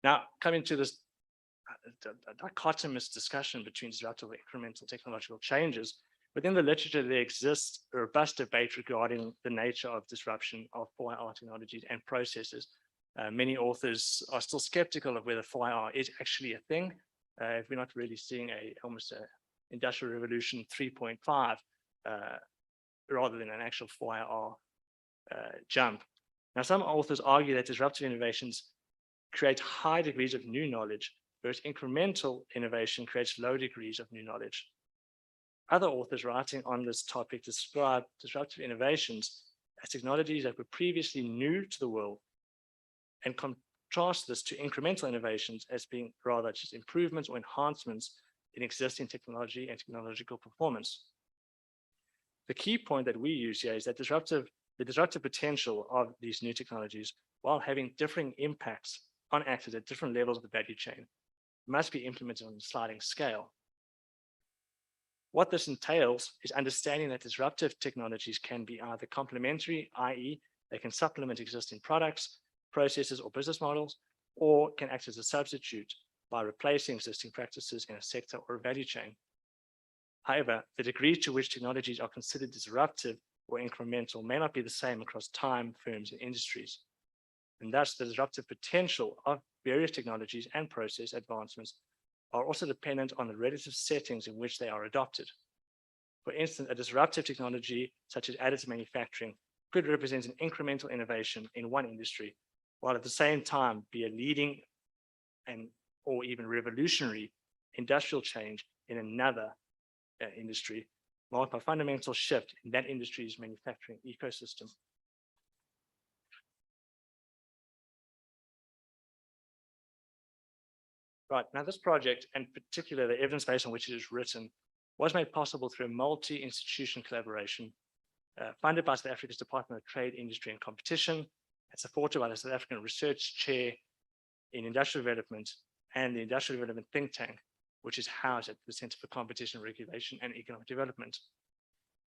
Now, coming to this dichotomous discussion between disruptive and incremental technological changes, within the literature, there exists a robust debate regarding the nature of disruption of 4IR technologies and processes. Many authors are still skeptical of whether 4IR is actually a thing, if we're not really seeing almost an industrial revolution 3.5, rather than an actual 4IR jump. Now, some authors argue that disruptive innovations create high degrees of new knowledge, whereas incremental innovation creates low degrees of new knowledge. Other authors writing on this topic describe disruptive innovations as technologies that were previously new to the world and contrast this to incremental innovations as being rather just improvements or enhancements in existing technology and technological performance. The key point that we use here is that the disruptive potential of these new technologies, while having differing impacts on actors at different levels of the value chain, must be implemented on a sliding scale. What this entails is understanding that disruptive technologies can be either complementary, i.e., they can supplement existing products, processes, or business models, or can act as a substitute by replacing existing practices in a sector or a value chain. However, the degree to which technologies are considered disruptive or incremental may not be the same across time, firms, and industries. And thus, the disruptive potential of various technologies and process advancements are also dependent on the relative settings in which they are adopted. For instance, a disruptive technology such as additive manufacturing could represent an incremental innovation in one industry, while at the same time be a leading or even revolutionary industrial change in another industry, marked by fundamental shift in that industry's manufacturing ecosystem. Right, now this project, and particularly the evidence base on which it is written, was made possible through a multi-institution collaboration funded by South Africa's Department of Trade, Industry and Competition, and supported by the South African Research Chair in Industrial Development and the Industrial Development Think Tank, which is housed at the Center for Competition Regulation and Economic Development.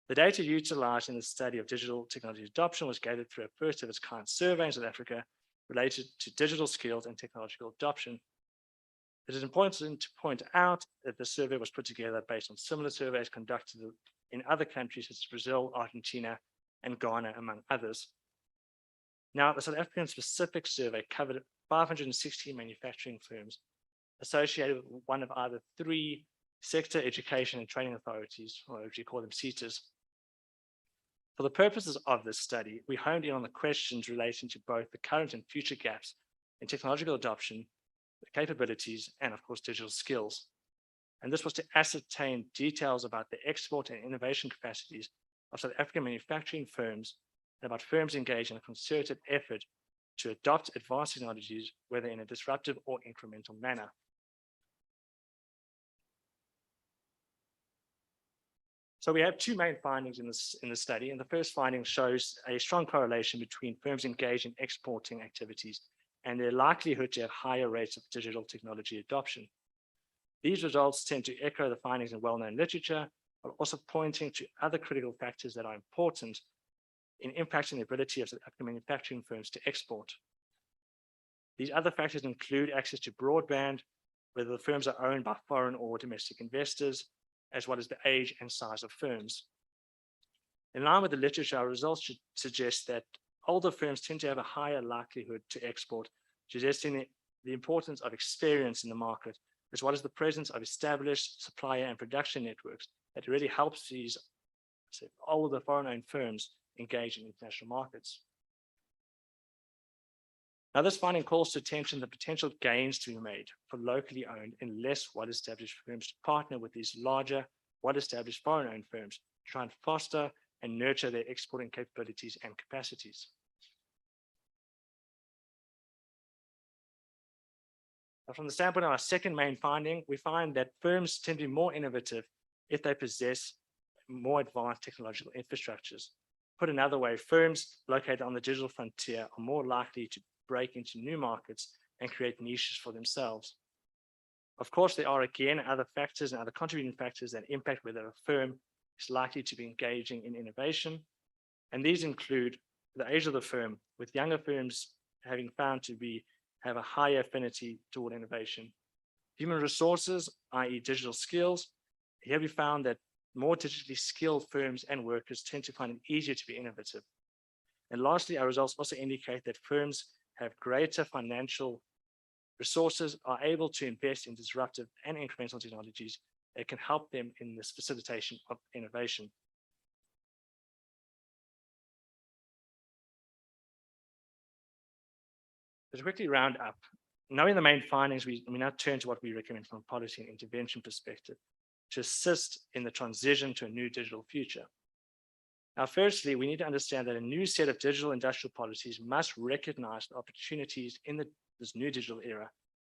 The data utilized in the study of digital technology adoption was gathered through a first of its kind survey in South Africa related to digital skills and technological adoption. It is important to point out that the survey was put together based on similar surveys conducted in other countries such as Brazil, Argentina, and Ghana, among others. Now, the South African specific survey covered 516 manufacturing firms associated with one of either three sector education and training authorities, or as we call them, SETAs. For the purposes of this study, we honed in on the questions relating to both the current and future gaps in technological adoption, capabilities, and of course, digital skills. And this was to ascertain details about the export and innovation capacities of South African manufacturing firms and about firms engaged in a concerted effort to adopt advanced technologies, whether in a disruptive or incremental manner. So we have two main findings in this study, and the first finding shows a strong correlation between firms engaged in exporting activities and their likelihood to have higher rates of digital technology adoption. These results tend to echo the findings in well-known literature, but also pointing to other critical factors that are important in impacting the ability of South African manufacturing firms to export. These other factors include access to broadband, whether the firms are owned by foreign or domestic investors, as well as the age and size of firms. In line with the literature, our results should suggest that older firms tend to have a higher likelihood to export, suggesting the importance of experience in the market, as well as the presence of established supplier and production networks that really helps these older foreign-owned firms engage in international markets. Now, this finding calls to attention the potential gains to be made for locally owned and less well-established firms to partner with these larger, well-established foreign-owned firms to try and foster and nurture their exporting capabilities and capacities. Now, from the standpoint of our second main finding, we find that firms tend to be more innovative if they possess more advanced technological infrastructures. Put another way, firms located on the digital frontier are more likely to break into new markets and create niches for themselves. Of course, there are again other factors and other contributing factors that impact whether a firm is likely to be engaging in innovation. And these include the age of the firm, with younger firms having found to have a higher affinity toward innovation. Human resources, i.e. digital skills, here we found that more digitally skilled firms and workers tend to find it easier to be innovative. And lastly, our results also indicate that firms have greater financial resources, are able to invest in disruptive and incremental technologies that can help them in this facilitation of innovation. To quickly round up, knowing the main findings, we now turn to what we recommend from a policy and intervention perspective to assist in the transition to a new digital future. Now, firstly, we need to understand that a new set of digital industrial policies must recognize the opportunities in this new digital era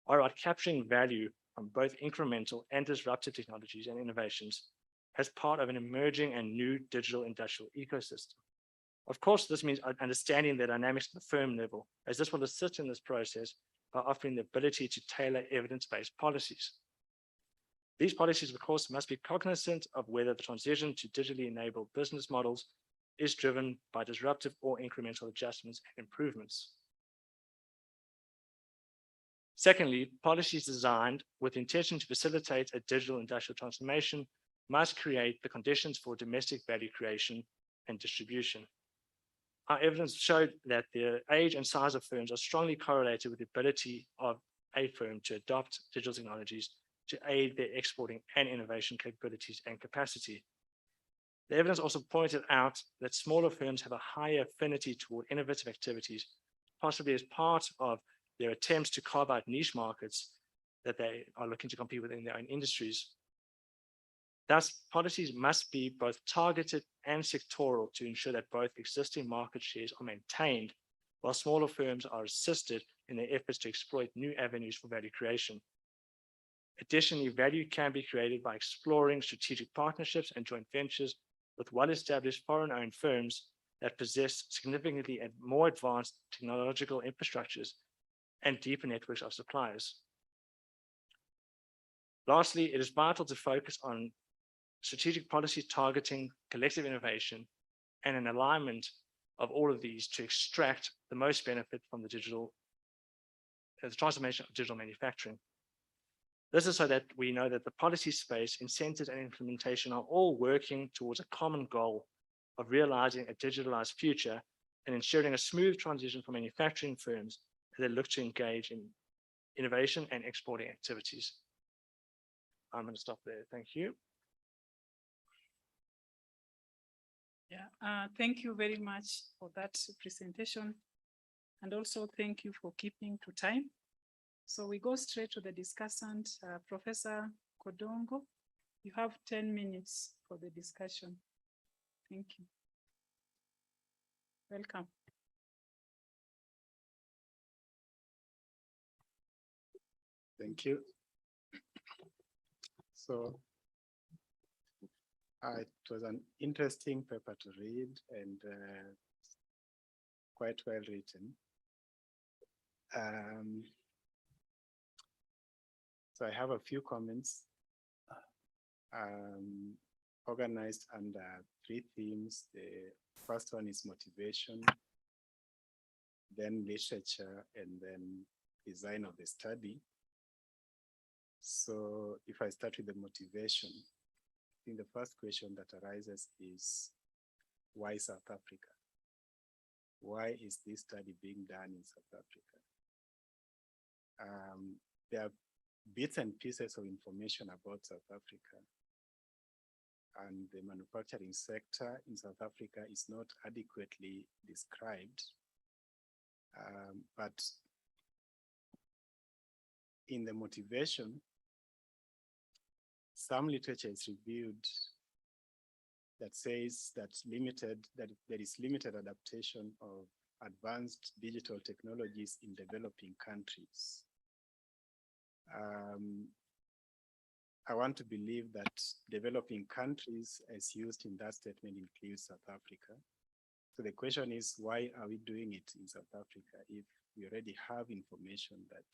are about capturing value from both incremental and disruptive technologies and innovations as part of an emerging and new digital industrial ecosystem. Of course, this means understanding the dynamics at the firm level, as this will assist in this process by offering the ability to tailor evidence-based policies. These policies, of course, must be cognizant of whether the transition to digitally enabled business models is driven by disruptive or incremental adjustments and improvements. Secondly, policies designed with the intention to facilitate a digital industrial transformation must create the conditions for domestic value creation and distribution. Our evidence showed that the age and size of firms are strongly correlated with the ability of a firm to adopt digital technologies to aid their exporting and innovation capabilities and capacity. The evidence also pointed out that smaller firms have a higher affinity toward innovative activities, possibly as part of their attempts to carve out niche markets that they are looking to compete with in their own industries. Thus, policies must be both targeted and sectoral to ensure that both existing market shares are maintained, while smaller firms are assisted in their efforts to exploit new avenues for value creation. Additionally, value can be created by exploring strategic partnerships and joint ventures with well-established foreign-owned firms that possess significantly more advanced technological infrastructures and deeper networks of suppliers. Lastly, it is vital to focus on strategic policy targeting collective innovation and an alignment of all of these to extract the most benefit from the transformation of digital manufacturing. This is so that we know that the policy space, incentives, and implementation are all working towards a common goal of realizing a digitalized future and ensuring a smooth transition for manufacturing firms as they look to engage in innovation and exporting activities. I'm going to stop there. Thank you. Yeah, thank you very much for that presentation. And also thank you for keeping to time. So we go straight to the discussant, Professor Kodongo. You have 10 minutes for the discussion. Thank you. Welcome. Thank you. So it was an interesting paper to read and quite well written. So I have a few comments organized under 3 themes. The first one is motivation, then literature, and then design of the study. So if I start with the motivation, I think the first question that arises is, why South Africa? Why is this study being done in South Africa? There are bits and pieces of information about South Africa, and the manufacturing sector in South Africa is not adequately described. But in the motivation, some literature is reviewed that says that there is limited adaptation of advanced digital technologies in developing countries. I want to believe that developing countries, as used in that statement, includes South Africa. So the question is, why are we doing it in South Africa if we already have information that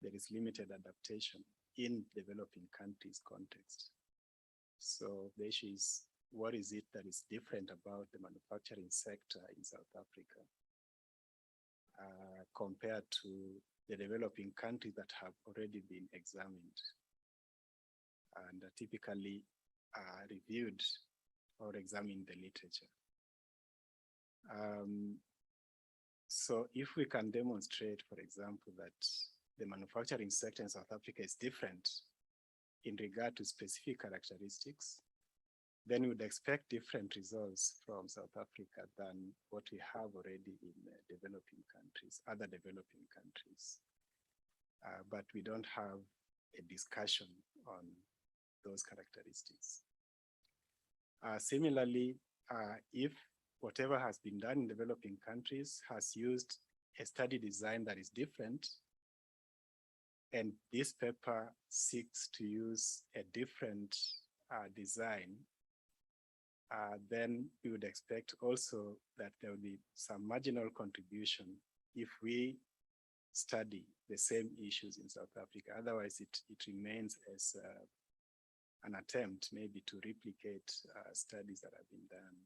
there is limited adaptation in developing countries context? So the issue is, what is it that is different about the manufacturing sector in South Africa compared to the developing countries that have already been examined and typically reviewed or examined the literature? So if we can demonstrate, for example, that the manufacturing sector in South Africa is different in regard to specific characteristics, then we would expect different results from South Africa than what we have already in developing countries, other developing countries. But we don't have a discussion on those characteristics. Similarly, if whatever has been done in developing countries has used a study design that is different, and this paper seeks to use a different design, then we would expect also that there will be some marginal contribution if we study the same issues in South Africa. Otherwise, it remains as an attempt maybe to replicate studies that have been done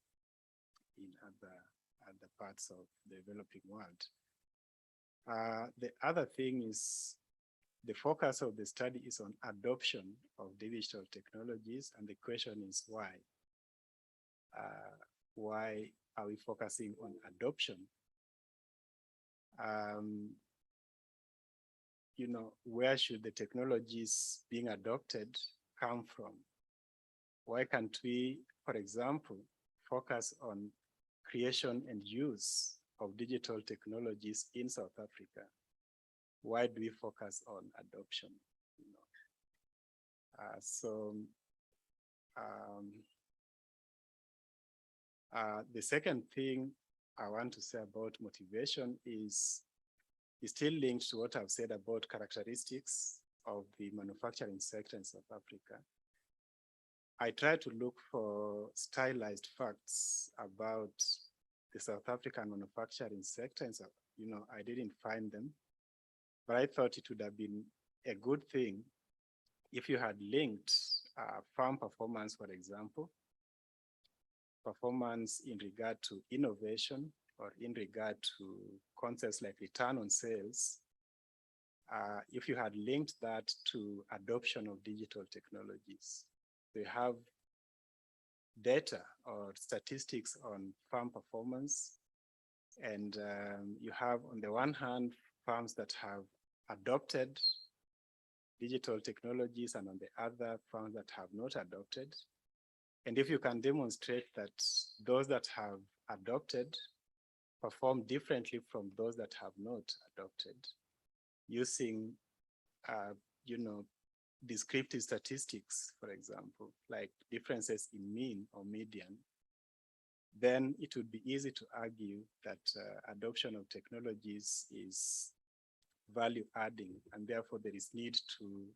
in other parts of the developing world. The other thing is, the focus of the study is on adoption of digital technologies, and the question is why? Why are we focusing on adoption? You know, where should the technologies being adopted come from? Why can't we, for example, focus on creation and use of digital technologies in South Africa? Why do we focus on adoption? You know? The second thing I want to say about motivation is still linked to what I've said about characteristics of the manufacturing sector in South Africa. I try to look for stylized facts about the South African manufacturing sector, and you know, I didn't find them. But I thought it would have been a good thing if you had linked farm performance, for example, performance in regard to innovation or in regard to concepts like return on sales, if you had linked that to adoption of digital technologies. They have data or statistics on farm performance, and you have, on the one hand, farms that have adopted digital technologies, and on the other, farms that have not adopted. And if you can demonstrate that those that have adopted perform differently from those that have not adopted, using, descriptive statistics, for example, like differences in mean or median, then it would be easy to argue that adoption of technologies is value adding, and therefore there is need to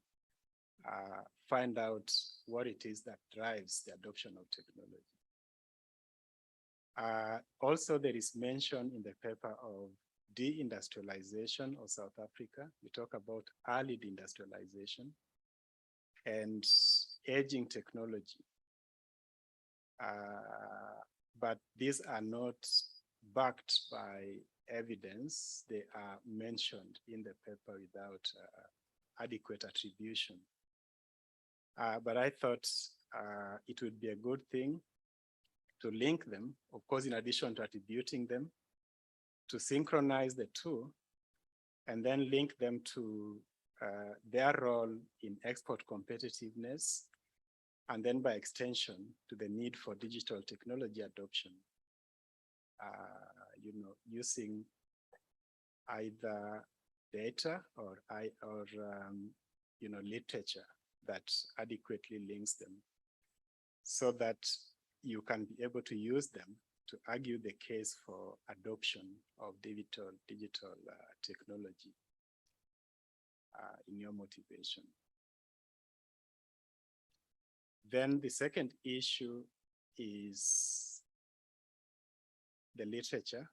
find out what it is that drives the adoption of technology. Also, there is mention in the paper of deindustrialization of South Africa. We talk about early deindustrialization and aging technology. But these are not backed by evidence. They are mentioned in the paper without adequate attribution. But I thought it would be a good thing to link them, of course, in addition to attributing them, to synchronize the two, and then link them to their role in export competitiveness, and then by extension to the need for digital technology adoption, using either data or literature that adequately links them, so that you can be able to use them to argue the case for adoption of digital technology in your motivation. Then the second issue is the literature.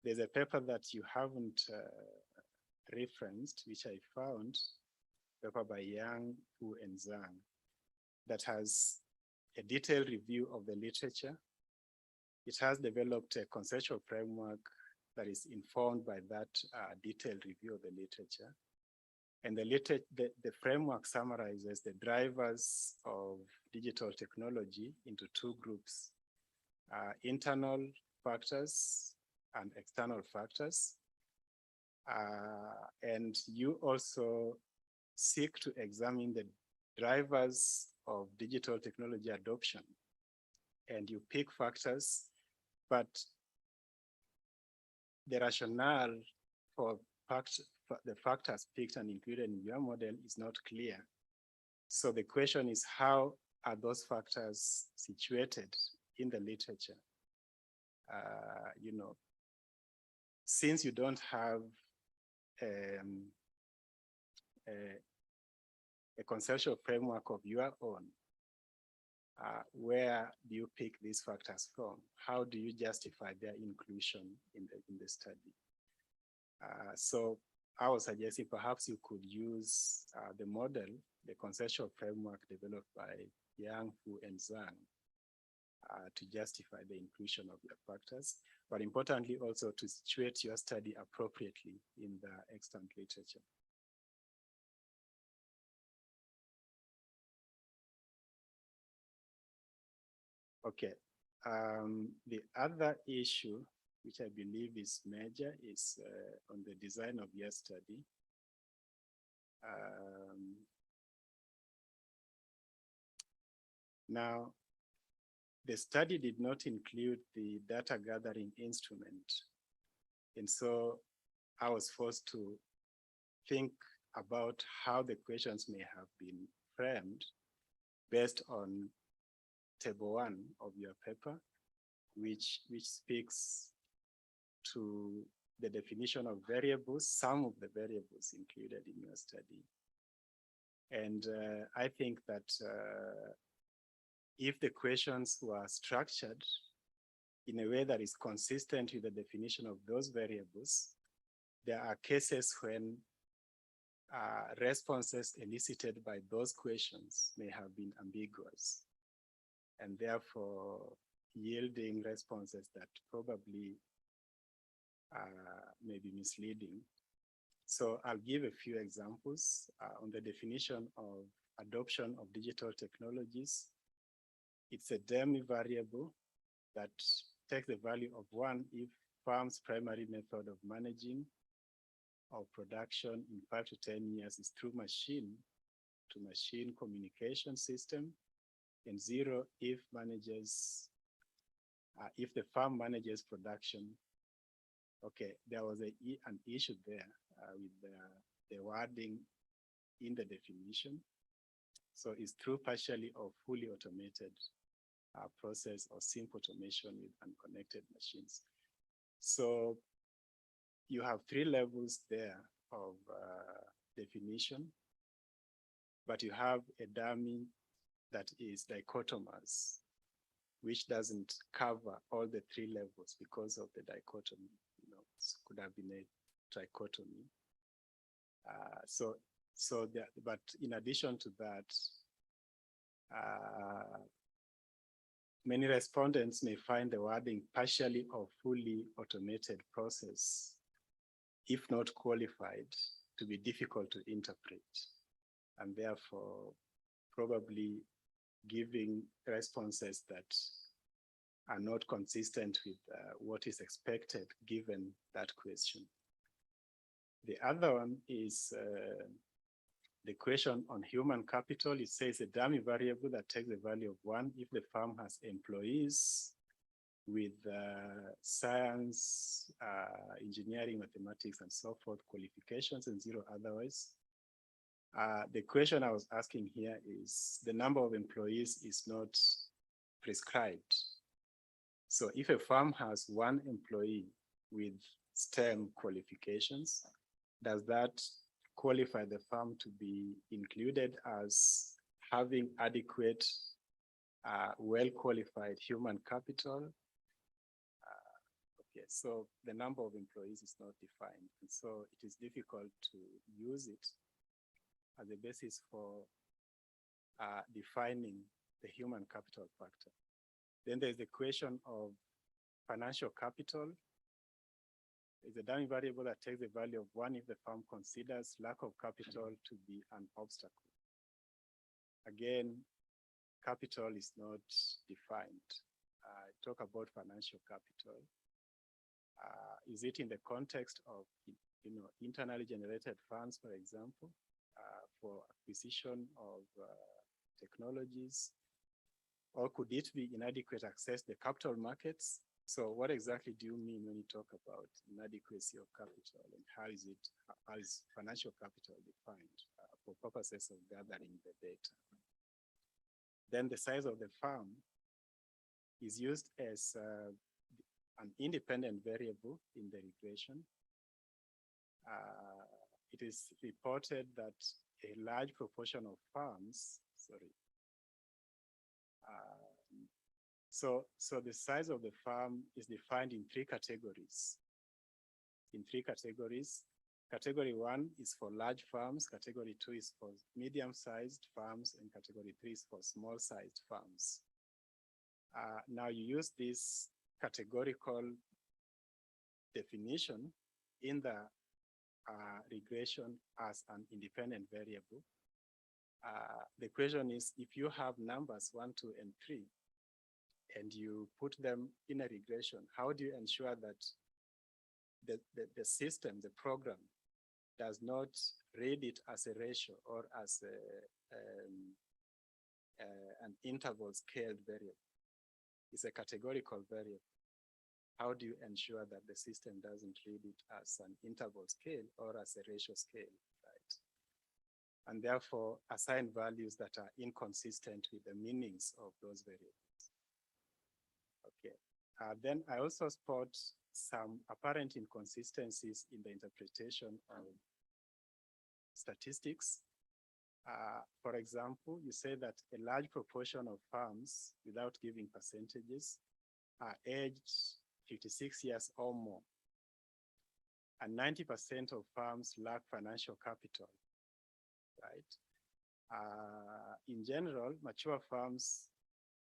There's a paper that you haven't referenced, which I found, a paper by Yang, Hu, and Zhang, that has a detailed review of the literature. It has developed a conceptual framework that is informed by that detailed review of the literature. And the framework summarizes the drivers of digital technology into two groups, internal factors and external factors. And you also seek to examine the drivers of digital technology adoption, and you pick factors, but the rationale for the factors picked and included in your model is not clear. So the question is, how are those factors situated in the literature? Since you don't have a conceptual framework of your own, where do you pick these factors from? How do you justify their inclusion in the study? So I was suggesting perhaps you could use the model, the conceptual framework developed by Yang, Hu, and Zhang to justify the inclusion of your factors, but importantly also to situate your study appropriately in the extant literature. Okay, the other issue, which I believe is major, is on the design of your study. Now, the study did not include the data gathering instrument. And so I was forced to think about how the questions may have been framed based on table 1 of your paper, which speaks to the definition of variables, some of the variables included in your study. And I think that if the questions were structured in a way that is consistent with the definition of those variables, there are cases when responses elicited by those questions may have been ambiguous, and therefore yielding responses that probably may be misleading. So I'll give a few examples on the definition of adoption of digital technologies. It's a demi-variable that takes the value of 1 if firm's primary method of managing or production in 5 to 10 years is through machine-to-machine communication system, and 0 if the firm manages production Okay, there was an issue there with the wording in the definition. So it's through partially or fully automated process or simple automation with unconnected machines. So you have 3 levels there of definition, but you have a dummy that is dichotomous, which doesn't cover all the 3 levels because of the dichotomy. You know, it could have been a trichotomy. But in addition to that, many respondents may find the wording partially or fully automated process, if not qualified, to be difficult to interpret, and therefore probably giving responses that are not consistent with what is expected given that question. The other one is the question on human capital. It says a dummy variable that takes the value of 1 if the firm has employees with science, engineering, mathematics, and so forth qualifications, and 0 otherwise. The question I was asking here is the number of employees is not prescribed. So if a firm has 1 employee with STEM qualifications, does that qualify the firm to be included as having adequate, well-qualified human capital? Okay, so the number of employees is not defined, and so it is difficult to use it as a basis for defining the human capital factor. Then there's the question of financial capital. Is a dummy variable that takes the value of 1 if the firm considers lack of capital to be an obstacle. Again, capital is not defined. Talk about financial capital. Is it in the context of, internally generated funds, for example, for acquisition of technologies, or could it be inadequate access to the capital markets? So what exactly do you mean when you talk about inadequacy of capital, and how is financial capital defined for purposes of gathering the data? Then the size of the firm is used as an independent variable in the regression. It is reported that a large proportion of firms, so the size of the firm is defined in 3 categories. Category 1 is for large firms, category 2 is for medium-sized firms, and category 3 is for small-sized firms. Now you use this categorical definition in the regression as an independent variable. The question is, if you have numbers 1, 2, and 3, and you put them in a regression, how do you ensure that the system, the program, does not read it as a ratio or as an interval scaled variable? It's a categorical variable. How do you ensure that the system doesn't read it as an interval scale or as a ratio scale, right? And therefore assign values that are inconsistent with the meanings of those variables. Okay, then I also spot some apparent inconsistencies in the interpretation of statistics. For example, you say that a large proportion of firms, without giving percentages, are aged 56 years or more, and 90% of firms lack financial capital, right? In general, mature firms,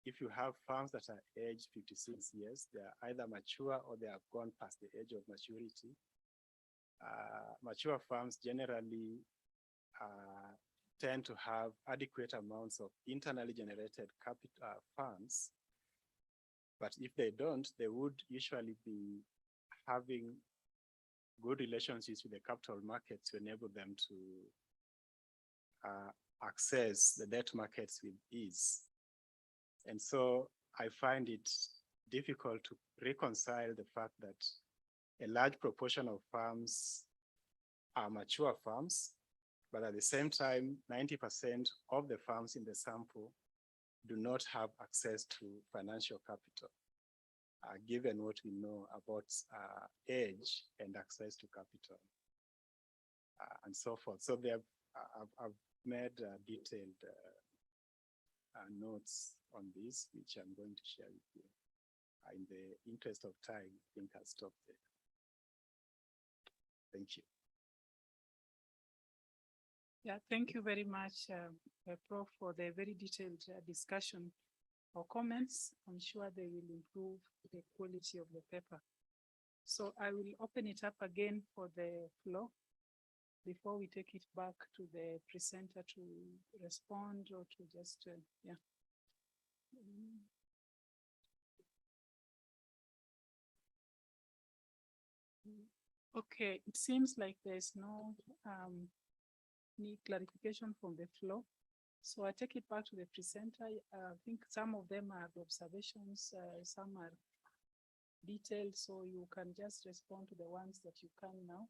if you have firms that are aged 56 years, they are either mature or they have gone past the age of maturity. Mature firms generally tend to have adequate amounts of internally generated capital funds. But if they don't, they would usually be having good relationships with the capital markets to enable them to access the debt markets with ease. And so I find it difficult to reconcile the fact that a large proportion of farms are mature farms, but at the same time, 90% of the farms in the sample do not have access to financial capital, given what we know about age and access to capital, and so forth. So I've made detailed notes on this, which I'm going to share with you. In the interest of time, I think I'll stop there. Thank you. Yeah, thank you very much, Prof, for the very detailed discussion or comments. I'm sure they will improve the quality of the paper. So I will open it up again for the floor before we take it back to the presenter to respond or to just, yeah. Okay, it seems like there's no need clarification from the floor. So I take it back to the presenter. I think some of them are observations, some are detailed, so you can just respond to the ones that you can now.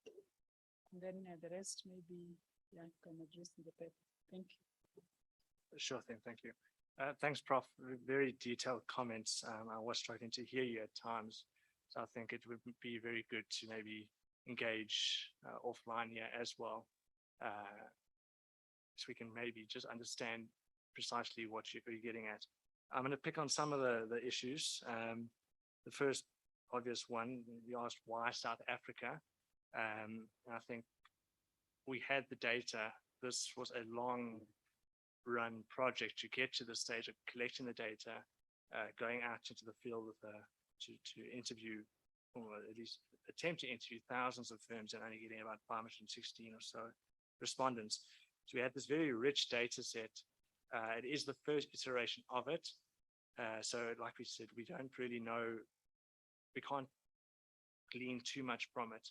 And then the rest maybe you can address in the paper. Thank you. Sure thing, thank you. Thanks, Prof. Very detailed comments. I was struggling to hear you at times, so I think it would be very good to maybe engage offline here as well, so we can maybe just understand precisely what you're getting at. I'm going to pick on some of the issues. The first obvious one, you asked why South Africa. I think we had the data. This was a long run project to get to the stage of collecting the data, going out into the field with to interview, or at least attempt to interview thousands of firms and only getting about 516 or so respondents. So we had this very rich data set. It is the first iteration of it. So like we said, we don't really know, we can't glean too much from it.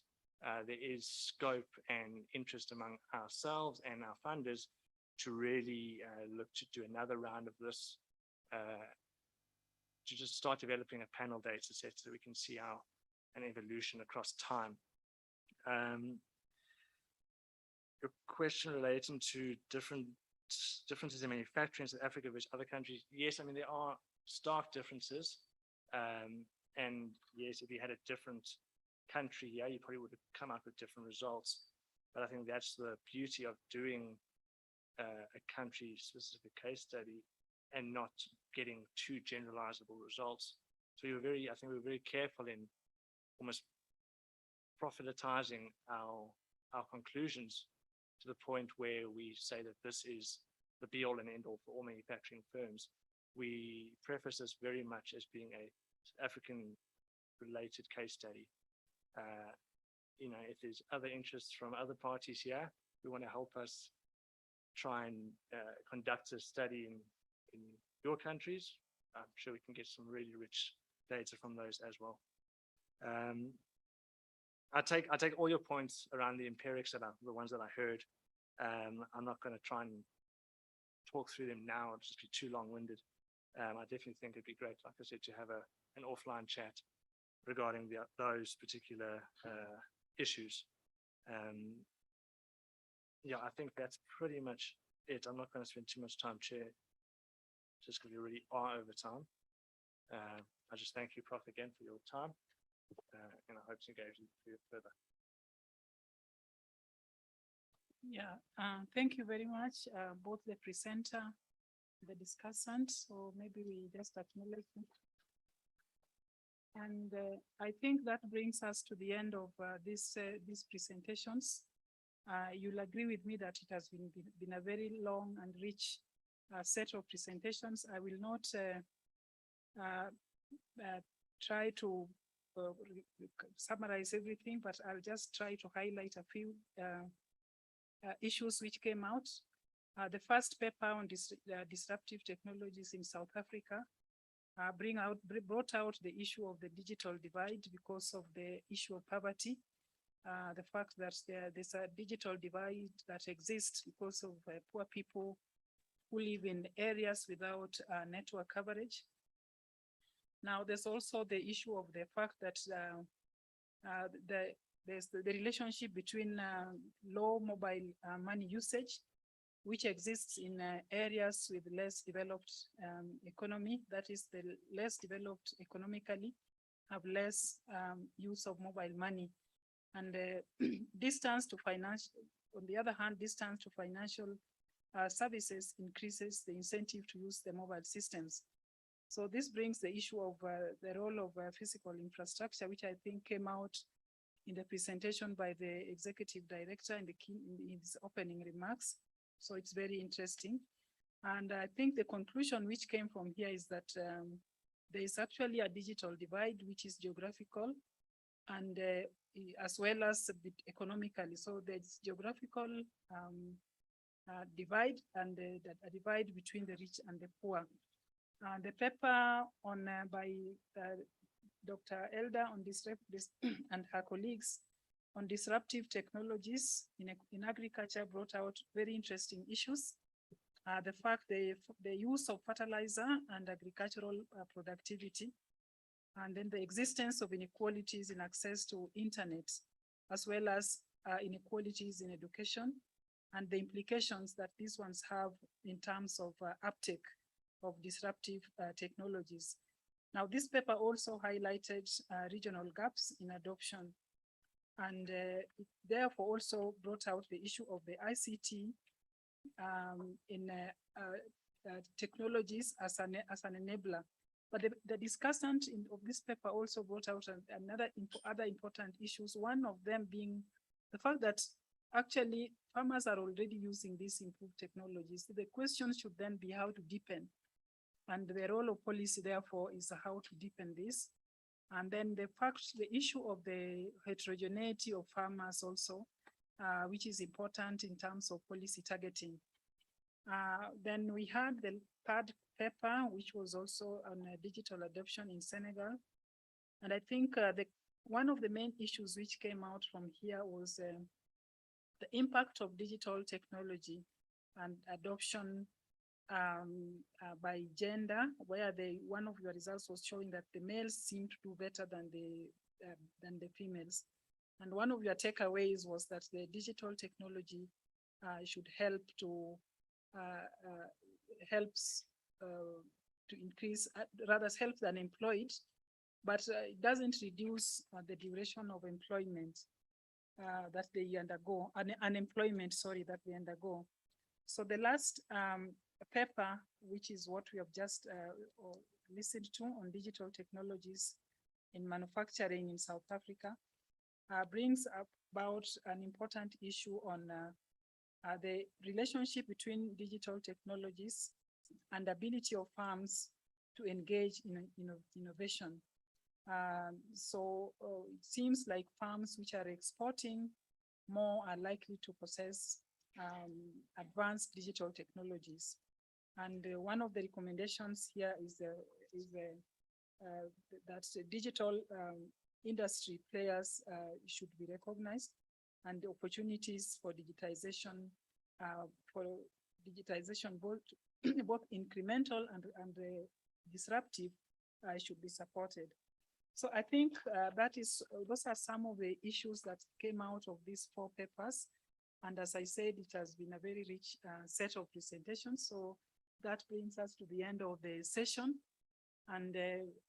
There is scope and interest among ourselves and our funders to really look to do another round of this, to just start developing a panel data set so we can see an evolution across time. Your question relating to differences in manufacturing in South Africa versus other countries. Yes, I mean, there are stark differences. And yes, if you had a different country, yeah, you probably would have come up with different results. But I think that's the beauty of doing a country-specific case study and not getting too generalizable results. So I think we were very careful in almost prophetizing our conclusions to the point where we say that this is the be-all and end-all for all manufacturing firms. We preface this very much as being a African-related case study. You know, if there's other interests from other parties here who want to help us try and conduct a study in your countries, I'm sure we can get some really rich data from those as well. I take all your points around the empirics that are the ones that I heard. I'm not going to try and talk through them now, it'll just be too long-winded. I definitely think it'd be great, like I said, to have an offline chat regarding those particular issues. Yeah, I think that's pretty much it. I'm not going to spend too much time, Chair, just because we really are over time. I just thank you, Prof, again for your time, and I hope to engage with you further. Yeah, thank you very much, both the presenter, the discussant. So maybe we just acknowledge them. And I think that brings us to the end of these presentations. You'll agree with me that it has been a very long and rich set of presentations. I will not try to summarize everything, but I'll just try to highlight a few issues which came out. The first paper on disruptive technologies in South Africa brought out the issue of the digital divide because of the issue of poverty. The fact that there's a digital divide that exists because of poor people who live in areas without network coverage. Now, there's also the issue of the fact that there's the relationship between low mobile money usage, which exists in areas with less developed economy, that is the less developed economically, have less use of mobile money. And distance to financial, on the other hand, distance to financial services increases the incentive to use the mobile systems. So this brings the issue of the role of physical infrastructure, which I think came out in the presentation by the executive director in his opening remarks. So it's very interesting. And I think the conclusion which came from here is that there is actually a digital divide, which is geographical and as well as economically. So there's geographical divide and a divide between the rich and the poor. The paper on by Dr. Elder on this and her colleagues on disruptive technologies in agriculture brought out very interesting issues. The fact the use of fertilizer and agricultural productivity, and then the existence of inequalities in access to internet, as well as inequalities in education, and the implications that these ones have in terms of uptake of disruptive technologies. Now, this paper also highlighted regional gaps in adoption, and it therefore also brought out the issue of the ICT in technologies as an enabler. But the discussant of this paper also brought out other important issues, one of them being the fact that actually farmers are already using these improved technologies. So the question should then be how to deepen. And the role of policy, therefore, is how to deepen this. And then the issue of the heterogeneity of farmers also, which is important in terms of policy targeting. Then we had the third paper, which was also on digital adoption in Senegal. And I think one of the main issues which came out from here was the impact of digital technology and adoption by gender, where one of your results was showing that the males seem to do better than the females. And one of your takeaways was that the digital technology should help to increase, rather help the unemployed, but it doesn't reduce the duration of employment that they undergo, unemployment, sorry, that they undergo. So the last paper, which is what we have just listened to on digital technologies in manufacturing in South Africa, brings about an important issue on the relationship between digital technologies and ability of farms to engage in innovation. So it seems like farms which are exporting more are likely to possess advanced digital technologies. And one of the recommendations here is that the digital industry players should be recognized, and the opportunities for digitization both incremental and disruptive should be supported. So I think those are some of the issues that came out of these 4 papers. And as I said, it has been a very rich set of presentations. So that brings us to the end of the session. And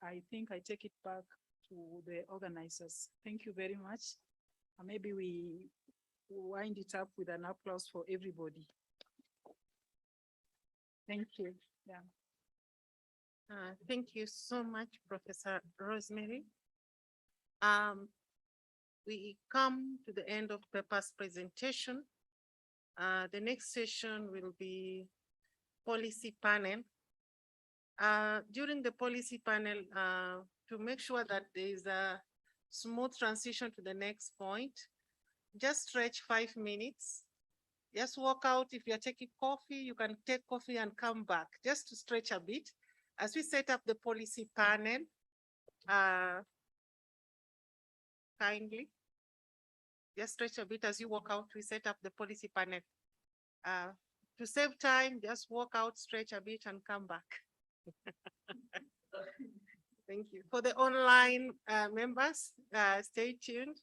I think I take it back to the organizers. Thank you very much. Maybe we wind it up with an applause for everybody. Thank you. Yeah. Thank you so much, Professor Rosemary. We come to the end of Pepper's presentation. The next session will be policy panel. During the policy panel, to make sure that there is a smooth transition to the next point, just stretch 5 minutes. Just walk out. If you're taking coffee, you can take coffee and come back, just to stretch a bit. As we set up the policy panel, kindly, just stretch a bit as you walk out. We set up the policy panel. To save time, just walk out, stretch a bit and come back. Thank you. For the online members, stay tuned.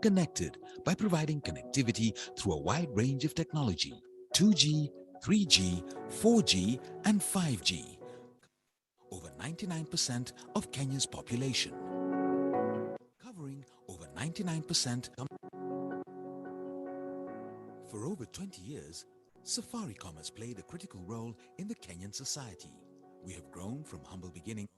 connected by providing connectivity through a wide range of technology, 2G, 3G, 4G, and 5G. Over 99% of Kenya's population. Covering over 99%. For over 20 years, Safaricom has played a critical role in the Kenyan society. We have grown from humble beginnings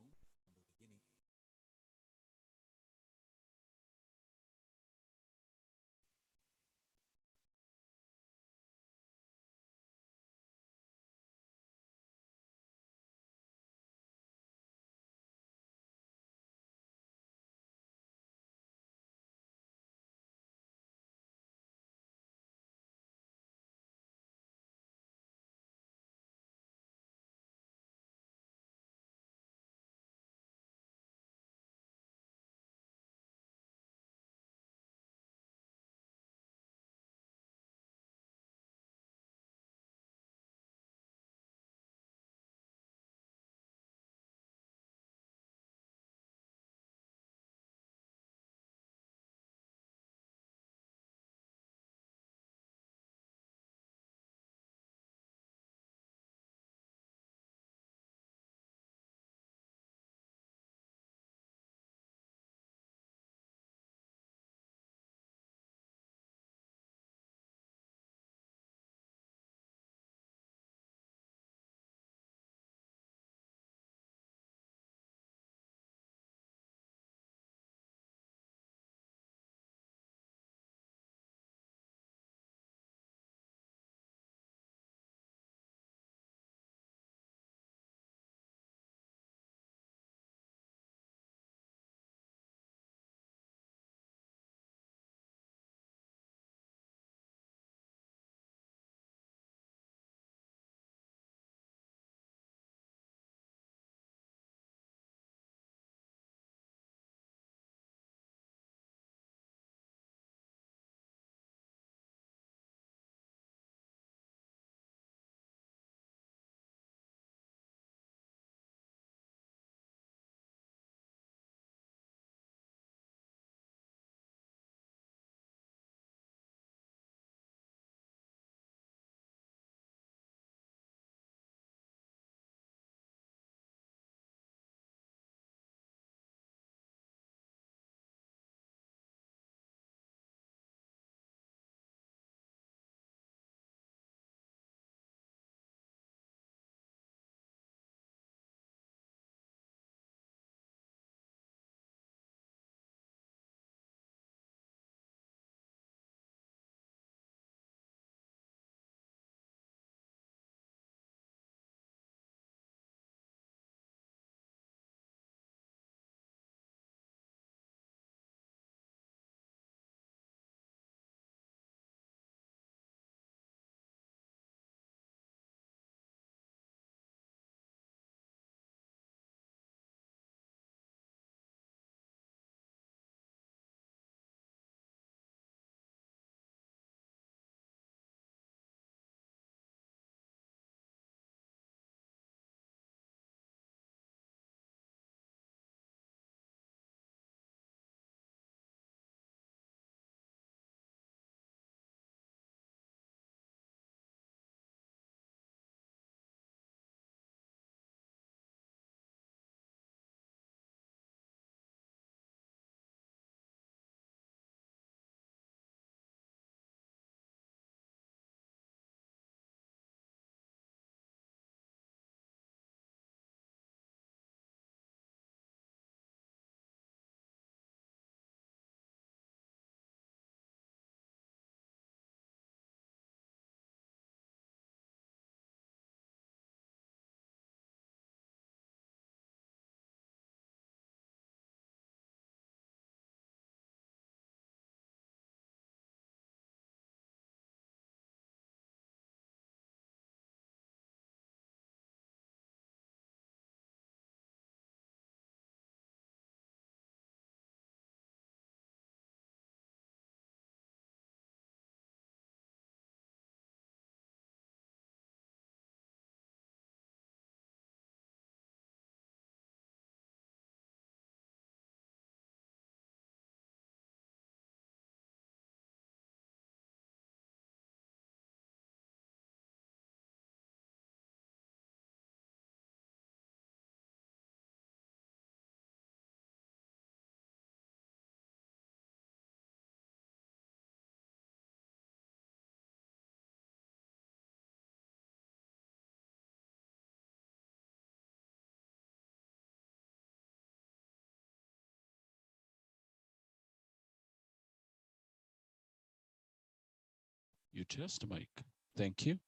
You test the mic. Thank you.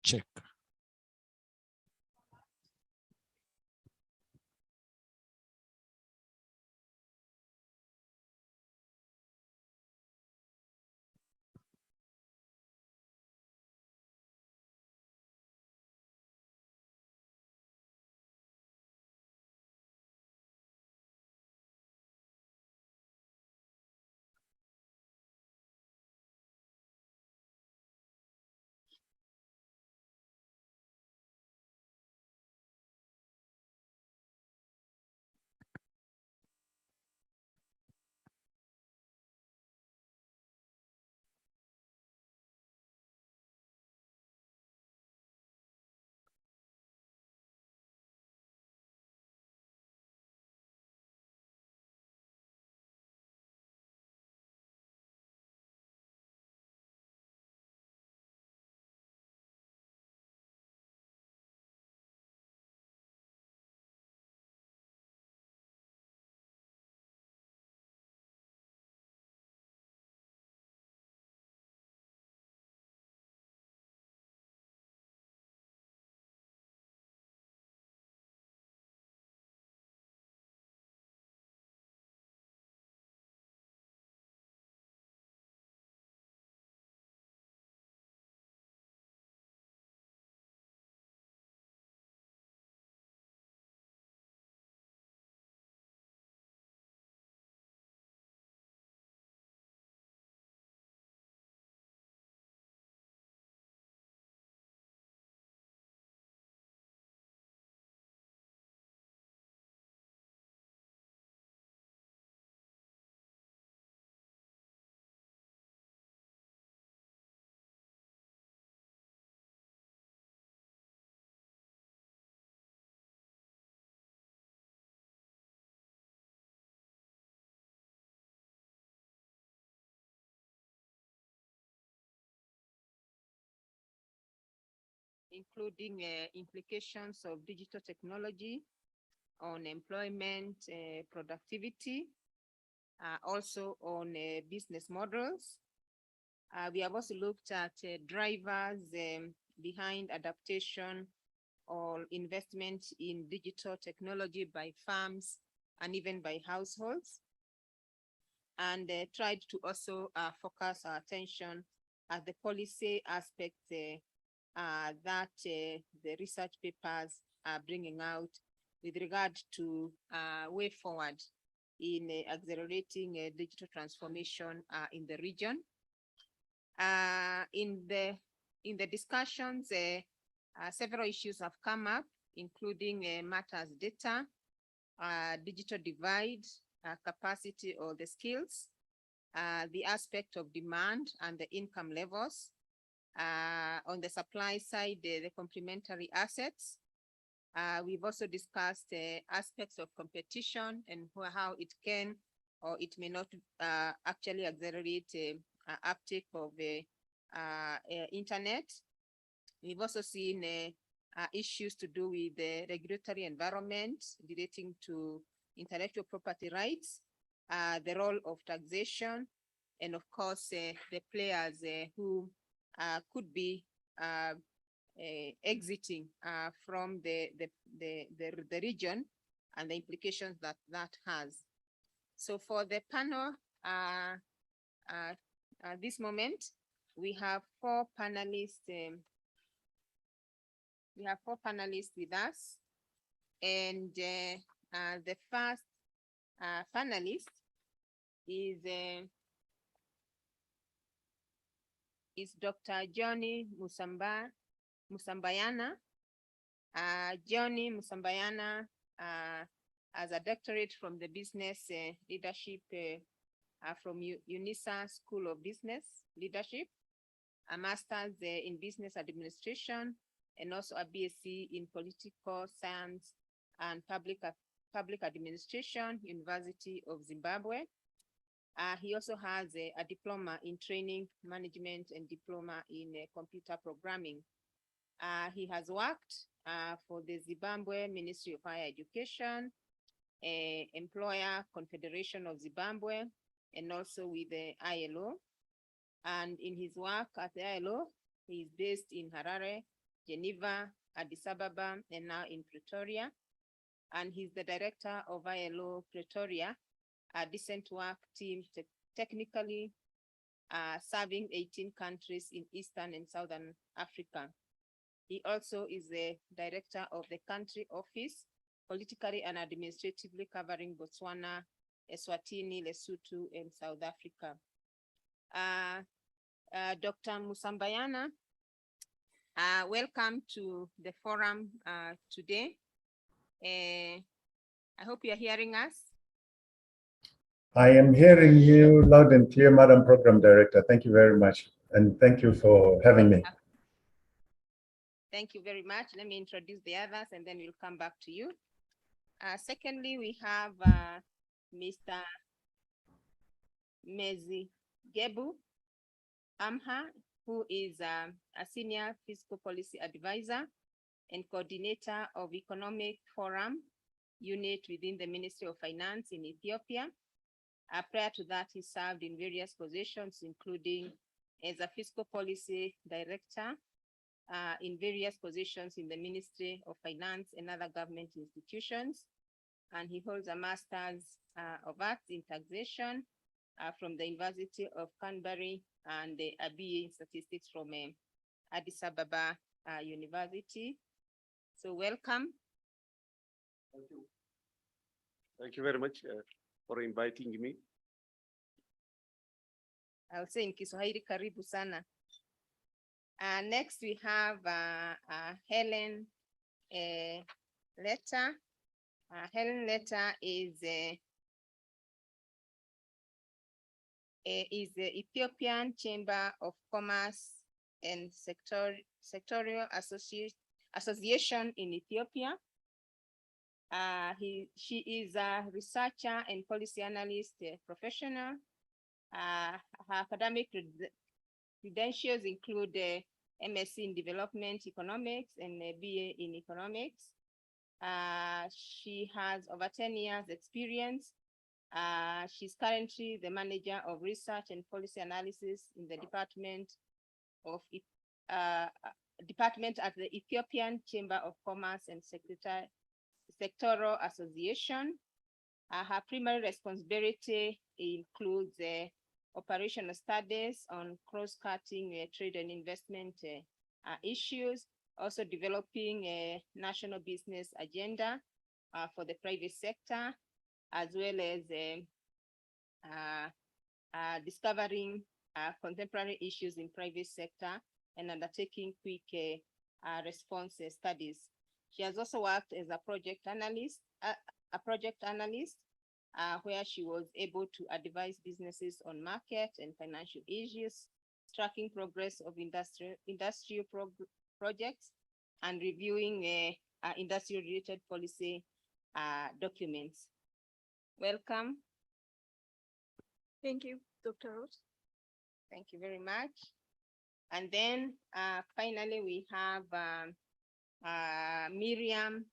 Check. Including implications of digital technology on employment, productivity, also on business models. We have also looked at drivers behind adaptation or investment in digital technology by firms and even by households, and tried to also focus our attention at the policy aspect that the research papers are bringing out with regard to way forward in accelerating digital transformation in the region. In the discussions, several issues have come up, including matters data, digital divide, capacity or the skills, the aspect of demand and the income levels. On the supply side, the complementary assets. We've also discussed aspects of competition and how it can or it may not actually accelerate uptake of the internet. We've also seen issues to do with the regulatory environment relating to intellectual property rights, the role of taxation, and of course, the players who could be exiting from the region and the implications that has. So for the panel, at this moment, we have four panelists. We have four panelists with us, and the first panelist is Dr. Johnny Musambayana. Johnny Musambayana has a doctorate from the business leadership from UNISA School of Business Leadership, a master's in business administration, and also a BSc in political science and public administration, University of Zimbabwe. He also has a diploma in training management and diploma in computer programming. He has worked for the Zimbabwe Ministry of Higher Education, Employer Confederation of Zimbabwe, and also with the ILO. And in his work at the ILO, he is based in Harare, Geneva, Addis Ababa, and now in Pretoria. And he's the director of ILO Pretoria, a decent work team technically serving 18 countries in Eastern and Southern Africa. He also is the director of the country office, politically and administratively covering Botswana, Eswatini, Lesotho, and South Africa. Dr. Musambayana, welcome to the forum today. I hope you are hearing us. I am hearing you loud and clear, Madam Program Director. Thank you very much. And thank you for having me. Thank you very much. Let me introduce the others and then we'll come back to you. Secondly, we have Mr. Mezi Gebu Amha, who is a senior fiscal policy advisor and coordinator of Economic Forum unit within the Ministry of Finance in Ethiopia. Prior to that, he served in various positions, including as a fiscal policy director in various positions in the Ministry of Finance and other government institutions. And he holds a Master's of Arts in Taxation from the University of Canterbury and a BA in Statistics from Addis Ababa University. So welcome. Thank you. Thank you very much for inviting me. I'll say in Kiswahili, karibu sana. Next we have Helen Letta. Helen Letta is the Ethiopian Chamber of Commerce and Sectorial Association in Ethiopia. She is a researcher and policy analyst professional. Her academic credentials include MSc in Development Economics and a BA in Economics. She has over 10 years experience. She's currently the manager of research and policy analysis in the department at the Ethiopian Chamber of Commerce and Sectoral Association. Her primary responsibility includes operational studies on cross-cutting trade and investment issues, also developing a national business agenda for the private sector, as well as discovering contemporary issues in private sector and undertaking quick response studies. She has also worked as a project analyst, where she was able to advise businesses on market and financial issues, tracking progress of industrial projects, and reviewing industry-related policy documents. Welcome. Thank you, Dr. Rose. Thank you very much. And then finally, we have Miriam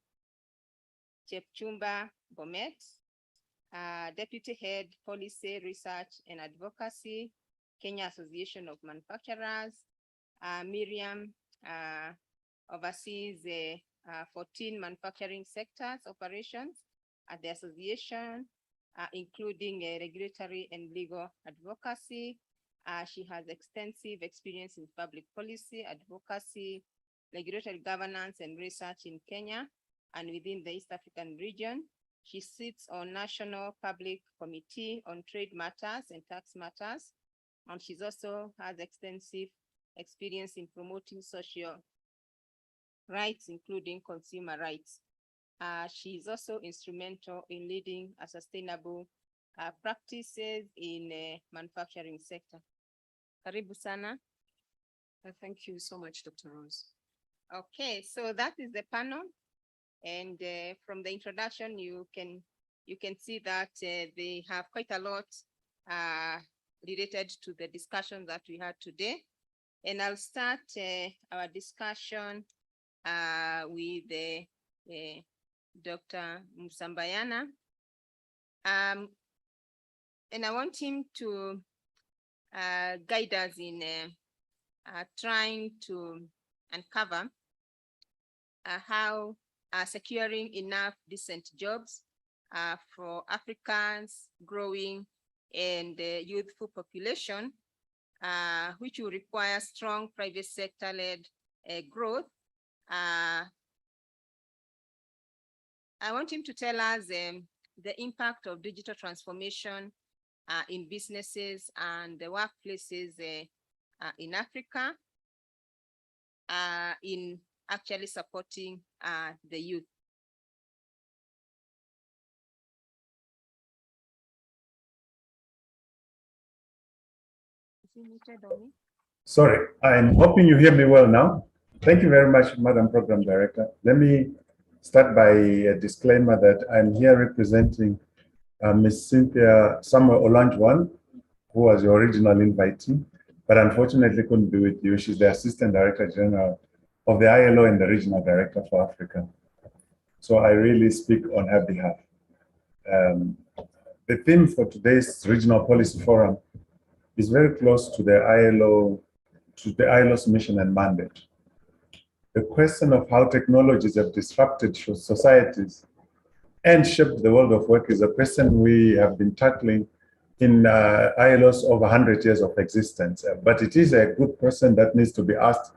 Chepchumba Bomet, Deputy Head, Policy, Research and Advocacy, Kenya Association of Manufacturers. Miriam oversees 14 manufacturing sectors operations at the association, including regulatory and legal advocacy. She has extensive experience in public policy, advocacy, regulatory governance, and research in Kenya and within the East African region. She sits on National Public Committee on Trade Matters and Tax Matters, and she's also has extensive experience in promoting social rights, including consumer rights. She is also instrumental in leading a sustainable practices in manufacturing sector. Karibu sana. Thank you so much, Dr. Rose. Okay, so that is the panel. And from the introduction, you can see that they have quite a lot related to the discussion that we had today. And I'll start our discussion with Dr. Musambayana. And I want him to guide us in trying to uncover how securing enough decent jobs for Africans growing and youthful population, which will require strong private sector-led growth. I want him to tell us the impact of digital transformation in businesses and the workplaces in Africa in actually supporting the youth. Is he muted on me? Sorry, I'm hoping you hear me well now. Thank you very much, Madam Program Director. Let me start by a disclaimer that I'm here representing Ms. Cynthia Samuel Olanjuwan, who was your original invitee, but unfortunately couldn't be with you. She's the Assistant Director General of the ILO and the Regional Director for Africa. So I really speak on her behalf. The theme for today's Regional Policy Forum is very close to the ILO's mission and mandate. The question of how technologies have disrupted societies and shaped the world of work is a question we have been tackling in ILO's over 100 years of existence. But it is a good question that needs to be asked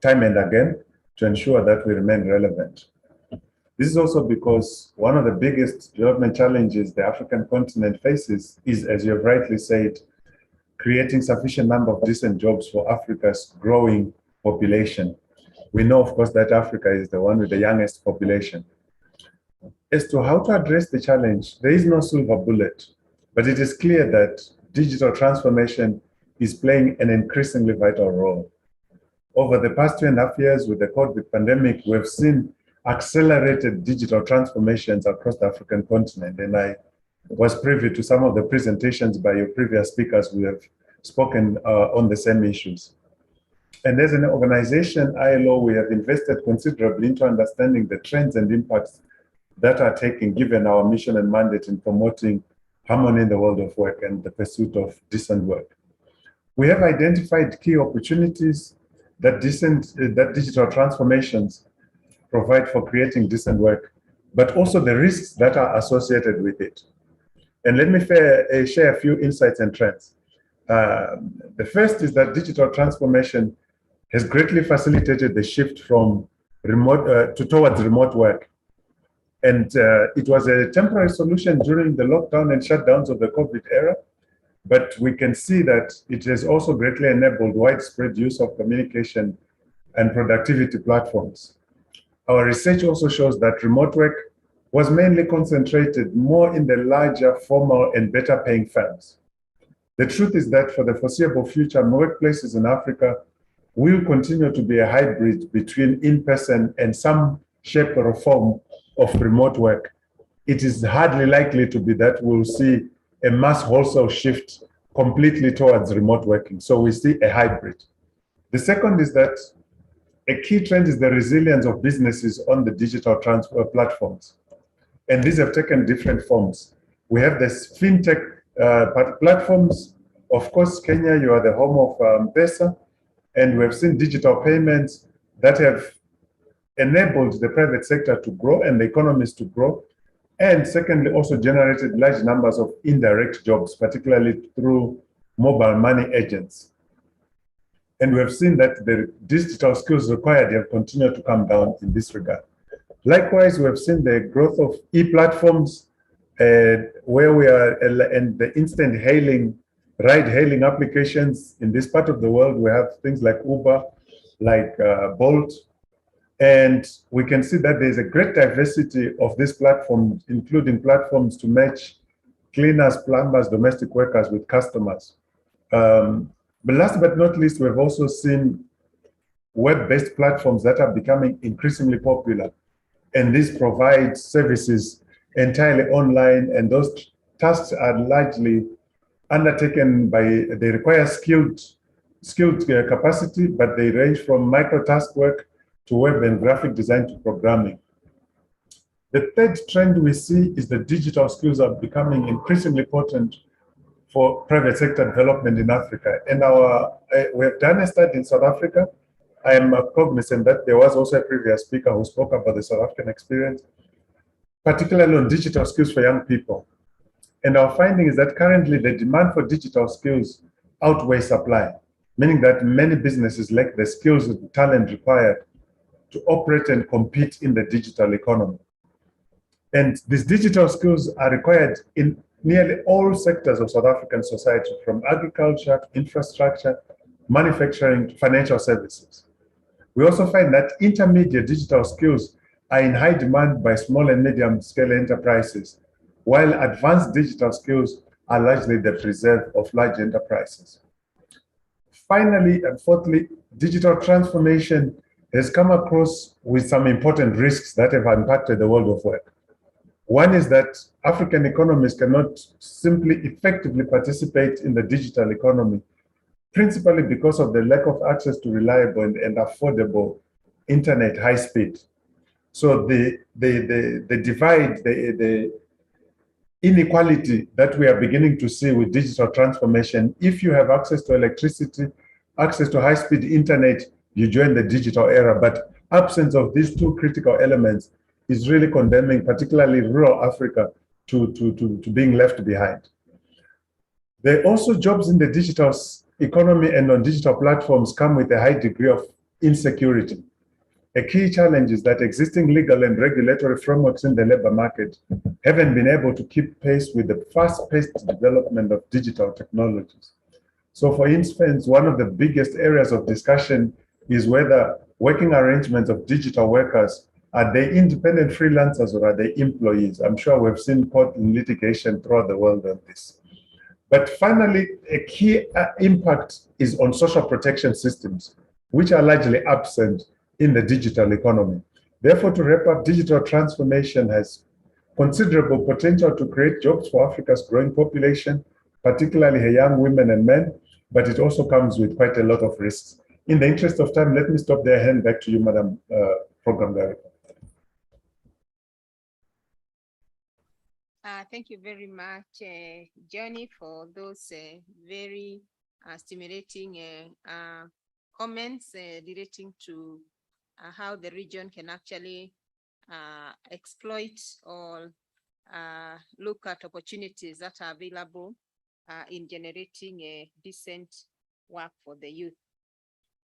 time and again to ensure that we remain relevant. This is also because one of the biggest development challenges the African continent faces is, as you have rightly said, creating sufficient number of decent jobs for Africa's growing population. We know, of course, that Africa is the one with the youngest population. As to how to address the challenge, there is no silver bullet, but it is clear that digital transformation is playing an increasingly vital role. Over the past 2.5 years with the COVID pandemic, we've seen accelerated digital transformations across the African continent. And I was privy to some of the presentations by your previous speakers who have spoken on the same issues. And as an organization, ILO, we have invested considerably into understanding the trends and impacts that are taking, given our mission and mandate in promoting harmony in the world of work and the pursuit of decent work. We have identified key opportunities that digital transformations provide for creating decent work, but also the risks that are associated with it. And let me share a few insights and trends. The first is that digital transformation has greatly facilitated the shift from towards remote work. And it was a temporary solution during the lockdown and shutdowns of the COVID era, but we can see that it has also greatly enabled widespread use of communication and productivity platforms. Our research also shows that remote work was mainly concentrated more in the larger, formal, and better paying firms. The truth is that for the foreseeable future, workplaces in Africa will continue to be a hybrid between in-person and some shape or form of remote work. It is hardly likely to be that we'll see a mass wholesale shift completely towards remote working. So we see a hybrid. The second is that a key trend is the resilience of businesses on the digital transfer platforms. And these have taken different forms. We have this fintech platforms. Of course, Kenya, you are the home of M-Pesa, and we have seen digital payments that have enabled the private sector to grow and the economies to grow. And secondly, also generated large numbers of indirect jobs, particularly through mobile money agents. And we have seen that the digital skills required have continued to come down in this regard. Likewise, we have seen the growth of e-platforms where we are, and the instant hailing, ride-hailing applications. In this part of the world, we have things like Uber, like Bolt. And we can see that there's a great diversity of these platforms, including platforms to match cleaners, plumbers, domestic workers with customers. But last but not least, we've also seen web-based platforms that are becoming increasingly popular. And these provide services entirely online, and those tasks are largely undertaken by, they require skilled capacity, but they range from micro task work to web and graphic design to programming. The third trend we see is that digital skills are becoming increasingly important for private sector development in Africa. And we have done a study in South Africa. I am cognizant that there was also a previous speaker who spoke about the South African experience, particularly on digital skills for young people. And our finding is that currently the demand for digital skills outweighs supply, meaning that many businesses lack the skills and talent required to operate and compete in the digital economy. And these digital skills are required in nearly all sectors of South African society, from agriculture to infrastructure, manufacturing to financial services. We also find that intermediate digital skills are in high demand by small and medium scale enterprises, while advanced digital skills are largely the preserve of large enterprises. Finally, and fourthly, digital transformation has come across with some important risks that have impacted the world of work. One is that African economies cannot simply effectively participate in the digital economy, principally because of the lack of access to reliable and affordable internet high speed. So the divide, the inequality that we are beginning to see with digital transformation, if you have access to electricity, access to high speed internet, you join the digital era. But absence of these two critical elements is really condemning, particularly rural Africa, to being left behind. There are also jobs in the digital economy and on digital platforms come with a high degree of insecurity. A key challenge is that existing legal and regulatory frameworks in the labor market haven't been able to keep pace with the fast-paced development of digital technologies. So for instance, one of the biggest areas of discussion is whether working arrangements of digital workers, are they independent freelancers or are they employees? I'm sure we've seen court litigation throughout the world on this. But finally, a key impact is on social protection systems, which are largely absent in the digital economy. Therefore, to wrap up, digital transformation has considerable potential to create jobs for Africa's growing population, particularly her young women and men, but it also comes with quite a lot of risks. In the interest of time, let me stop there and hand back to you, Madam Program Director. Thank you very much, Johnny, for those very stimulating comments relating to how the region can actually exploit or look at opportunities that are available in generating a decent work for the youth.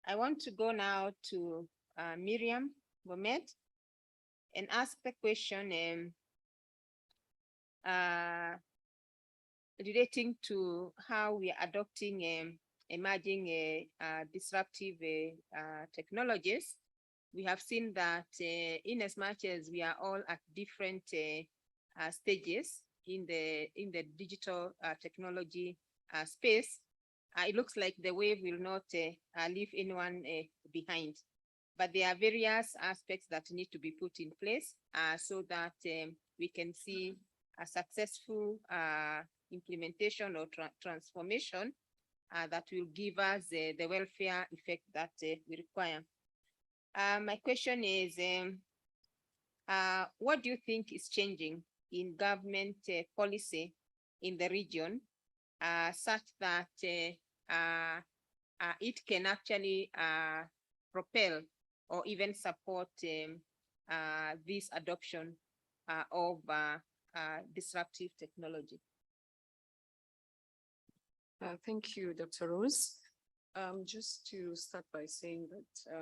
I want to go now to Miriam Bomet and ask the question relating to how we are adopting emerging disruptive technologies. We have seen that in as much as we are all at different stages in the digital technology space, it looks like the wave will not leave anyone behind. But there are various aspects that need to be put in place so that we can see a successful implementation or transformation that will give us the welfare effect that we require. My question is, what do you think is changing in government policy in the region such that it can actually propel or even support this adoption of disruptive technology? Thank you, Dr. Rose. Just to start by saying that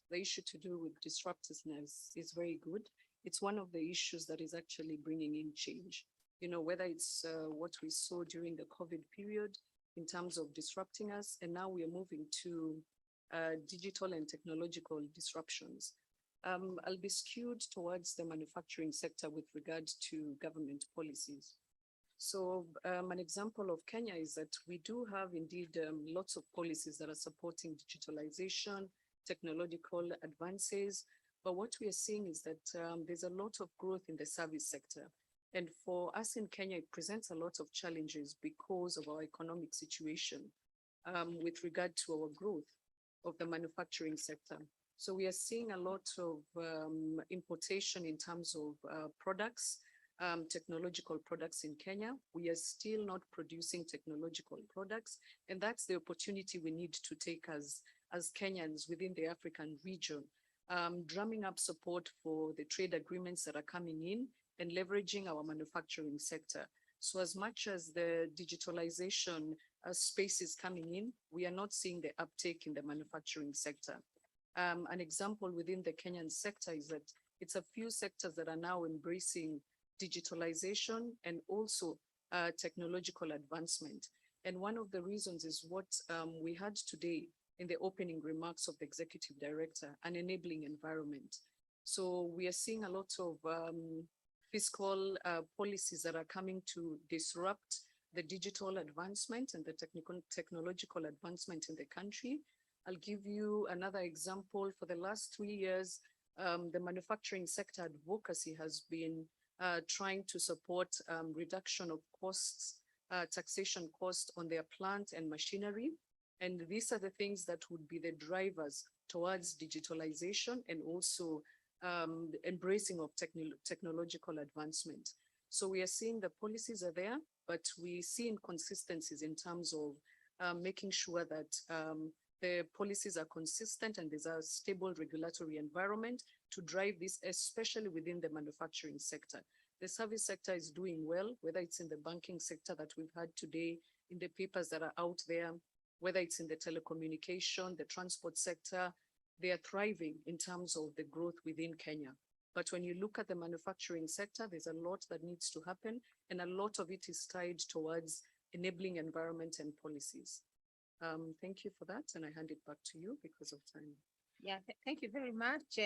the issue to do with disruptiveness is very good. It's one of the issues that is actually bringing in change. You know, whether it's what we saw during the COVID period in terms of disrupting us, and now we are moving to digital and technological disruptions. I'll be skewed towards the manufacturing sector with regard to government policies. So an example of Kenya is that we do have indeed lots of policies that are supporting digitalization, technological advances. But what we are seeing is that there's a lot of growth in the service sector. And for us in Kenya, it presents a lot of challenges because of our economic situation with regard to our growth of the manufacturing sector. So we are seeing a lot of importation in terms of products, technological products in Kenya. We are still not producing technological products, and that's the opportunity we need to take as Kenyans within the African region, drumming up support for the trade agreements that are coming in and leveraging our manufacturing sector. So as much as the digitalization space is coming in, we are not seeing the uptake in the manufacturing sector. An example within the Kenyan sector is that it's a few sectors that are now embracing digitalization and also technological advancement. And one of the reasons is what we had today in the opening remarks of the executive director, an enabling environment. So we are seeing a lot of fiscal policies that are coming to disrupt the digital advancement and the technological advancement in the country. I'll give you another example. For the last 3 years, the manufacturing sector advocacy has been trying to support reduction of costs, taxation costs on their plant and machinery. And these are the things that would be the drivers towards digitalization and also embracing of technological advancement. So we are seeing the policies are there, but we see inconsistencies in terms of making sure that the policies are consistent and there's a stable regulatory environment to drive this, especially within the manufacturing sector. The service sector is doing well, whether it's in the banking sector that we've had today, in the papers that are out there, whether it's in the telecommunication, the transport sector, they are thriving in terms of the growth within Kenya. But when you look at the manufacturing sector, there's a lot that needs to happen, and a lot of it is tied towards enabling environment and policies. Thank you for that, and I hand it back to you because of time. Yeah, thank you very much.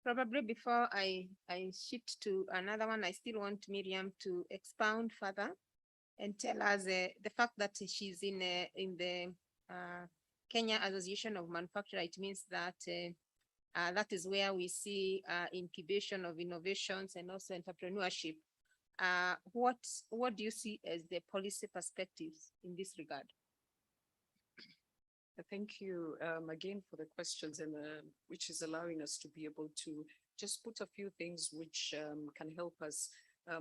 Probably before I shift to another one, I still want Miriam to expound further and tell us the fact that she's in the Kenya Association of Manufacturers. It means that that is where we see incubation of innovations and also entrepreneurship. What do you see as the policy perspectives in this regard? Thank you again for the questions, and which is allowing us to be able to just put a few things which can help us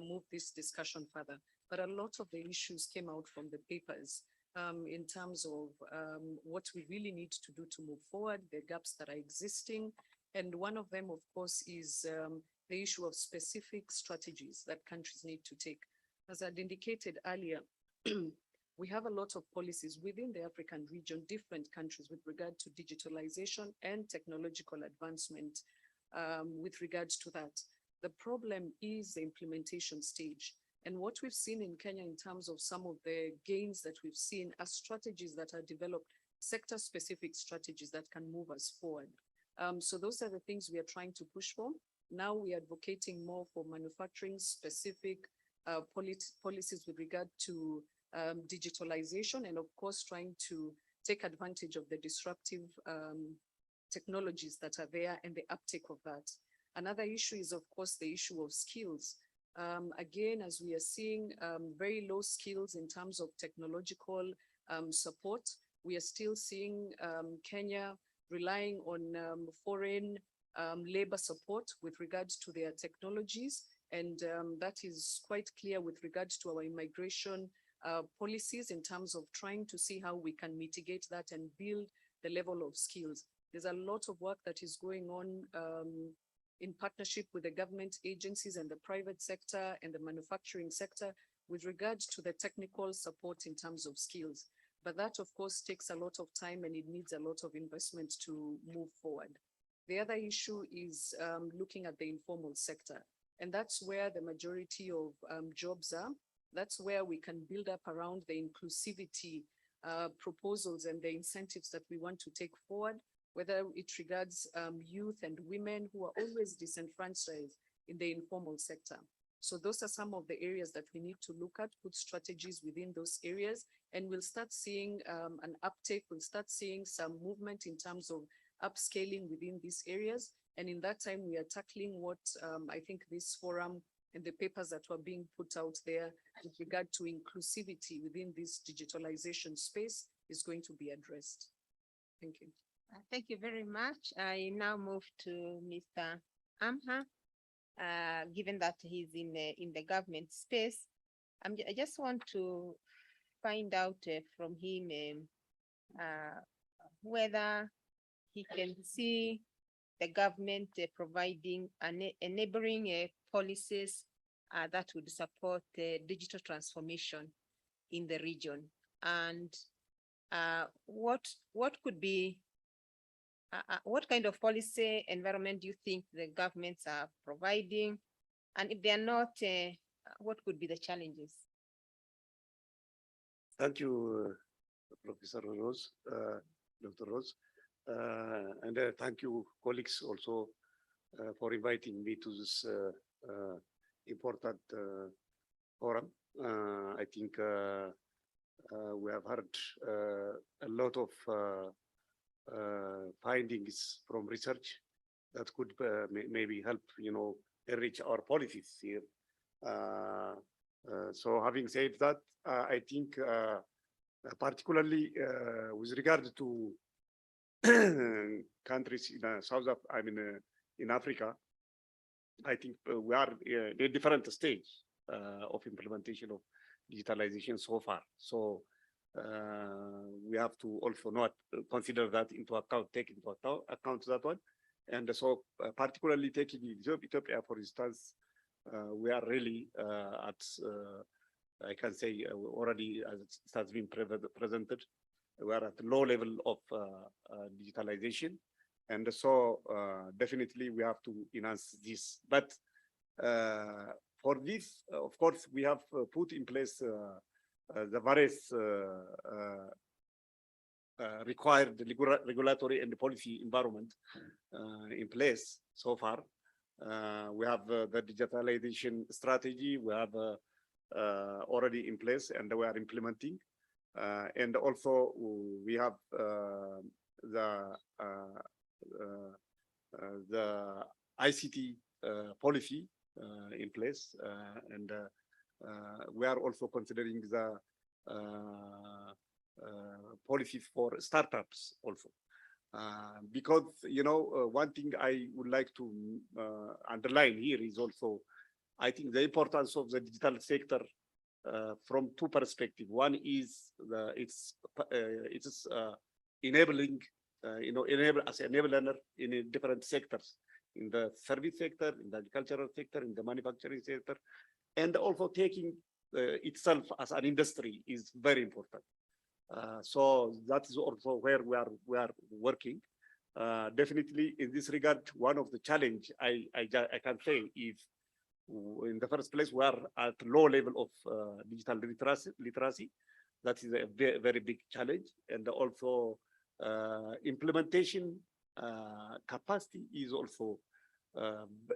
move this discussion further. But a lot of the issues came out from the papers in terms of what we really need to do to move forward, the gaps that are existing. And one of them, of course, is the issue of specific strategies that countries need to take. As I'd indicated earlier, we have a lot of policies within the African region, different countries with regard to digitalization and technological advancement with regards to that. The problem is the implementation stage. And what we've seen in Kenya in terms of some of the gains that we've seen are strategies that are developed, sector-specific strategies that can move us forward. So those are the things we are trying to push for. Now we are advocating more for manufacturing specific policies with regard to digitalization, and of course trying to take advantage of the disruptive technologies that are there and the uptake of that. Another issue is, of course, the issue of skills. Again, as we are seeing very low skills in terms of technological support, we are still seeing Kenya relying on foreign labor support with regards to their technologies. And that is quite clear with regards to our immigration policies in terms of trying to see how we can mitigate that and build the level of skills. There's a lot of work that is going on in partnership with the government agencies and the private sector and the manufacturing sector with regards to the technical support in terms of skills. But that, of course, takes a lot of time and it needs a lot of investment to move forward. The other issue is looking at the informal sector. And that's where the majority of jobs are. That's where we can build up around the inclusivity proposals and the incentives that we want to take forward, whether it regards youth and women who are always disenfranchised in the informal sector. So those are some of the areas that we need to look at, put strategies within those areas, and we'll start seeing an uptake. We'll start seeing some movement in terms of upscaling within these areas. And in that time, we are tackling what I think this forum and the papers that were being put out there with regard to inclusivity within this digitalization space is going to be addressed. Thank you. Thank you very much. I now move to Mr. Amha. Given that he's in the government space, I just want to find out from him whether he can see the government providing enabling policies that would support digital transformation in the region, and what could be what kind of policy environment do you think the governments are providing, and if they are not, what could be the challenges? Thank you, Professor Rose, Dr. Rose, and thank you, colleagues, also for inviting me to this important forum. I think we have heard a lot of findings from research that could maybe help, enrich our policies here. So having said that, I think particularly with regard to countries in in Africa, I think we are in a different stage of implementation of digitalization so far. So we have to also not consider that into account, take into account that one. And so particularly taking Ethiopia, for instance, we are really at, I can say already, as it has been presented, we are at low level of digitalization. And so definitely we have to enhance this. But for this, of course, we have put in place the various required regulatory and policy environment in place so far. We have the digitalization strategy, we have already in place and we are implementing. And also we have the ICT policy in place, and we are also considering the policies for startups also. Because, one thing I would like to underline here is also, I think the importance of the digital sector from two perspectives. One is it's enabling, enable as an enabler in different sectors, in the service sector, in the agricultural sector, in the manufacturing sector, and also taking itself as an industry is very important. So that is also where we are working. Definitely in this regard, one of the challenge I can say is, in the first place, we are at low level of digital literacy. That is a very, very big challenge. And also implementation capacity is also,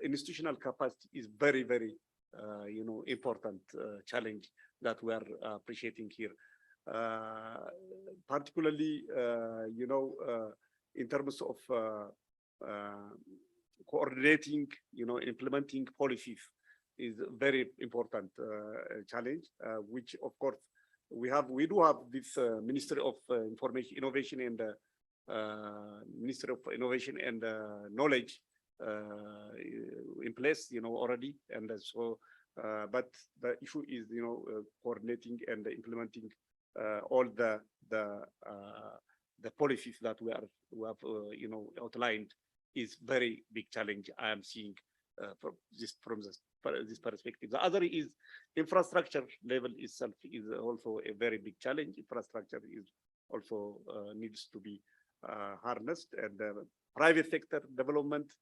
institutional capacity is very, very, important challenge that we are appreciating here. Particularly, in terms of coordinating, implementing policies is very important challenge, which of course we do have this Ministry of Information, Innovation and Ministry of Innovation and Knowledge in place, already, and so. But the issue is, coordinating and implementing all the policies that we have, outlined is very big challenge I am seeing from this perspective. The other is infrastructure level itself is also a very big challenge. Infrastructure is also needs to be harnessed, and private sector development,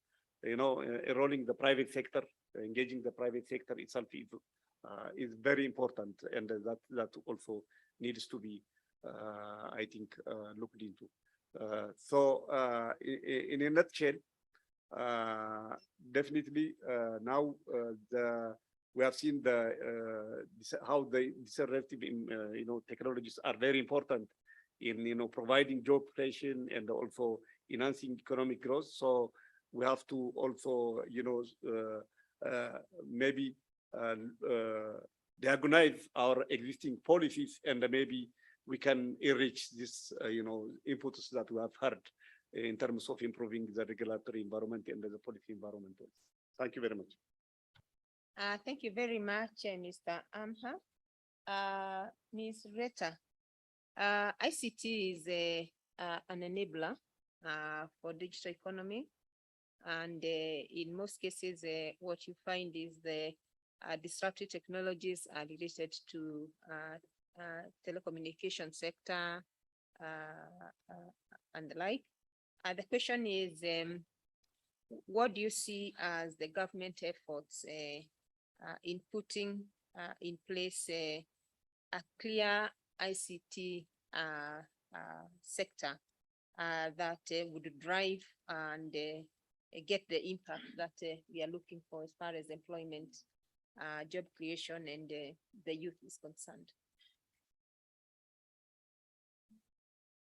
enrolling the private sector, engaging the private sector itself is very important, and that also needs to be, I think, looked into. So in a nutshell, definitely now we have seen how the disruptive technologies are very important in providing job creation and also enhancing economic growth. So we have to also, maybe diagnose our existing policies, and maybe we can enrich this, inputs that we have heard in terms of improving the regulatory environment and the policy environment. Thank you very much. Thank you very much, Mr. Amha. Ms. Reta, ICT is an enabler for digital economy. And in most cases, what you find is the disruptive technologies are related to telecommunication sector and the like. The question is, what do you see as the government efforts in putting in place a clear ICT sector that would drive and get the impact that we are looking for as far as employment, job creation, and the youth is concerned?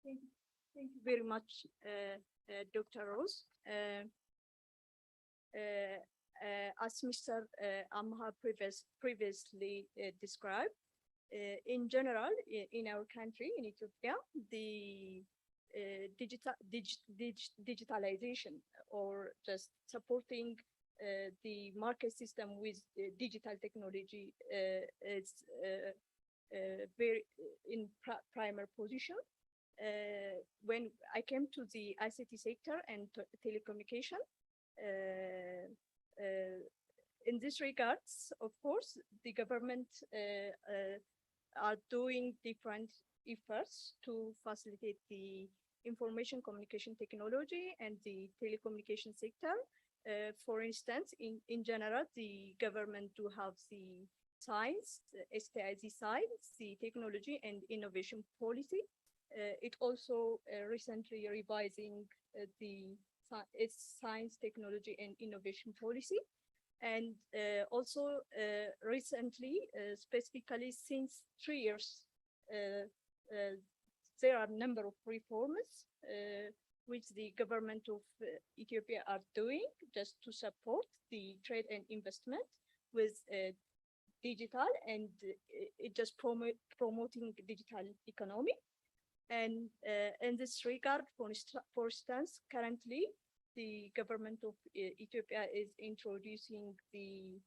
Thank you very much, Dr. Rose. As Mr. Amha previously described, in general, in our country, in Ethiopia, the digitalization, or just supporting the market system with digital technology is very in primary position. When I came to the ICT sector and telecommunication, in this regards, of course, the government are doing different efforts to facilitate the information communication technology and the telecommunication sector. For instance, in general, the government do have the science, the STIZ science, the technology and innovation policy. It also recently revising its science, technology and innovation policy. And also recently, specifically since 3 years, there are a number of reforms which the government of Ethiopia are doing just to support the trade and investment with digital, and it just promoting digital economy. And in this regard, for instance, currently, the government of Ethiopia is introducing the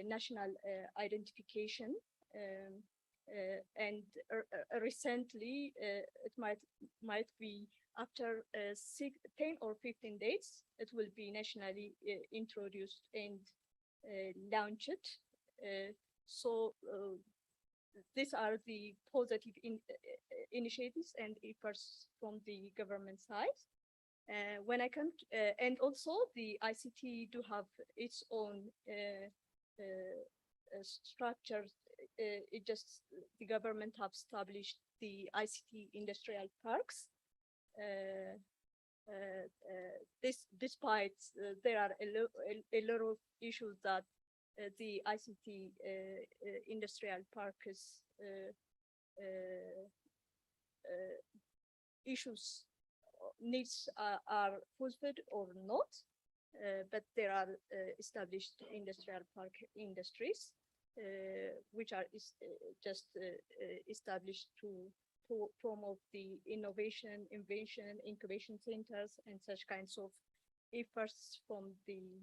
national identification, and recently it might be after 10 or 15 days, it will be nationally introduced and launched. So these are the positive initiatives and efforts from the government side. When I come to, and also the ICT do have its own structures. It just, the government have established the ICT industrial parks. Despite there are a lot of issues that the ICT industrial park is issues needs are fulfilled or not, but there are established industrial park industries which are just established to promote the innovation, invention, incubation centers, and such kinds of efforts from the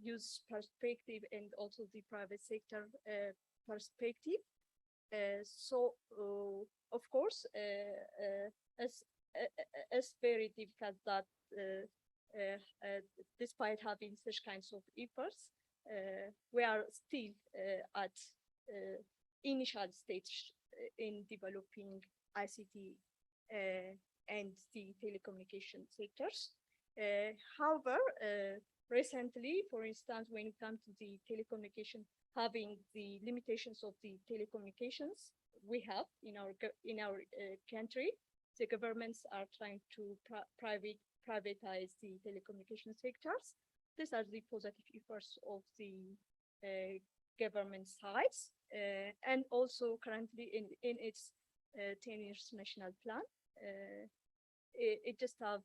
youth perspective and also the private sector perspective. So, of course, it's very difficult that despite having such kinds of efforts, we are still at initial stage in developing ICT and the telecommunication sectors. However, recently, for instance, when it comes to the telecommunication, having the limitations of the telecommunications we have in our country, the governments are trying to privatize the telecommunication sectors. These are the positive efforts of the government sides, and also currently in its 10 years national plan, it just have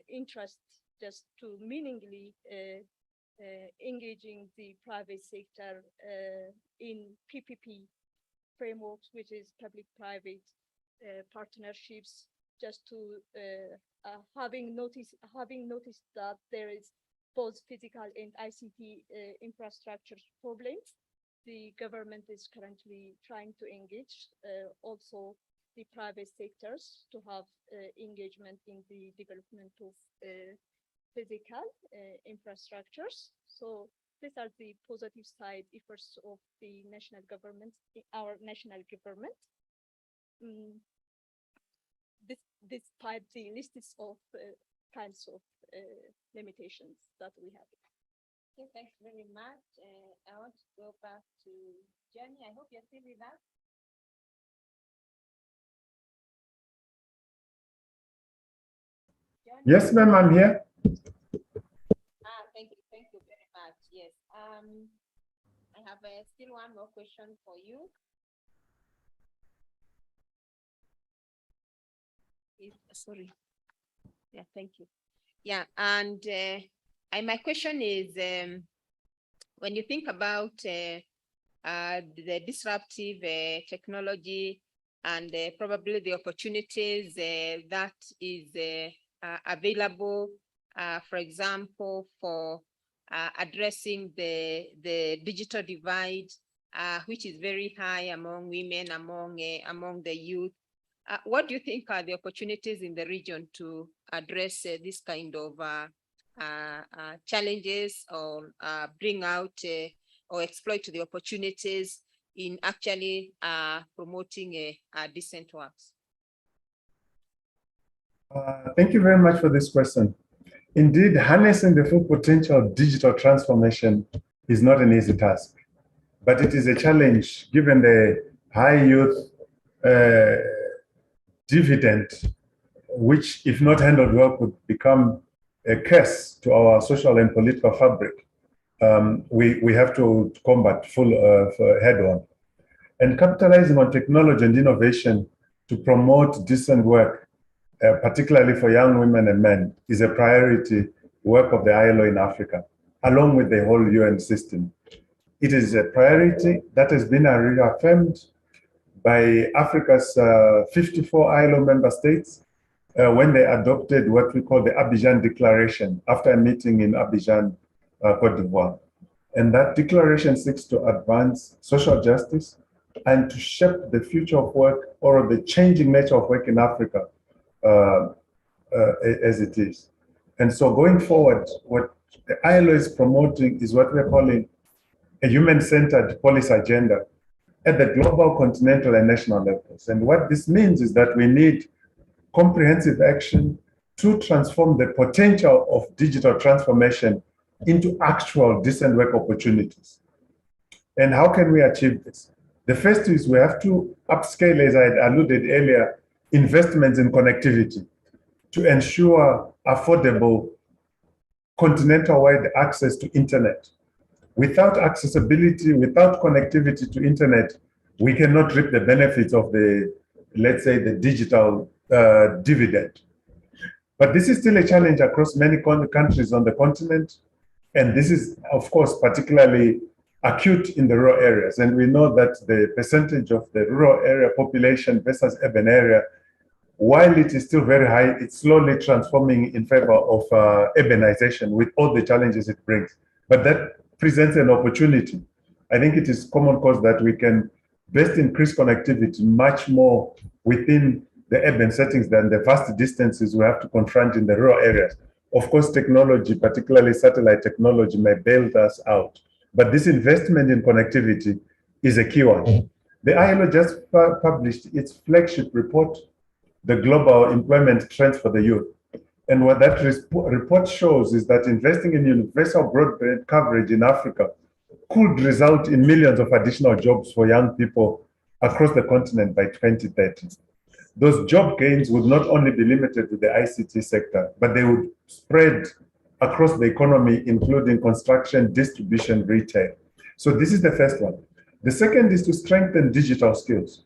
interest just to meaningfully engaging the private sector in PPP frameworks, which is public-private partnerships, just to having noticed that there is both physical and ICT infrastructure problems. The government is currently trying to engage also the private sectors to have engagement in the development of physical infrastructures. So these are the positive side efforts of the national government, our national government. Despite the lists of kinds of limitations that we have. Okay, thanks very much. I want to go back to Jenny. I hope you're still with us. Jenny? Yes, ma'am, I'm here. Thank you very much. Yes. I have still one more question for you. Sorry. Yeah, thank you. Yeah, and my question is, when you think about the disruptive technology and probably the opportunities that is available, for example, for addressing the digital divide, which is very high among women, among the youth. What do you think are the opportunities in the region to address this kind of challenges, or bring out or exploit the opportunities in actually promoting decent works? Thank you very much for this question. Indeed, harnessing the full potential of digital transformation is not an easy task, but it is a challenge given the high youth dividend, which, if not handled well, could become a curse to our social and political fabric. We have to combat full head-on. And capitalizing on technology and innovation to promote decent work, particularly for young women and men, is a priority work of the ILO in Africa, along with the whole UN system. It is a priority that has been reaffirmed by Africa's 54 ILO member states when they adopted what we call the Abidjan Declaration after a meeting in Abidjan, Cote d'Ivoire. And that declaration seeks to advance social justice and to shape the future of work, or the changing nature of work in Africa as it is. And so going forward, what the ILO is promoting is what we're calling a human-centered policy agenda at the global, continental, and national levels. And what this means is that we need comprehensive action to transform the potential of digital transformation into actual decent work opportunities. And how can we achieve this? The first is we have to upscale, as I had alluded earlier, investments in connectivity to ensure affordable continental-wide access to internet. Without accessibility, without connectivity to internet, we cannot reap the benefits of the, let's say, the digital dividend. But this is still a challenge across many countries on the continent. And this is, of course, particularly acute in the rural areas. And we know that the percentage of the rural area population versus urban area, while it is still very high, it's slowly transforming in favor of urbanization with all the challenges it brings. But that presents an opportunity. I think it is common cause that we can best increase connectivity much more within the urban settings than the vast distances we have to confront in the rural areas. Of course, technology, particularly satellite technology, may bail us out. But this investment in connectivity is a key one. The ILO just published its flagship report, the Global Employment Trends for the Youth. And what that report shows is that investing in universal broadband coverage in Africa could result in millions of additional jobs for young people across the continent by 2030. Those job gains would not only be limited to the ICT sector, but they would spread across the economy, including construction, distribution, retail. So this is the first one. The second is to strengthen digital skills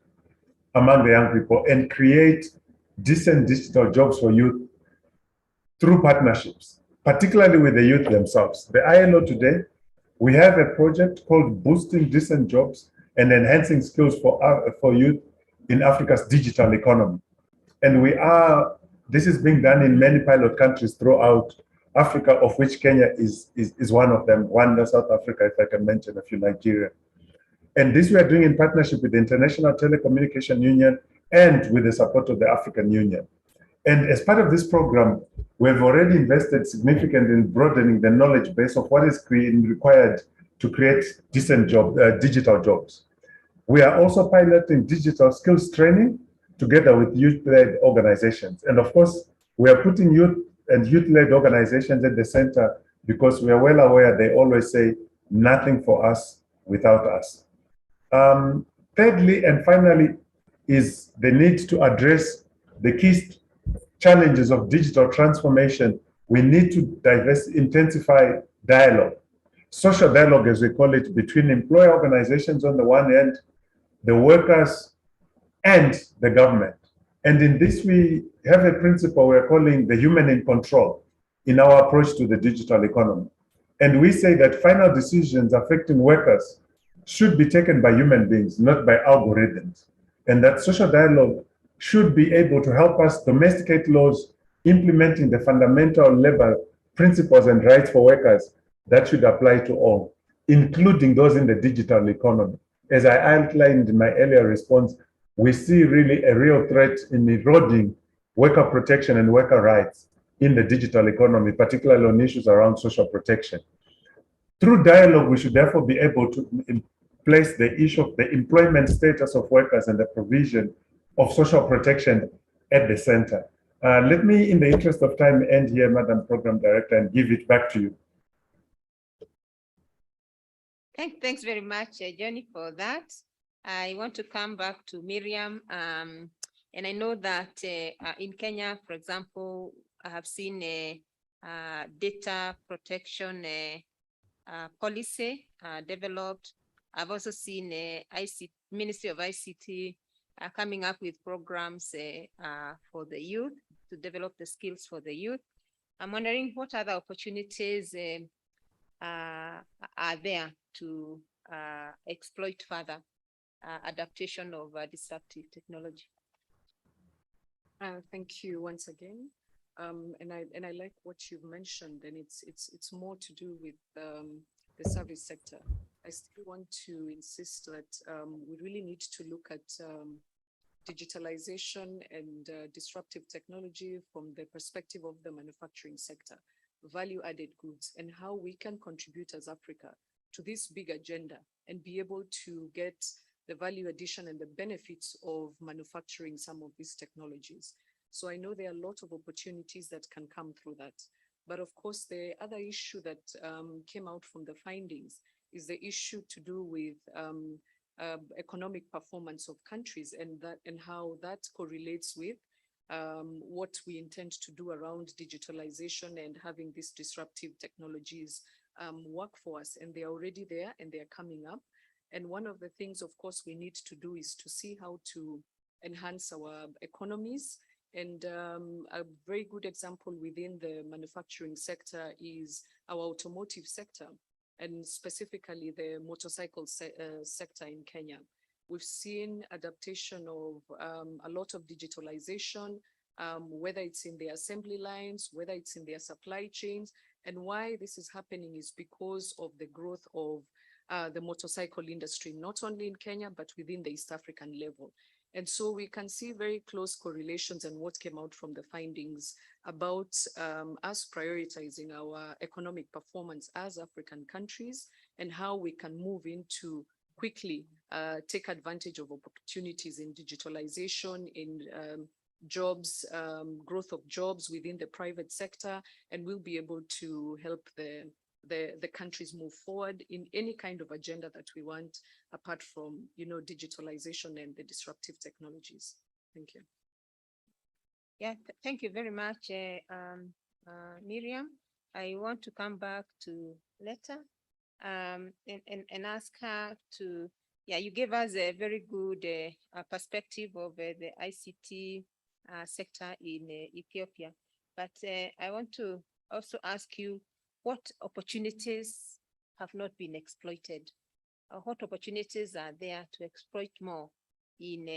among the young people and create decent digital jobs for youth through partnerships. particularly with the youth themselves. The ILO today, we have a project called Boosting Decent Jobs and Enhancing Skills for Youth in Africa's Digital Economy. And this is being done in many pilot countries throughout Africa, of which Kenya is one of them, Rwanda, South Africa, if I can mention a few, Nigeria. And this we are doing in partnership with the International Telecommunication Union and with the support of the African Union. And as part of this program, we've already invested significantly in broadening the knowledge base of what is required to create decent digital jobs. We are also piloting digital skills training together with youth-led organizations. And of course, we are putting youth and youth-led organizations at the center because we are well aware they always say nothing for us without us. Thirdly, and finally, is the need to address the key challenges of digital transformation. We need to intensify dialogue, social dialogue as we call it, between employer organizations on the one hand, the workers, and the government. And in this, we have a principle we're calling the human in control in our approach to the digital economy. And we say that final decisions affecting workers should be taken by human beings, not by algorithms. And that social dialogue should be able to help us domesticate laws implementing the fundamental labor principles and rights for workers that should apply to all, including those in the digital economy. As I outlined in my earlier response, we see really a real threat in eroding worker protection and worker rights in the digital economy, particularly on issues around social protection. Through dialogue, we should therefore be able to place the issue of the employment status of workers and the provision of social protection at the center. Let me, in the interest of time, end here, Madam Program Director, and give it back to you. Thanks very much, Johnny, for that. I want to come back to Miriam. And I know that in Kenya, for example, I have seen a data protection policy developed. I've also seen Ministry of ICT coming up with programs for the youth, to develop the skills for the youth. I'm wondering what other opportunities are there to exploit further adaptation of disruptive technology. Thank you once again. And I like what you've mentioned, and it's more to do with the service sector. I still want to insist that we really need to look at digitalization and disruptive technology from the perspective of the manufacturing sector, value-added goods, and how we can contribute as Africa to this big agenda and be able to get the value addition and the benefits of manufacturing some of these technologies. So I know there are a lot of opportunities that can come through that. But of course, the other issue that came out from the findings is the issue to do with economic performance of countries, and how that correlates with what we intend to do around digitalization and having these disruptive technologies work for us. And they're already there and they're coming up. And one of the things, of course, we need to do is to see how to enhance our economies. And a very good example within the manufacturing sector is our automotive sector, and specifically the motorcycle sector in Kenya. We've seen adaptation of a lot of digitalization, whether it's in the assembly lines, whether it's in their supply chains. And why this is happening is because of the growth of the motorcycle industry, not only in Kenya, but within the East African level. And so we can see very close correlations and what came out from the findings about us prioritizing our economic performance as African countries, and how we can move into quickly take advantage of opportunities in digitalization, in jobs, growth of jobs within the private sector, and we'll be able to help the countries move forward in any kind of agenda that we want, apart from, digitalization and the disruptive technologies. Thank you. Yeah, thank you very much, Miriam. I want to come back to Letta and ask her to, you gave us a very good perspective of the ICT sector in Ethiopia, but I want to also ask you what opportunities have not been exploited? What opportunities are there to exploit more in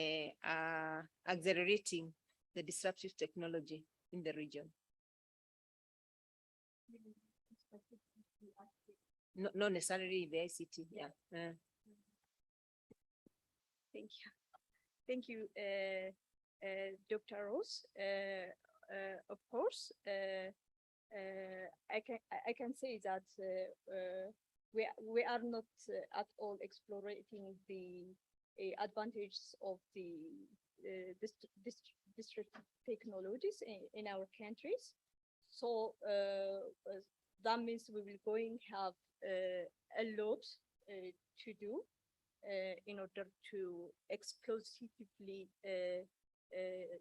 accelerating the disruptive technology in the region? Not necessarily the ICT, yeah. Thank you. Thank you, Dr. Rose. Of course, I can say that we are not at all exploring the advantages of the disruptive technologies in our countries. So that means we will going have a lot to do in order to exclusively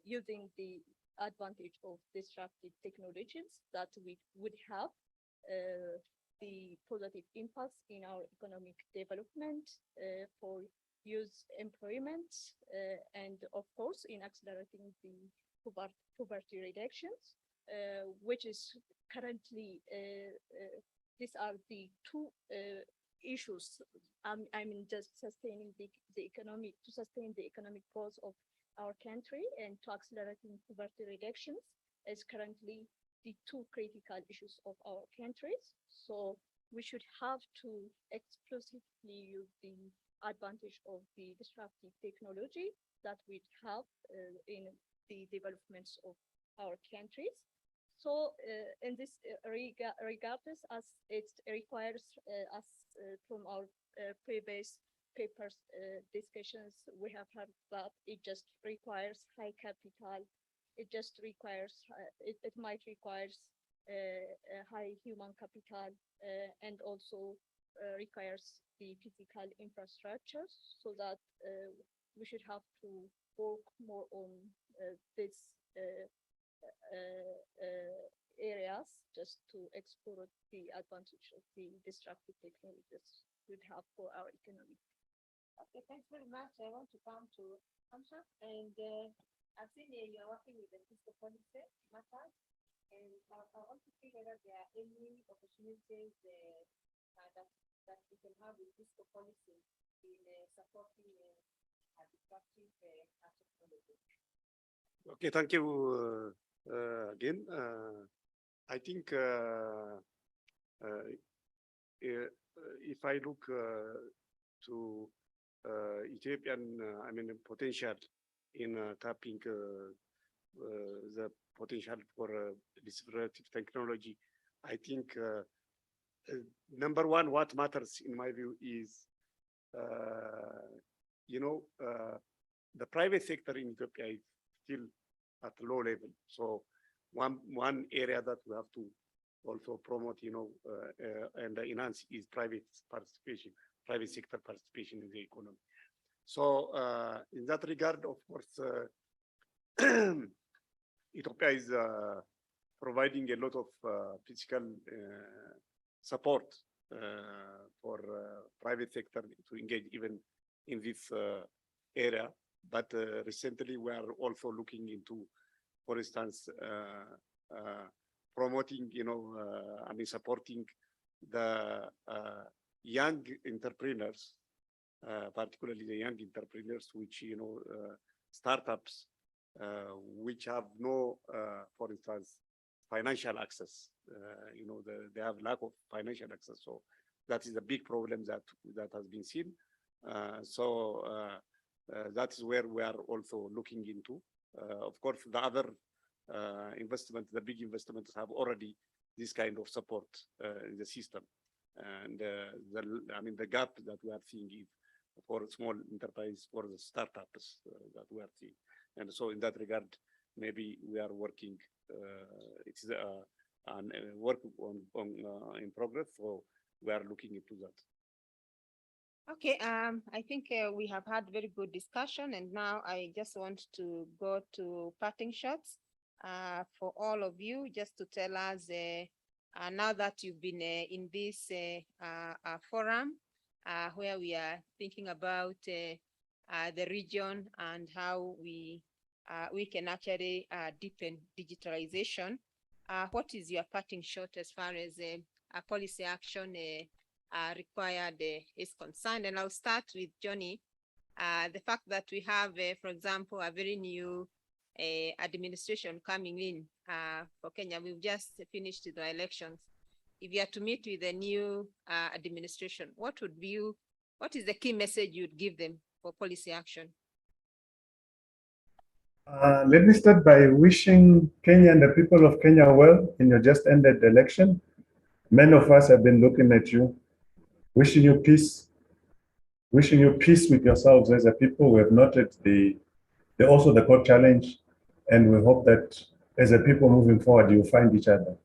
using the advantage of disruptive technologies that we would have the positive impacts in our economic development for youth employment and of course in accelerating the poverty reductions, which is currently these are the two issues. I mean, just sustaining the economic, to sustain the economic growth of our country and to accelerating poverty reductions is currently the two critical issues of our countries. So we should have to exclusively use the advantage of the disruptive technology that we have in the developments of our countries. So in this regardless, as it requires us from our previous papers discussions, we have heard that it just requires high capital. It just requires, it might require high human capital and also requires the physical infrastructure, so that we should have to work more on this areas just to explore the advantage of the disruptive technologies would have for our economy. Okay, thanks very much. I want to come to Hamza, and I've seen you are working with the fiscal policy matters, and I want to see whether there are any opportunities that we can have with fiscal policy in supporting disruptive technology. Okay, thank you again. I think if I look to Ethiopian, I mean, potential in tapping the potential for disruptive technology, I think number one, what matters in my view is, the private sector in Ethiopia is still at low level. So one area that we have to also promote, and enhance is private participation, private sector participation in the economy. So in that regard, of course, Ethiopia is providing a lot of physical support for private sector to engage even in this area. But recently we are also looking into, for instance, promoting, supporting the young entrepreneurs, particularly the young entrepreneurs, which, startups, which have no, for instance, financial access. They have lack of financial access. So that is a big problem that has been seen. That is where we are also looking into. Of course, the other investments, the big investments have already this kind of support in the system. And the gap that we are seeing is for small enterprise, for the startups that we are seeing. And so in that regard, maybe we are working, it's work in progress, so we are looking into that. Okay, I think we have had very good discussion, and now I just want to go to parting shots for all of you, just to tell us, now that you've been in this forum, where we are thinking about the region and how we can actually deepen digitalization. what is your parting shot as far as a policy action required is concerned? And I'll start with Johnny. The fact that we have, for example, a very new administration coming in for Kenya. We've just finished the elections. If you are to meet with the new administration, what is the key message you'd give them for policy action? Let me start by wishing Kenya and the people of Kenya well in your just ended election. Many of us have been looking at you, wishing you peace with yourselves as a people. We have noted also the core challenge, and we hope that as a people moving forward, you'll find each other.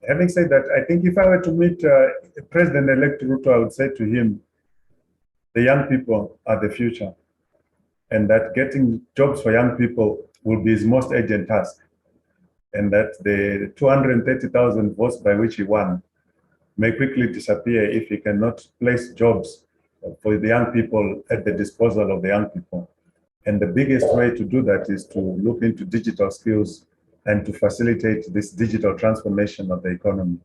Having said that, I think if I were to meet President-elect Ruto, I would say to him, the young people are the future, and that getting jobs for young people will be his most urgent task, and that the 230,000 votes by which he won may quickly disappear if he cannot place jobs for the young people at the disposal of the young people. And the biggest way to do that is to look into digital skills and to facilitate this digital transformation of the economy.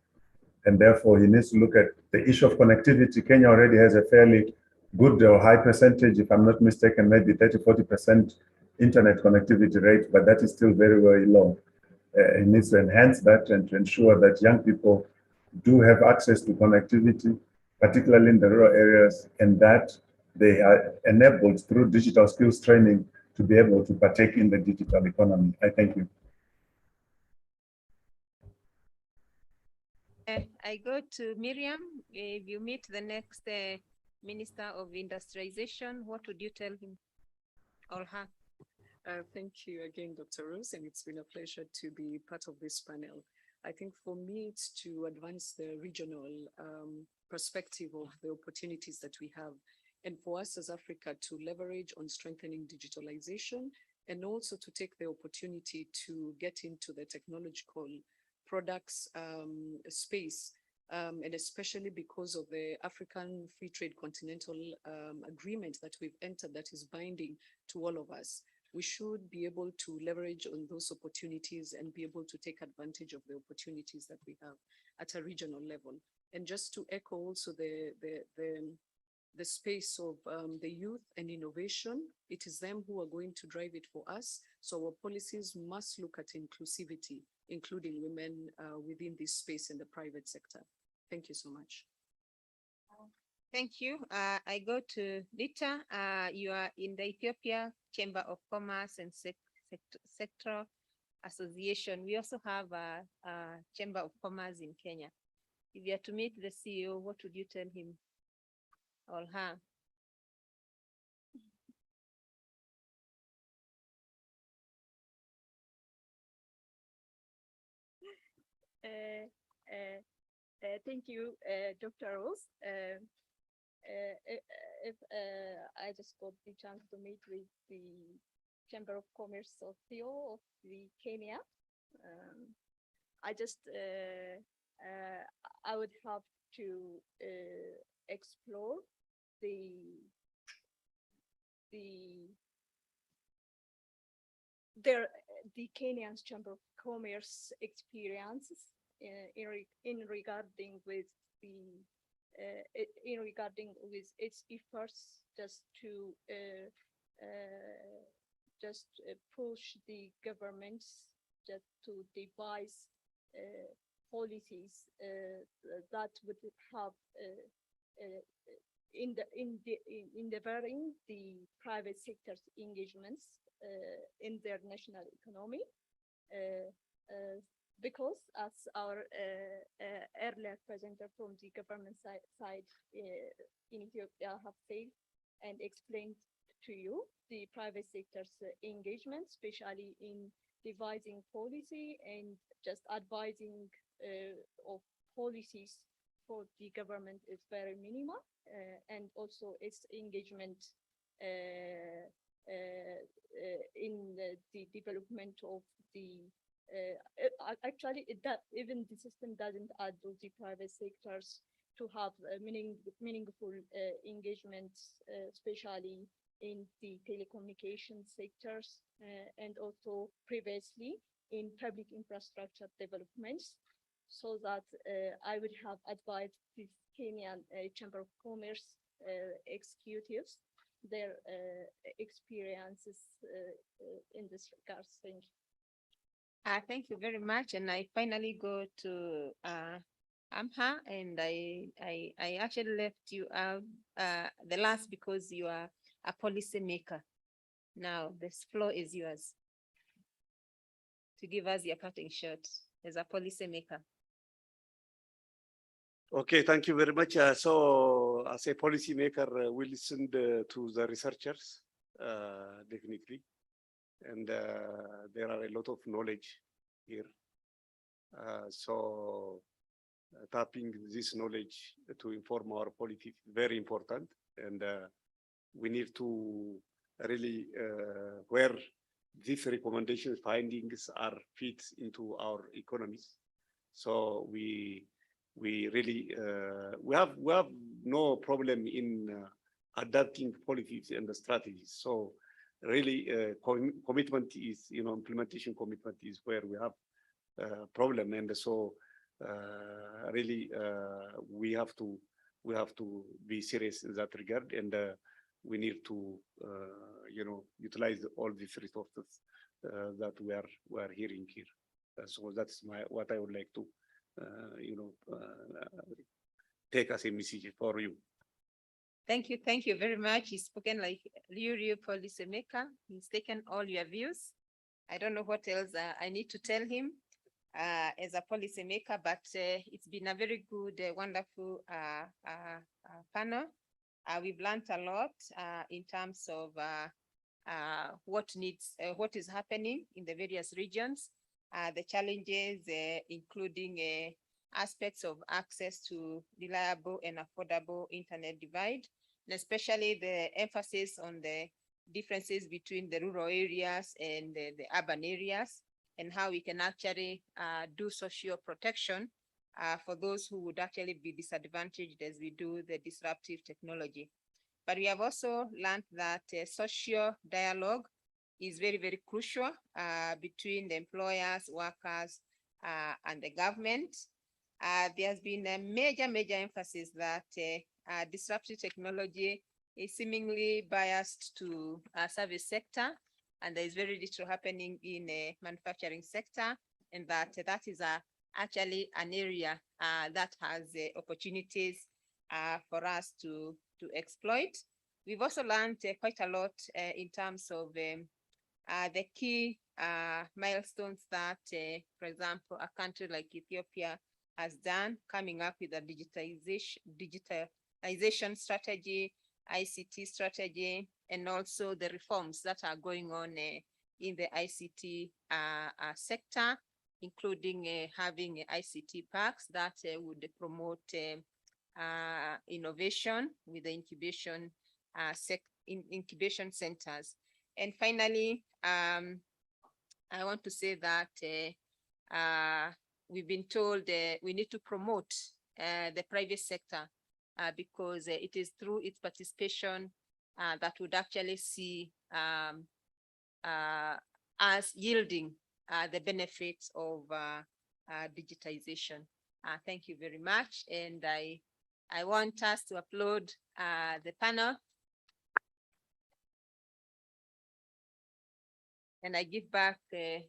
And therefore, he needs to look at the issue of connectivity. Kenya already has a fairly good or high percentage, if I'm not mistaken, maybe 30–40% internet connectivity rate, but that is still very, very low. He needs to enhance that and to ensure that young people do have access to connectivity, particularly in the rural areas, and that they are enabled through digital skills training to be able to partake in the digital economy. I thank you. I go to Miriam. If you meet the next Minister of Industrialization, what would you tell him or her? Thank you again, Dr. Rose, and it's been a pleasure to be part of this panel. I think for me, it's to advance the regional perspective of the opportunities that we have. And for us as Africa to leverage on strengthening digitalization and also to take the opportunity to get into the technological products space, and especially because of the African Free Trade Continental Agreement that we've entered that is binding to all of us. We should be able to leverage on those opportunities and be able to take advantage of the opportunities that we have at a regional level. And just to echo also the space of the youth and innovation, it is them who are going to drive it for us. So our policies must look at inclusivity, including women within this space in the private sector. Thank you so much. Thank you. I go to Lita. You are in the Ethiopia Chamber of Commerce and Sector Association. We also have a Chamber of Commerce in Kenya. If you are to meet the CEO, what would you tell him or her? Thank you, Dr. Rose. If I just got the chance to meet with the Chamber of Commerce of CEO of the Kenya, I would have to explore the Kenyan's Chamber of Commerce experiences in regarding with its efforts just to push the governments just to devise policies that would have endeavoring the private sector's engagements in their national economy. Because as our earlier presenter from the government side in Ethiopia have said and explained to you, the private sector's engagement, especially in devising policy and just advising of policies for the government is very minimal, and also its engagement in the development of the actually even the system doesn't allow the private sectors to have meaningful engagements, especially in the telecommunication sectors and also previously in public infrastructure developments, so that I would have advised the Kenyan Chamber of Commerce executives their experiences in this regard. Thank you. Thank you very much. And I finally go to Amha, and I actually left you out the last because you are a policy maker. Now this floor is yours to give us your cutting shot as a policy maker. Okay, thank you very much. So as a policymaker, we listened to the researchers, definitely. And there are a lot of knowledge here. So tapping this knowledge to inform our policy is very important. And we need to really, where these recommendations findings are fit into our economies. So we really we have no problem in adapting policies and the strategies. So really commitment is, implementation commitment is where we have problem. And so really we have to be serious in that regard, and we need to utilize all these resources that we are hearing here. So that's what I would like to take as a message for you. Thank you very much. He's spoken like real policy maker. He's taken all your views. I don't know what else I need to tell him as a policy maker, but it's been a very good, wonderful panel. We've learned a lot in terms of what is happening in the various regions, the challenges, including aspects of access to reliable and affordable internet divide, and especially the emphasis on the differences between the rural areas and the urban areas, and how we can actually do social protection for those who would actually be disadvantaged as we do the disruptive technology. But we have also learned that social dialogue is very, very crucial between the employers, workers, and the government. There has been a major emphasis that disruptive technology is seemingly biased to service sector, and there is very little happening in the manufacturing sector, and that is actually an area that has opportunities for us to exploit. We've also learned quite a lot in terms of the key milestones that, for example, a country like Ethiopia has done, coming up with a digitalization strategy, ICT strategy, and also the reforms that are going on in the ICT sector, including having ICT parks that would promote innovation with the incubation centers. And finally, I want to say that we've been told we need to promote the private sector because it is through its participation that would actually see us yielding the benefits of digitization. Thank you very much. And I want us to applaud the panel. And I give back the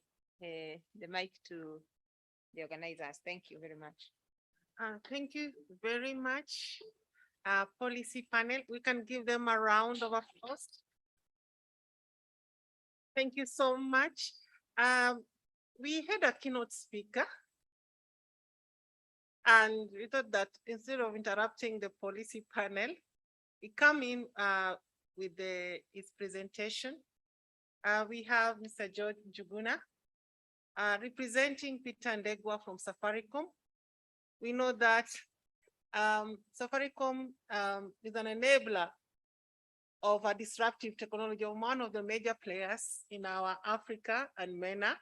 mic to the organizers. Thank you very much. Thank you very much. Policy panel, we can give them a round of applause. Thank you so much. We had a keynote speaker, and we thought that instead of interrupting the policy panel, we come in with his presentation. We have Mr. George Njuguna, representing Peter Ndegwa from Safaricom. We know that Safaricom is an enabler of a disruptive technology, of one of the major players in our Africa and MENA.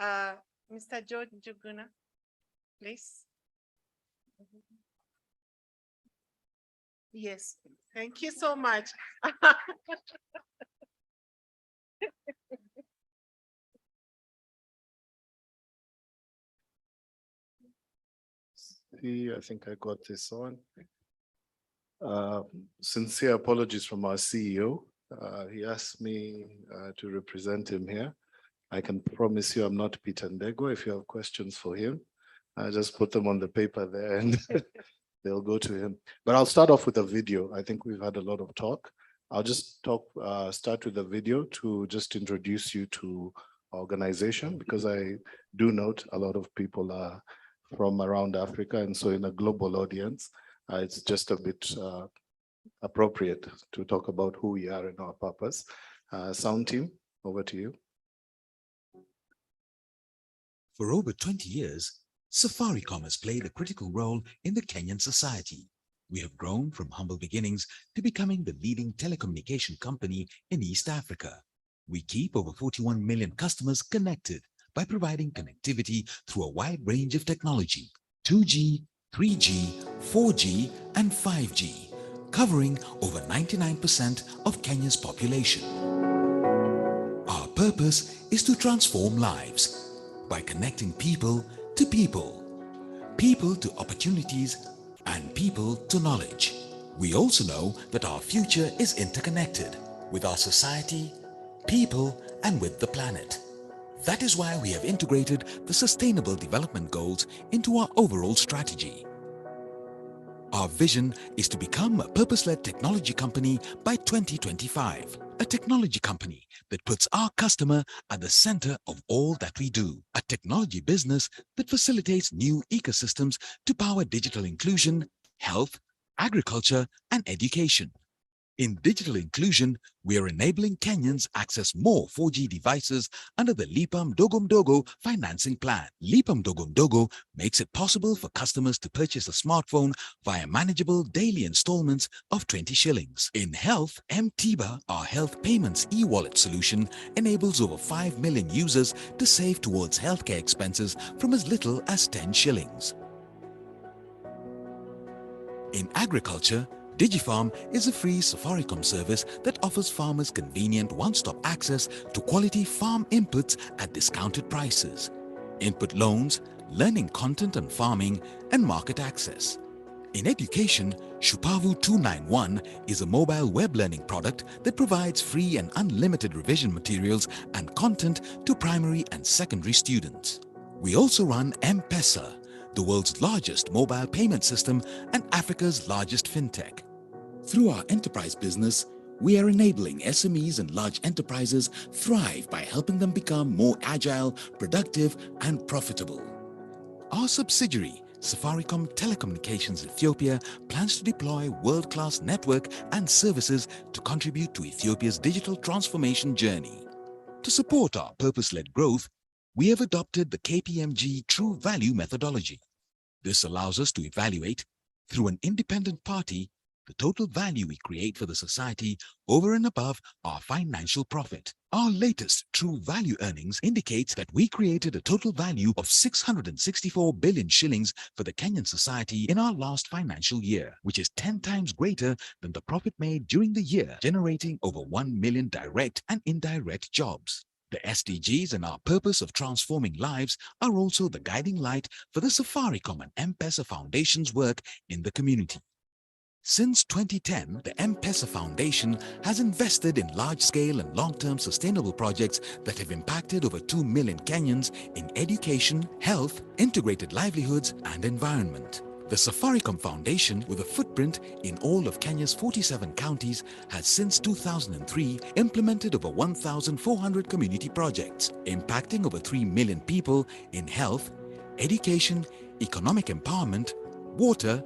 Mr. George Njuguna, please. Yes, Thank you so much. I think I got this on. Sincere apologies from our CEO. He asked me to represent him here. I can promise you I'm not Peter Ndegwa. If you have questions for him, I just put them on the paper there and they'll go to him. But I'll start off with a video. I think we've had a lot of talk. I'll just start with a video to just introduce you to our organization, because I do note a lot of people are from around Africa. And so in a global audience, it's just a bit appropriate to talk about who we are and our purpose. Sound team, over to you. For over 20 years, Safaricom has played a critical role in the Kenyan society. We have grown from humble beginnings to becoming the leading telecommunication company in East Africa. We keep over 41 million customers connected by providing connectivity through a wide range of technology, 2G, 3G, 4G, and 5G, covering over 99% of Kenya's population. Our purpose is to transform lives by connecting people to people, people to opportunities, and people to knowledge. We also know that our future is interconnected with our society, people, and with the planet. That is why we have integrated the Sustainable Development Goals into our overall strategy. Our vision is to become a purpose-led technology company by 2025. A technology company that puts our customer at the center of all that we do. A technology business that facilitates new ecosystems to power digital inclusion, health, agriculture, and education. In digital inclusion, we are enabling Kenyans access more 4G devices under the Lipa Mdogo Mdogo financing plan. Lipa Mdogo Mdogo makes it possible for customers to purchase a smartphone via manageable daily installments of 20 shillings. In health, M-TIBA, our health payments e-wallet solution, enables over 5 million users to save towards healthcare expenses from as little as 10 shillings. In agriculture, DigiFarm is a free Safaricom service that offers farmers convenient one-stop access to quality farm inputs at discounted prices, input loans, learning content on farming, and market access. In education, Shupavu 291 is a mobile web learning product that provides free and unlimited revision materials and content to primary and secondary students. We also run M-Pesa, the world's largest mobile payment system and Africa's largest fintech. Through our enterprise business, we are enabling SMEs and large enterprises thrive by helping them become more agile, productive, and profitable. Our subsidiary, Safaricom Telecommunications Ethiopia, plans to deploy world-class network and services to contribute to Ethiopia's digital transformation journey. To support our purpose-led growth, we have adopted the KPMG True Value methodology. This allows us to evaluate, through an independent party, the total value we create for the society over and above our financial profit. Our latest True Value earnings indicates that we created a total value of 664 billion shillings for the Kenyan society in our last financial year, which is 10 times greater than the profit made during the year, generating over 1 million direct and indirect jobs. The SDGs and our purpose of transforming lives are also the guiding light for the Safaricom and M-Pesa Foundation's work in the community. Since 2010, the M-Pesa Foundation has invested in large-scale and long-term sustainable projects that have impacted over 2 million Kenyans in education, health, integrated livelihoods, and environment. The Safaricom Foundation, with a footprint in all of Kenya's 47 counties, has since 2003 implemented over 1,400 community projects, impacting over 3 million people in health, education, economic empowerment, water,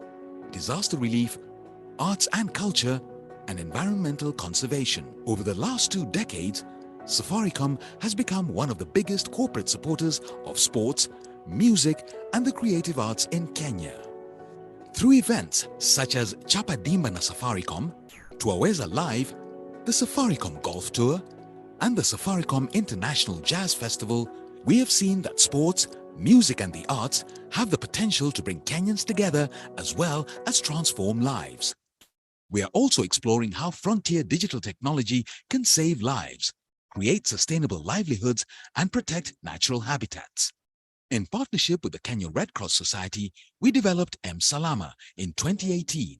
disaster relief, arts and culture, and environmental conservation. Over the last 2 decades, Safaricom has become one of the biggest corporate supporters of sports, music, and the creative arts in Kenya. Through events such as Chapa Dimba na Safaricom, Twaweza Live, the Safaricom Golf Tour, and the Safaricom International Jazz Festival, we have seen that sports, music, and the arts have the potential to bring Kenyans together as well as transform lives. We are also exploring how frontier digital technology can save lives, create sustainable livelihoods, and protect natural habitats. In partnership with the Kenya Red Cross Society, we developed M-Salama in 2018,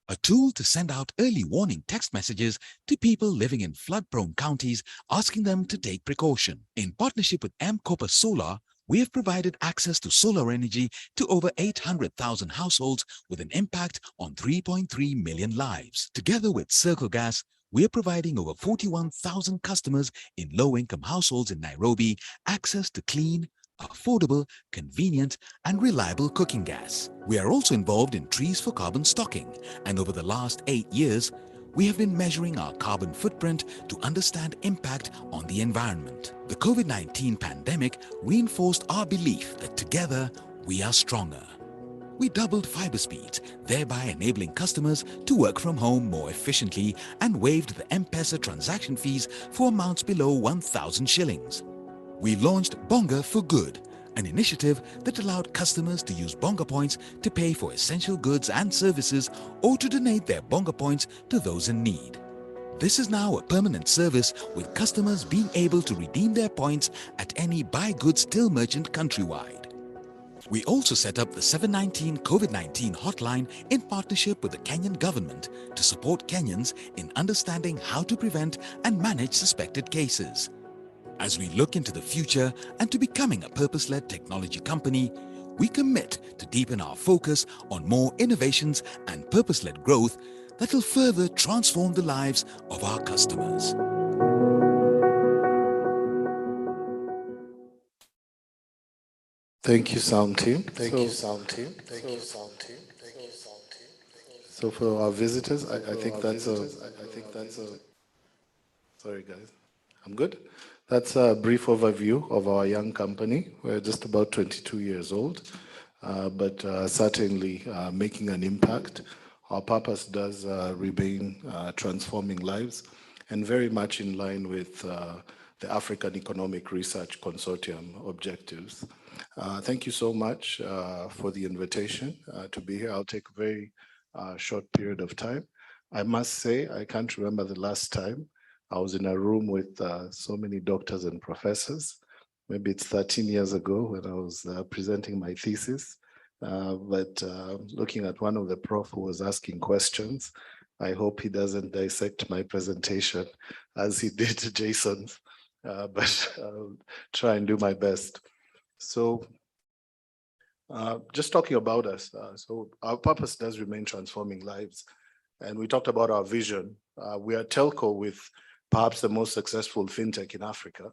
a tool to send out early warning text messages to people living in flood-prone counties, asking them to take precaution. In partnership with M-Copa Solar, we have provided access to solar energy to over 800,000 households with an impact on 3.3 million lives. Together with Circle Gas, we are providing over 41,000 customers in low-income households in Nairobi access to clean, affordable, convenient, and reliable cooking gas. We are also involved in Trees for Carbon stocking, and over the last 8 years, we have been measuring our carbon footprint to understand impact on the environment. The COVID-19 pandemic reinforced our belief that together we are stronger. We doubled fiber speeds, thereby enabling customers to work from home more efficiently, and waived the M-Pesa transaction fees for amounts below 1,000 shillings. We launched Bonga for Good, an initiative that allowed customers to use Bonga points to pay for essential goods and services or to donate their Bonga points to those in need. This is now a permanent service, with customers being able to redeem their points at any Buy Goods Till Merchant countrywide. We also set up the 719 COVID-19 hotline in partnership with the Kenyan government to support Kenyans in understanding how to prevent and manage suspected cases. As we look into the future and to becoming a purpose-led technology company, we commit to deepen our focus on more innovations and purpose-led growth that will further transform the lives of our customers. Thank you, sound team. Thank you, sound team. Thank you, sound team. Thank you, sound team. So for our visitors, I think that's a sorry guys, I'm good. That's a brief overview of our young company. We're just about 22 years old, but certainly making an impact. Our purpose does remain transforming lives, and very much in line with the African Economic Research Consortium objectives. Thank you so much for the invitation to be here. I'll take a very short period of time. I must say, I can't remember the last time I was in a room with so many doctors and professors. Maybe it's 13 years ago when I was presenting my thesis. But looking at one of the prof who was asking questions, I hope he doesn't dissect my presentation as he did Jason's, but I'll try and do my best. So just talking about us, so our purpose does remain transforming lives. And we talked about our vision. We are telco with perhaps the most successful fintech in Africa.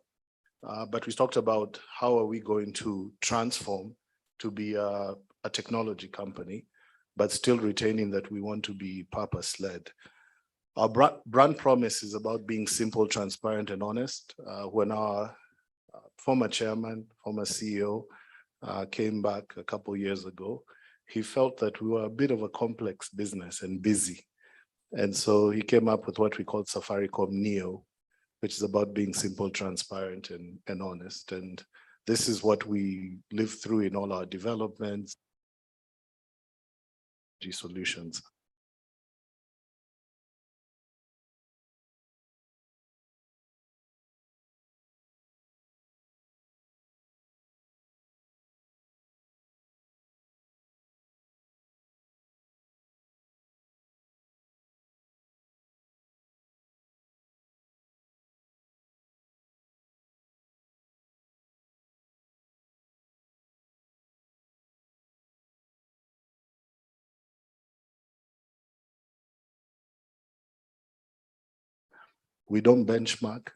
But we talked about how are we going to transform to be a technology company, but still retaining that we want to be purpose-led. Our brand promise is about being simple, transparent, and honest. When our former chairman, former CEO, came back a couple of years ago, he felt that we were a bit of a complex business and busy. And so he came up with what we call Safaricom Neo, which is about being simple, transparent, and honest. And this is what we live through in all our developments, solutions. We don't benchmark,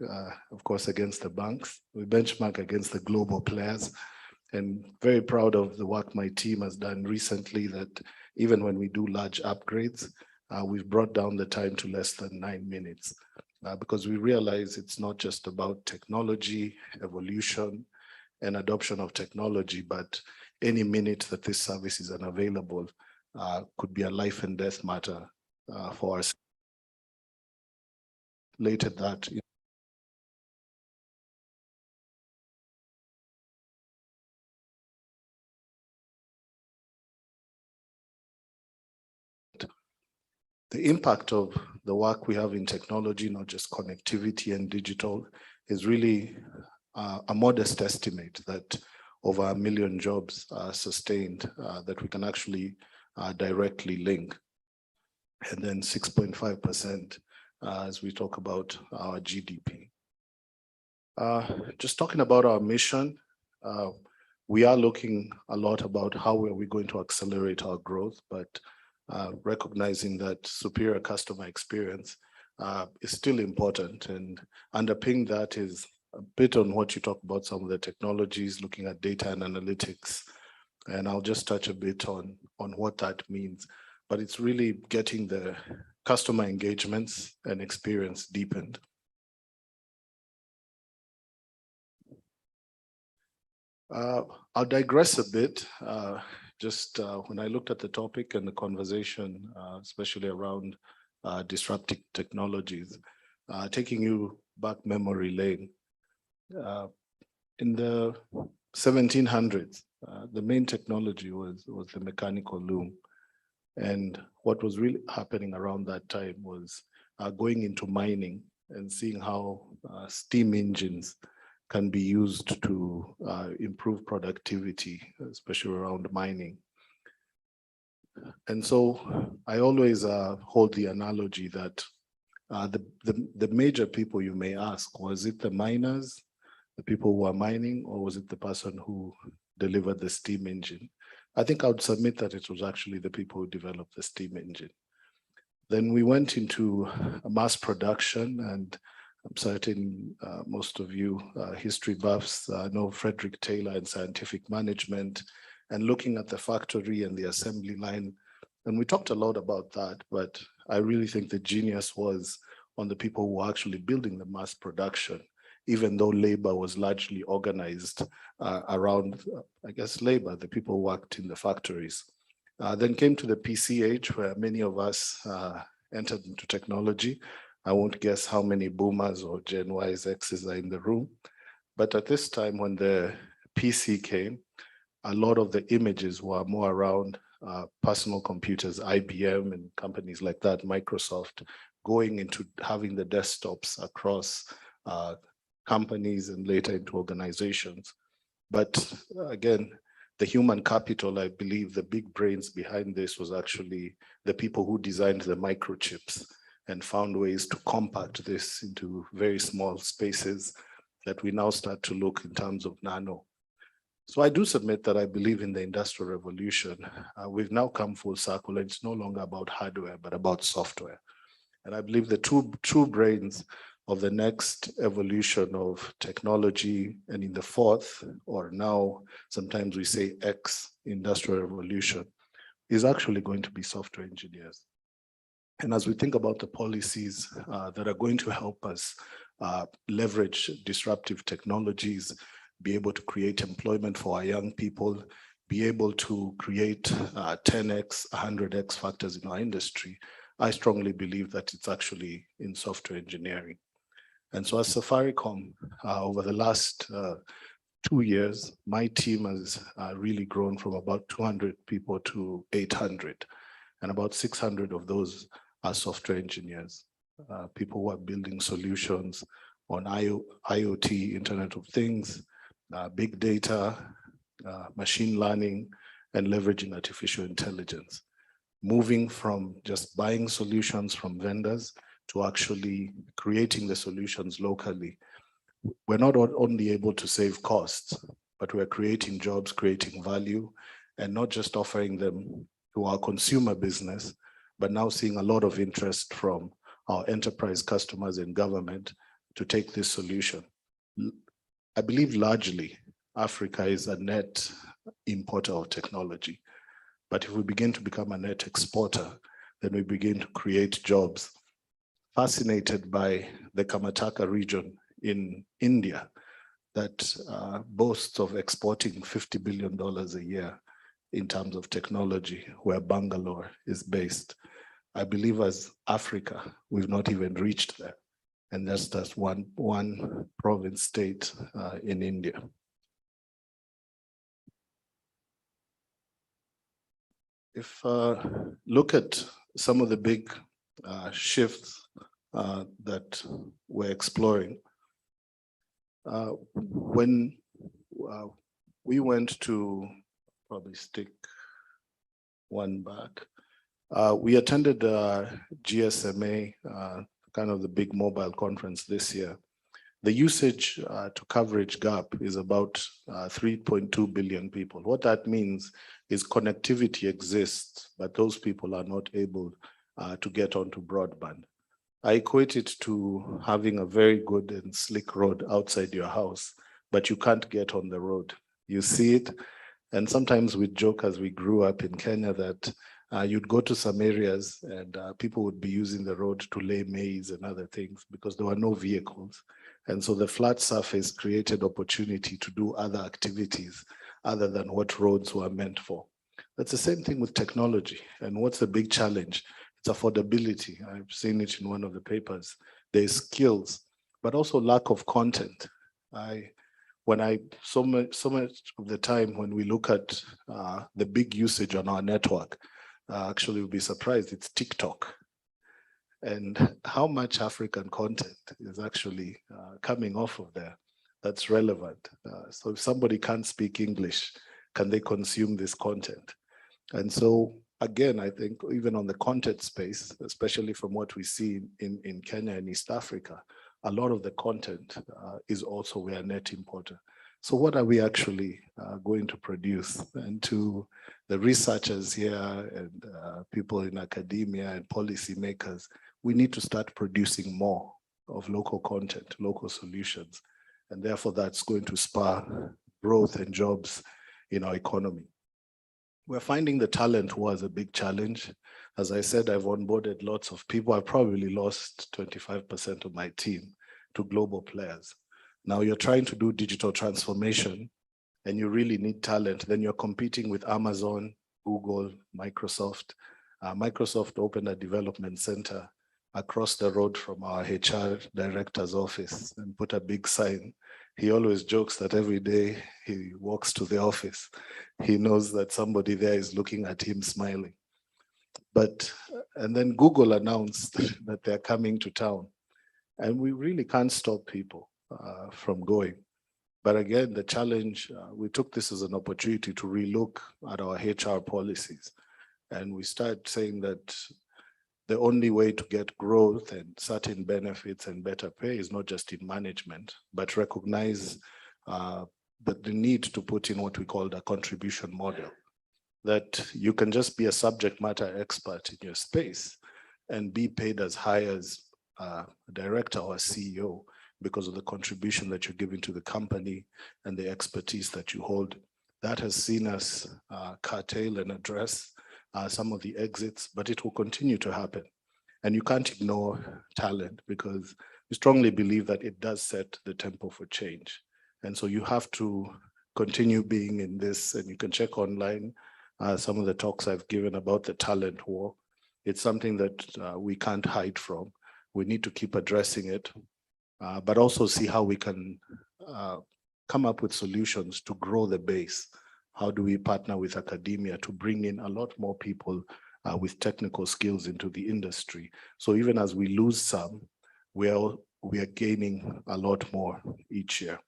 of course, against the banks. We benchmark against the global players. And very proud of the work my team has done recently, that even when we do large upgrades, we've brought down the time to less than 9 minutes. Because we realize it's not just about technology, evolution, and adoption of technology, but any minute that this service is unavailable could be a life and death matter for us. Later that, The impact of the work we have in technology, not just connectivity and digital, is really a modest estimate that over 1 million jobs are sustained that we can actually directly link. And then 6.5% as we talk about our GDP. Just talking about our mission, we are looking a lot about how are we going to accelerate our growth, but recognizing that superior customer experience is still important, and underpinning that is a bit on what you talk about, some of the technologies, looking at data and analytics, and I'll just touch a bit on what that means. But it's really getting the customer engagements and experience deepened. I'll digress a bit. When I looked at the topic and the conversation, especially around disruptive technologies, taking you back memory lane. In the 1700s, the main technology was the mechanical loom. And what was really happening around that time was going into mining and seeing how steam engines can be used to improve productivity, especially around mining. And so I always hold the analogy that the major people you may ask, was it the miners, the people who are mining, or was it the person who delivered the steam engine? I think I would submit that it was actually the people who developed the steam engine. Then we went into mass production, and I'm certain most of you history buffs know Frederick Taylor in scientific management, and looking at the factory and the assembly line. And we talked a lot about that, but I really think the genius was on the people who were actually building the mass production, even though labor was largely organized around, I guess, labor, the people who worked in the factories. Then came to the PC age, where many of us entered into technology. I won't guess how many boomers or Gen Ys, X's are in the room. But at this time, when the PC came, a lot of the images were more around personal computers, IBM and companies like that, Microsoft, going into having the desktops across companies and later into organizations. But again, the human capital, I believe the big brains behind this was actually the people who designed the microchips and found ways to compact this into very small spaces that we now start to look in terms of nano. So I do submit that I believe in the Industrial Revolution. We've now come full circle, and it's no longer about hardware, but about software. And I believe the true brains of the next evolution of technology, and in the fourth, or now sometimes we say X Industrial Revolution, is actually going to be software engineers. And as we think about the policies that are going to help us leverage disruptive technologies, be able to create employment for our young people, be able to create 10x, 100x factors in our industry, I strongly believe that it's actually in software engineering. And so as Safaricom, over the last 2 years, my team has really grown from about 200 people to 800. And about 600 of those are software engineers, people who are building solutions on IoT, Internet of Things, big data, machine learning, and leveraging artificial intelligence. Moving from just buying solutions from vendors to actually creating the solutions locally. We're not only able to save costs, but we're creating jobs, creating value, and not just offering them to our consumer business, but now seeing a lot of interest from our enterprise customers and government to take this solution. I believe largely Africa is a net importer of technology. But if we begin to become a net exporter, then we begin to create jobs. Fascinated by the Karnataka region in India that boasts of exporting $50 billion a year in terms of technology, where Bangalore is based. I believe as Africa, we've not even reached there. And that's just one province state in India. If look at some of the big shifts that we're exploring. When we went to, probably stick one back, we attended GSMA, kind of the big mobile conference this year. The usage to coverage gap is about 3.2 billion people. What that means is connectivity exists, but those people are not able to get onto broadband. I equate it to having a very good and slick road outside your house, but you can't get on the road. You see it, and sometimes we joke as we grew up in Kenya that you'd go to some areas and people would be using the road to lay maize and other things because there were no vehicles. And so the flat surface created opportunity to do other activities other than what roads were meant for. That's the same thing with technology. And what's the big challenge? It's affordability. I've seen it in one of the papers. There's skills, but also lack of content. So much of the time when we look at the big usage on our network, actually you'll be surprised, it's TikTok. And how much African content is actually coming off of there that's relevant. So if somebody can't speak English, can they consume this content? And so again, I think even on the content space, especially from what we see in Kenya and East Africa, a lot of the content is also we are a net importer. So what are we actually going to produce? And to the researchers here and people in academia and policymakers, we need to start producing more of local content, local solutions. And therefore that's going to spur growth and jobs in our economy. We're finding the talent was a big challenge. As I said, I've onboarded lots of people. I've probably lost 25% of my team to global players. Now you're trying to do digital transformation and you really need talent. Then you're competing with Amazon, Google, Microsoft. Microsoft opened a development center across the road from our HR director's office and put a big sign. He always jokes that every day he walks to the office, he knows that somebody there is looking at him smiling. And then Google announced that they're coming to town. And we really can't stop people from going. But again, the challenge, we took this as an opportunity to relook at our HR policies. And we started saying that the only way to get growth and certain benefits and better pay is not just in management, but recognize the need to put in what we call a contribution model. That you can just be a subject matter expert in your space and be paid as high as a director or a CEO because of the contribution that you're giving to the company and the expertise that you hold. That has seen us curtail and address some of the exits, but it will continue to happen. And you can't ignore talent because we strongly believe that it does set the tempo for change. And so you have to continue being in this, and you can check online some of the talks I've given about the talent war. It's something that we can't hide from. We need to keep addressing it, but also see how we can come up with solutions to grow the base. How do we partner with academia to bring in a lot more people with technical skills into the industry? So even as we lose some, we are gaining a lot more each year.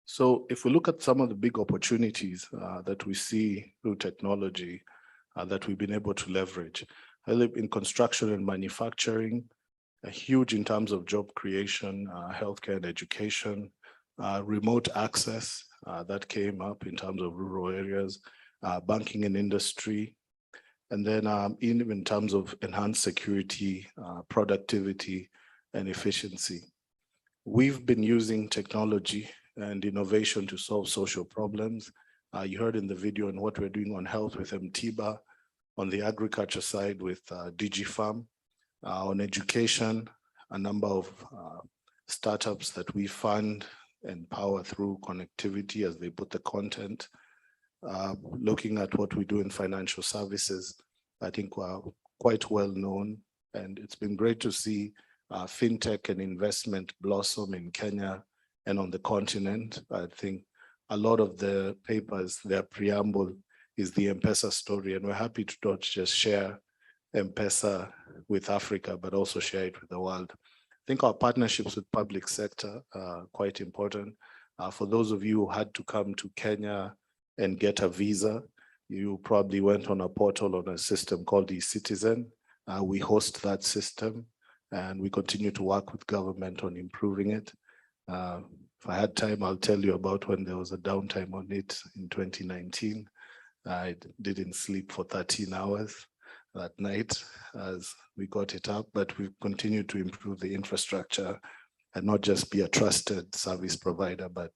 So if we look at some of the big opportunities that we see through technology that we've been able to leverage, I live in construction and manufacturing, huge in terms of job creation, healthcare and education, remote access that came up in terms of rural areas, banking and industry, and then even in terms of enhanced security, productivity, and efficiency. We've been using technology and innovation to solve social problems. You heard in the video on what we're doing on health with MTIBA, on the agriculture side with DigiFarm, on education, a number of startups that we fund and power through connectivity as they put the content. Looking at what we do in financial services, I think we're quite well known, and it's been great to see fintech and investment blossom in Kenya and on the continent. I think a lot of the papers, their preamble is the M-Pesa story, and we're happy to not just share M-Pesa with Africa, but also share it with the world. I think our partnerships with public sector are quite important. For those of you who had to come to Kenya and get a visa, you probably went on a portal on a system called eCitizen. We host that system, and we continue to work with government on improving it. If I had time, I'll tell you about when there was a downtime on it in 2019. I didn't sleep for 13 hours that night as we got it up, but we've continued to improve the infrastructure and not just be a trusted service provider, but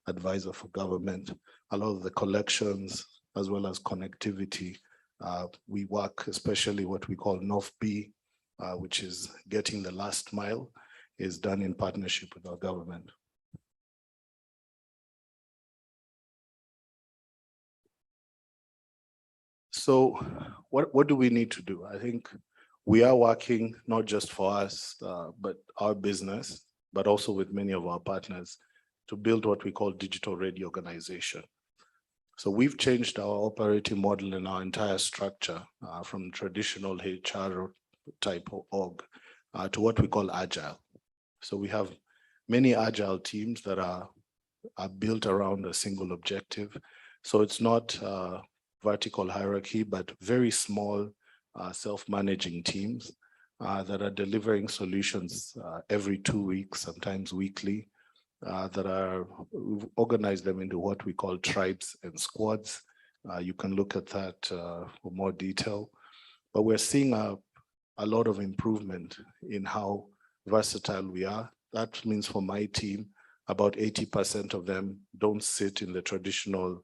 advisor for government. A lot of the collections, as well as connectivity, we work, especially what we call NOFB, which is getting the last mile, is done in partnership with our government. So what do we need to do? I think we are working not just for us, but our business, but also with many of our partners to build what we call digital ready organization. So we've changed our operating model and our entire structure from traditional HR type of org to what we call agile. So we have many agile teams that are built around a single objective. So it's not vertical hierarchy, but very small self-managing teams that are delivering solutions every 2 weeks, sometimes weekly, we've organized them into what we call tribes and squads. You can look at that for more detail, but we're seeing a lot of improvement in how versatile we are. That means for my team, about 80% of them don't sit in the traditional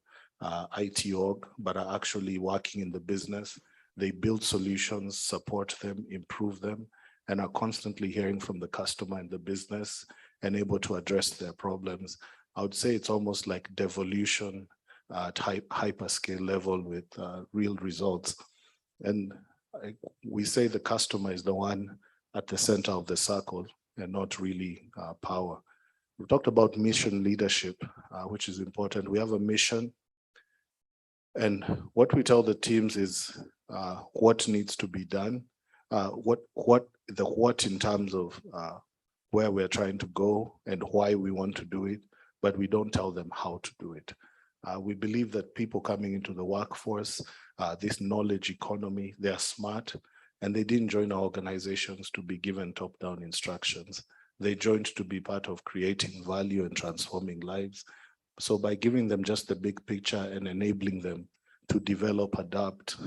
IT org, but are actually working in the business. They build solutions, support them, improve them, and are constantly hearing from the customer and the business and able to address their problems. I would say it's almost like devolution at hyperscale level with real results. And we say the customer is the one at the center of the circle and not really power. We talked about mission leadership, which is important. We have a mission. And what we tell the teams is what needs to be done, what in terms of where we're trying to go and why we want to do it, but we don't tell them how to do it. We believe that people coming into the workforce, this knowledge economy, they're smart, and they didn't join our organizations to be given top-down instructions. They joined to be part of creating value and transforming lives. So by giving them just the big picture and enabling them to develop, adapt,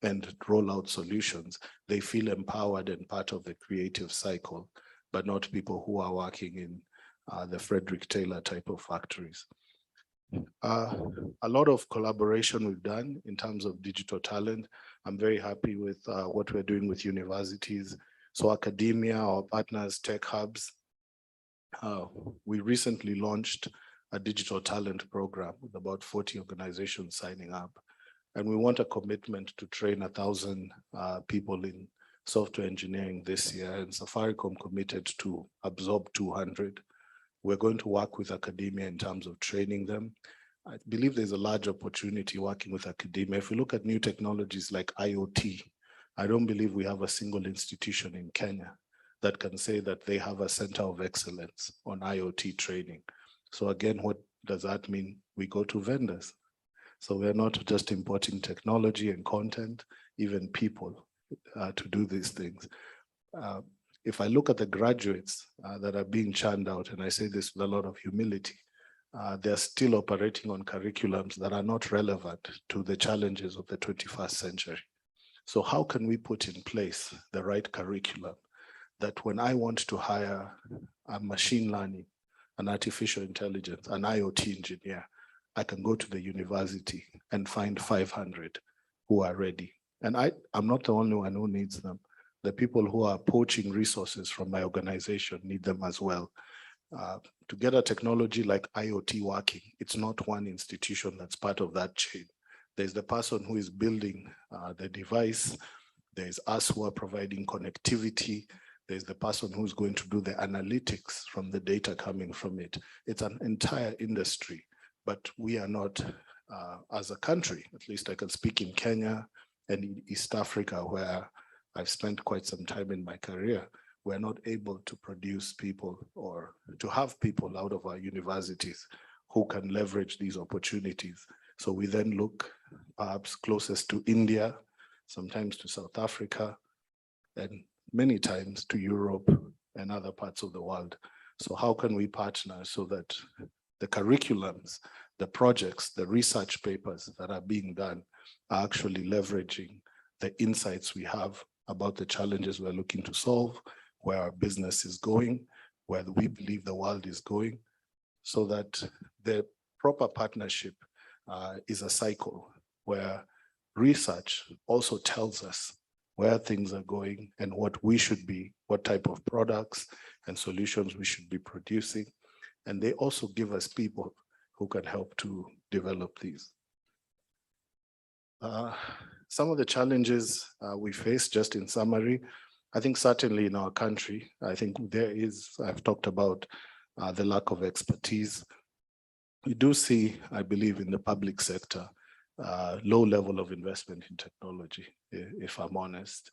and roll out solutions, they feel empowered and part of the creative cycle, but not people who are working in the Frederick Taylor type of factories. A lot of collaboration we've done in terms of digital talent. I'm very happy with what we're doing with universities. So academia, our partners, tech hubs. We recently launched a digital talent program with about 40 organizations signing up. And we want a commitment to train 1,000 people in software engineering this year, and Safaricom committed to absorb 200. We're going to work with academia in terms of training them. I believe there's a large opportunity working with academia. If we look at new technologies like IoT, I don't believe we have a single institution in Kenya that can say that they have a center of excellence on IoT training. So again, what does that mean? We go to vendors. So we're not just importing technology and content, even people to do these things. If I look at the graduates that are being churned out, and I say this with a lot of humility, they're still operating on curriculums that are not relevant to the challenges of the 21st century. So how can we put in place the right curriculum that when I want to hire a machine learning, an artificial intelligence, an IoT engineer, I can go to the university and find 500 who are ready. And I'm not the only one who needs them. The people who are poaching resources from my organization need them as well. To get a technology like IoT working, it's not one institution that's part of that chain. There's the person who is building the device. There's us who are providing connectivity. There's the person who's going to do the analytics from the data coming from it. It's an entire industry but we are not, as a country, at least I can speak in Kenya and in East Africa, where I've spent quite some time in my career, we're not able to produce people or to have people out of our universities who can leverage these opportunities. So we then look perhaps closest to India, sometimes to South Africa, and many times to Europe and other parts of the world. So how can we partner so that the curriculums, the projects, the research papers that are being done are actually leveraging the insights we have about the challenges we're looking to solve, where our business is going, where we believe the world is going, so that the proper partnership is a cycle where research also tells us where things are going and what we should be, what type of products and solutions we should be producing. And they also give us people who can help to develop these. Some of the challenges we face, just in summary, I think certainly in our country, I think there is, I've talked about the lack of expertise. We do see, I believe, in the public sector, low level of investment in technology, if I'm honest.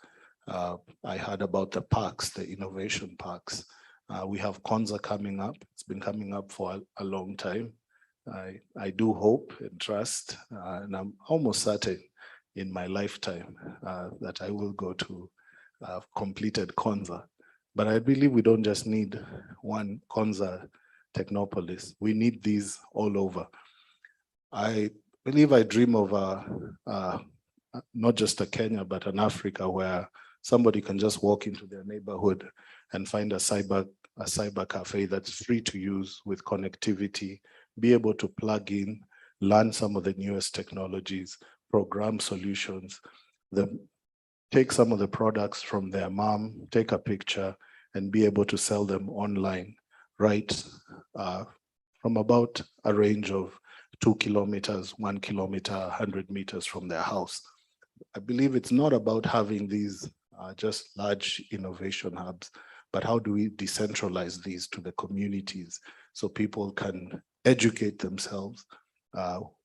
I heard about the parks, the innovation parks. We have Konza coming up. It's been coming up for a long time. I do hope and trust, and I'm almost certain in my lifetime that I will go to completed Konza. But I believe we don't just need one Konza Technopolis. We need these all over. I believe I dream of not just a Kenya, but an Africa where somebody can just walk into their neighborhood and find a cyber cafe that's free to use with connectivity, be able to plug in, learn some of the newest technologies, program solutions, take some of the products from their mom, take a picture, and be able to sell them online, right? From about a range of 2 kilometers, 1 kilometer, 100 meters from their house. I believe it's not about having these just large innovation hubs, but how do we decentralize these to the communities so people can educate themselves?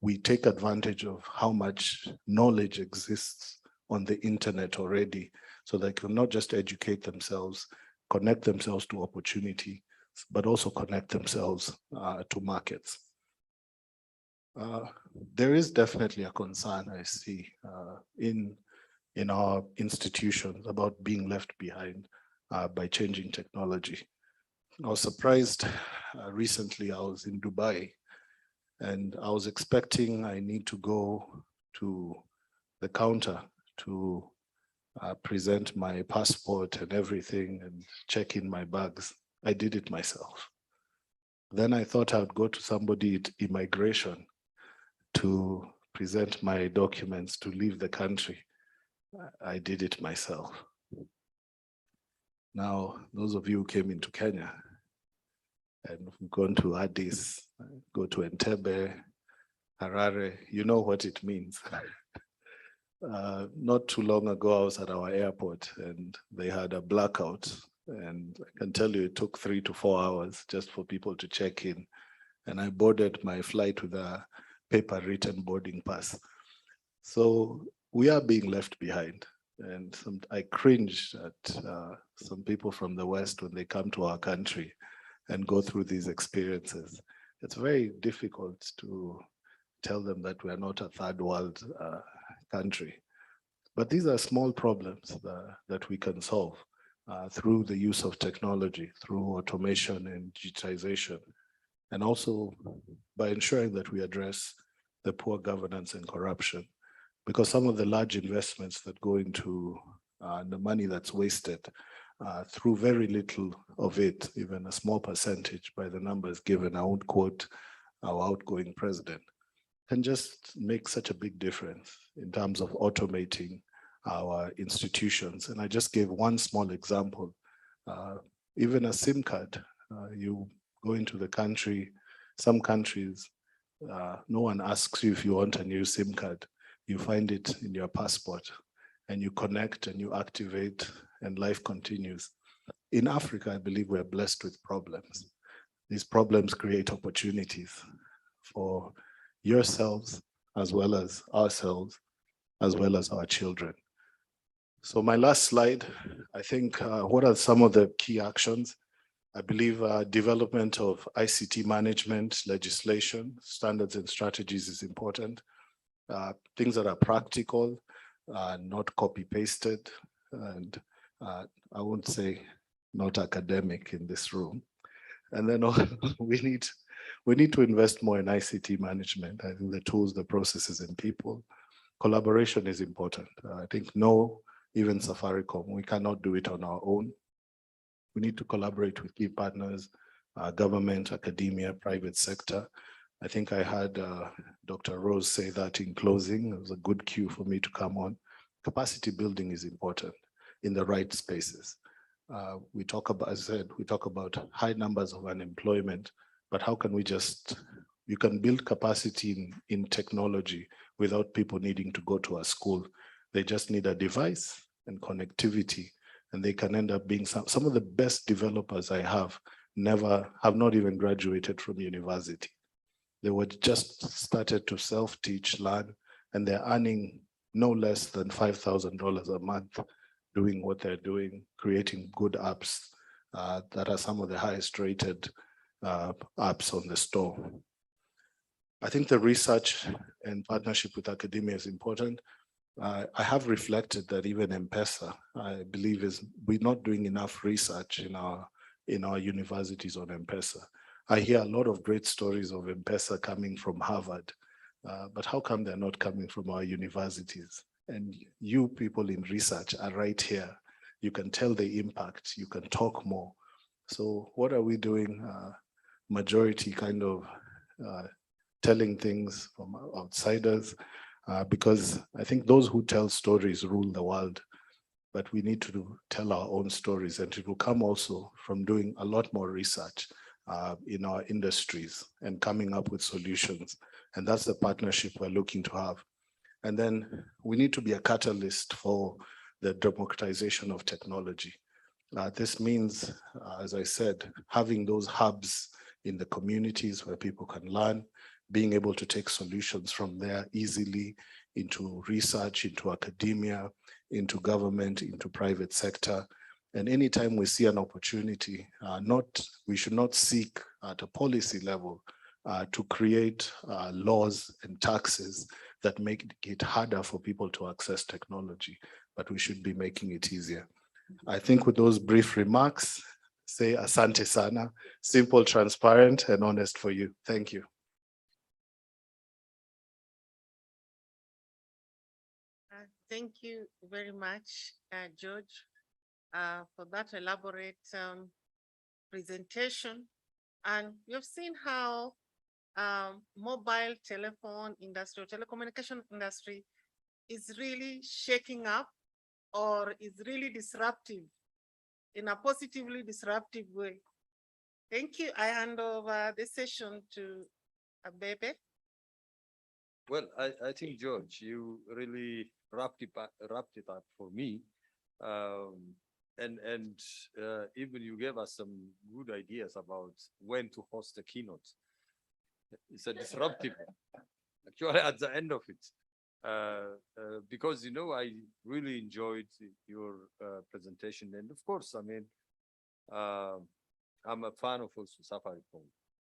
We take advantage of how much knowledge exists on the internet already, so they can not just educate themselves, connect themselves to opportunity, but also connect themselves to markets. There is definitely a concern I see in our institutions about being left behind by changing technology. I was surprised recently. I was in Dubai and I was expecting I need to go to the counter to present my passport and everything and check in my bags. I did it myself. Then I thought I would go to somebody at immigration to present my documents to leave the country. I did it myself. Now, those of you who came into Kenya and have gone to Addis, go to Entebbe, Harare, you know what it means. Not too long ago, I was at our airport and they had a blackout. And I can tell you it took 3 to 4 hours just for people to check in. And I boarded my flight with a paper written boarding pass. So we are being left behind. And I cringe at some people from the West when they come to our country and go through these experiences. It's very difficult to tell them that we're not a third world country. But these are small problems that we can solve through the use of technology, through automation and digitization, and also by ensuring that we address the poor governance and corruption. Because some of the large investments that go into the money that's wasted through very little of it, even a small percentage by the numbers given, I won't quote our outgoing president, can just make such a big difference in terms of automating our institutions. And I just gave one small example. Even a SIM card, you go into the country, some countries, no one asks you if you want a new SIM card. You find it in your passport and you connect and you activate and life continues. In Africa, I believe we're blessed with problems. These problems create opportunities. for yourselves, as well as ourselves, as well as our children. So my last slide, I think, what are some of the key actions? I believe development of ICT management, legislation, standards and strategies is important. Things that are practical, not copy-pasted, and I won't say not academic in this room. And then we need to invest more in ICT management. I think the tools, the processes, and people. Collaboration is important. I think even Safaricom, we cannot do it on our own. We need to collaborate with key partners, government, academia, private sector. I think I had Dr. Rose say that in closing. It was a good cue for me to come on. Capacity building is important in the right spaces. We talk about, as I said, we talk about high numbers of unemployment, but how can we you can build capacity in technology without people needing to go to a school. They just need a device and connectivity, and they can end up being some of the best developers I have not even graduated from university. They were just started to self-teach, learn, and they're earning no less than $5,000 a month doing what they're doing, creating good apps that are some of the highest rated apps on the store. I think the research and partnership with academia is important. I have reflected that even M-Pesa, I believe, we're not doing enough research in our universities on M-Pesa. I hear a lot of great stories of M-Pesa coming from Harvard, but how come they're not coming from our universities? And you people in research are right here. You can tell the impact, you can talk more. So what are we doing? Majority kind of telling things from outsiders, because I think those who tell stories rule the world, but we need to tell our own stories, and it will come also from doing a lot more research in our industries and coming up with solutions. And that's the partnership we're looking to have. And then we need to be a catalyst for the democratization of technology. This means, as I said, having those hubs in the communities where people can learn, being able to take solutions from there easily into research, into academia, into government, into private sector. And anytime we see an opportunity, we should not seek at a policy level to create laws and taxes that make it harder for people to access technology, but we should be making it easier. I think with those brief remarks, say asante sana, simple, transparent, and honest for you. Thank you. Thank you very much, George, for that elaborate presentation. And you've seen how mobile telephone industry, or telecommunication industry is really shaking up, or is really disruptive in a positively disruptive way. Thank you. I hand over the session to Abebe. Well, I think, George, you really wrapped it up for me. And even you gave us some good ideas about when to host a keynote. It's a disruptive, actually, at the end of it. Because, I really enjoyed your presentation. And of course, I mean, I'm a fan of also Safaricom.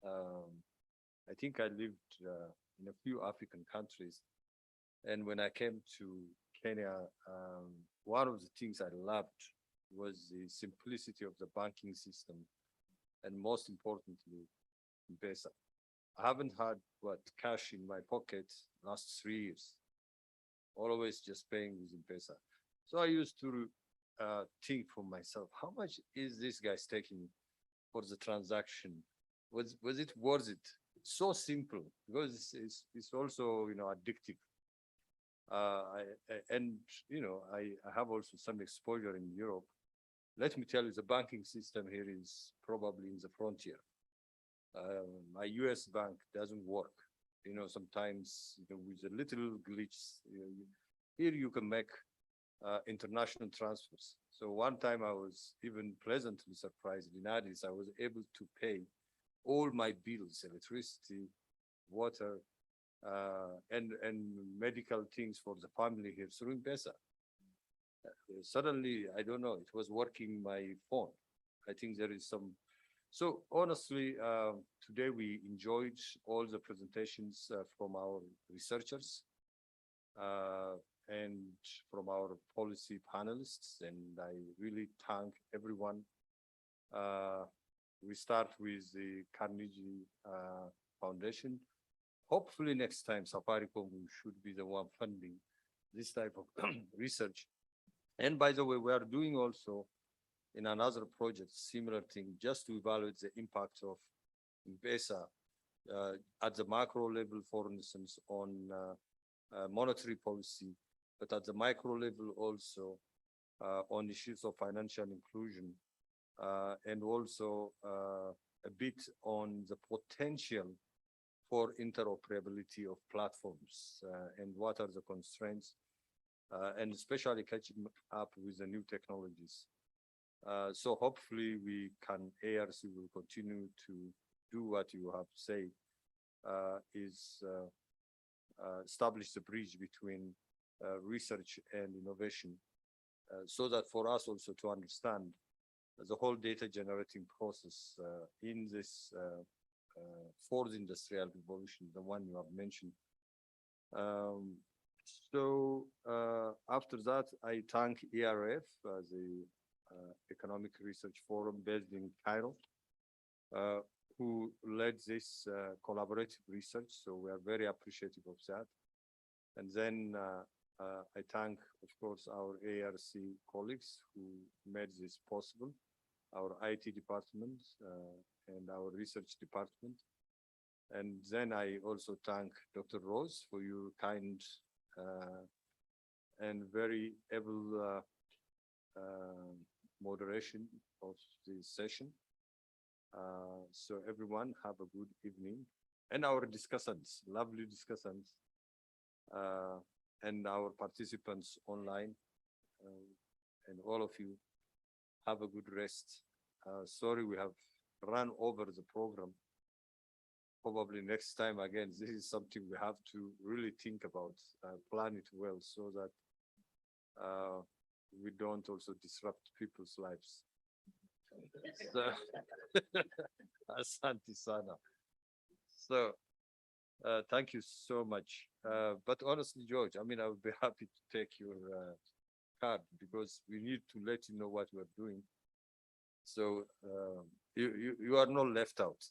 I think I lived in a few African countries. And when I came to Kenya, one of the things I loved was the simplicity of the banking system. And most importantly, M-Pesa. I haven't had cash in my pocket last 3 years. Always just paying with M-Pesa. So I used to think for myself, how much is this guy taking for the transaction? Was it worth it? It's so simple because it's also addictive. I have also some exposure in Europe. Let me tell you, the banking system here is probably in the frontier. My US bank doesn't work. Sometimes with a little glitch, here you can make international transfers. So one time I was even pleasantly surprised in Addis, I was able to pay all my bills, electricity, water, and medical things for the family here through M-Pesa. Suddenly, I don't know, it was working my phone. I think there is some. So honestly, today we enjoyed all the presentations from our researchers and from our policy panelists, and I really thank everyone. We start with the Carnegie Foundation. Hopefully next time Safaricom should be the one funding this type of research. And by the way, we are doing also in another project, similar thing, just to evaluate the impact of M-Pesa at the macro level, for instance, on monetary policy, but at the micro level also on issues of financial inclusion, and also a bit on the potential for interoperability of platforms and what are the constraints, and especially catching up with the new technologies. So hopefully we can, ARC will continue to do what you have said, is establish the bridge between research and innovation, so that for us also to understand the whole data generating process in this fourth industrial revolution, the one you have mentioned. So after that, I thank ERF, the Economic Research Forum based in Cairo, who led this collaborative research. So we are very appreciative of that. And then I thank, of course, our ARC colleagues who made this possible, our IT department and our research department. And then I also thank Dr. Rose for your kind and very able moderation of this session. So everyone have a good evening. And our discussants, lovely discussants, and our participants online, and all of you have a good rest. Sorry, we have run over the program. Probably next time again, this is something we have to really think about, plan it well so that we don't also disrupt people's lives. So, Asante sana. So, thank you so much. But honestly, George, I mean, I would be happy to take your card because we need to let you know what we're doing. So you are not left out.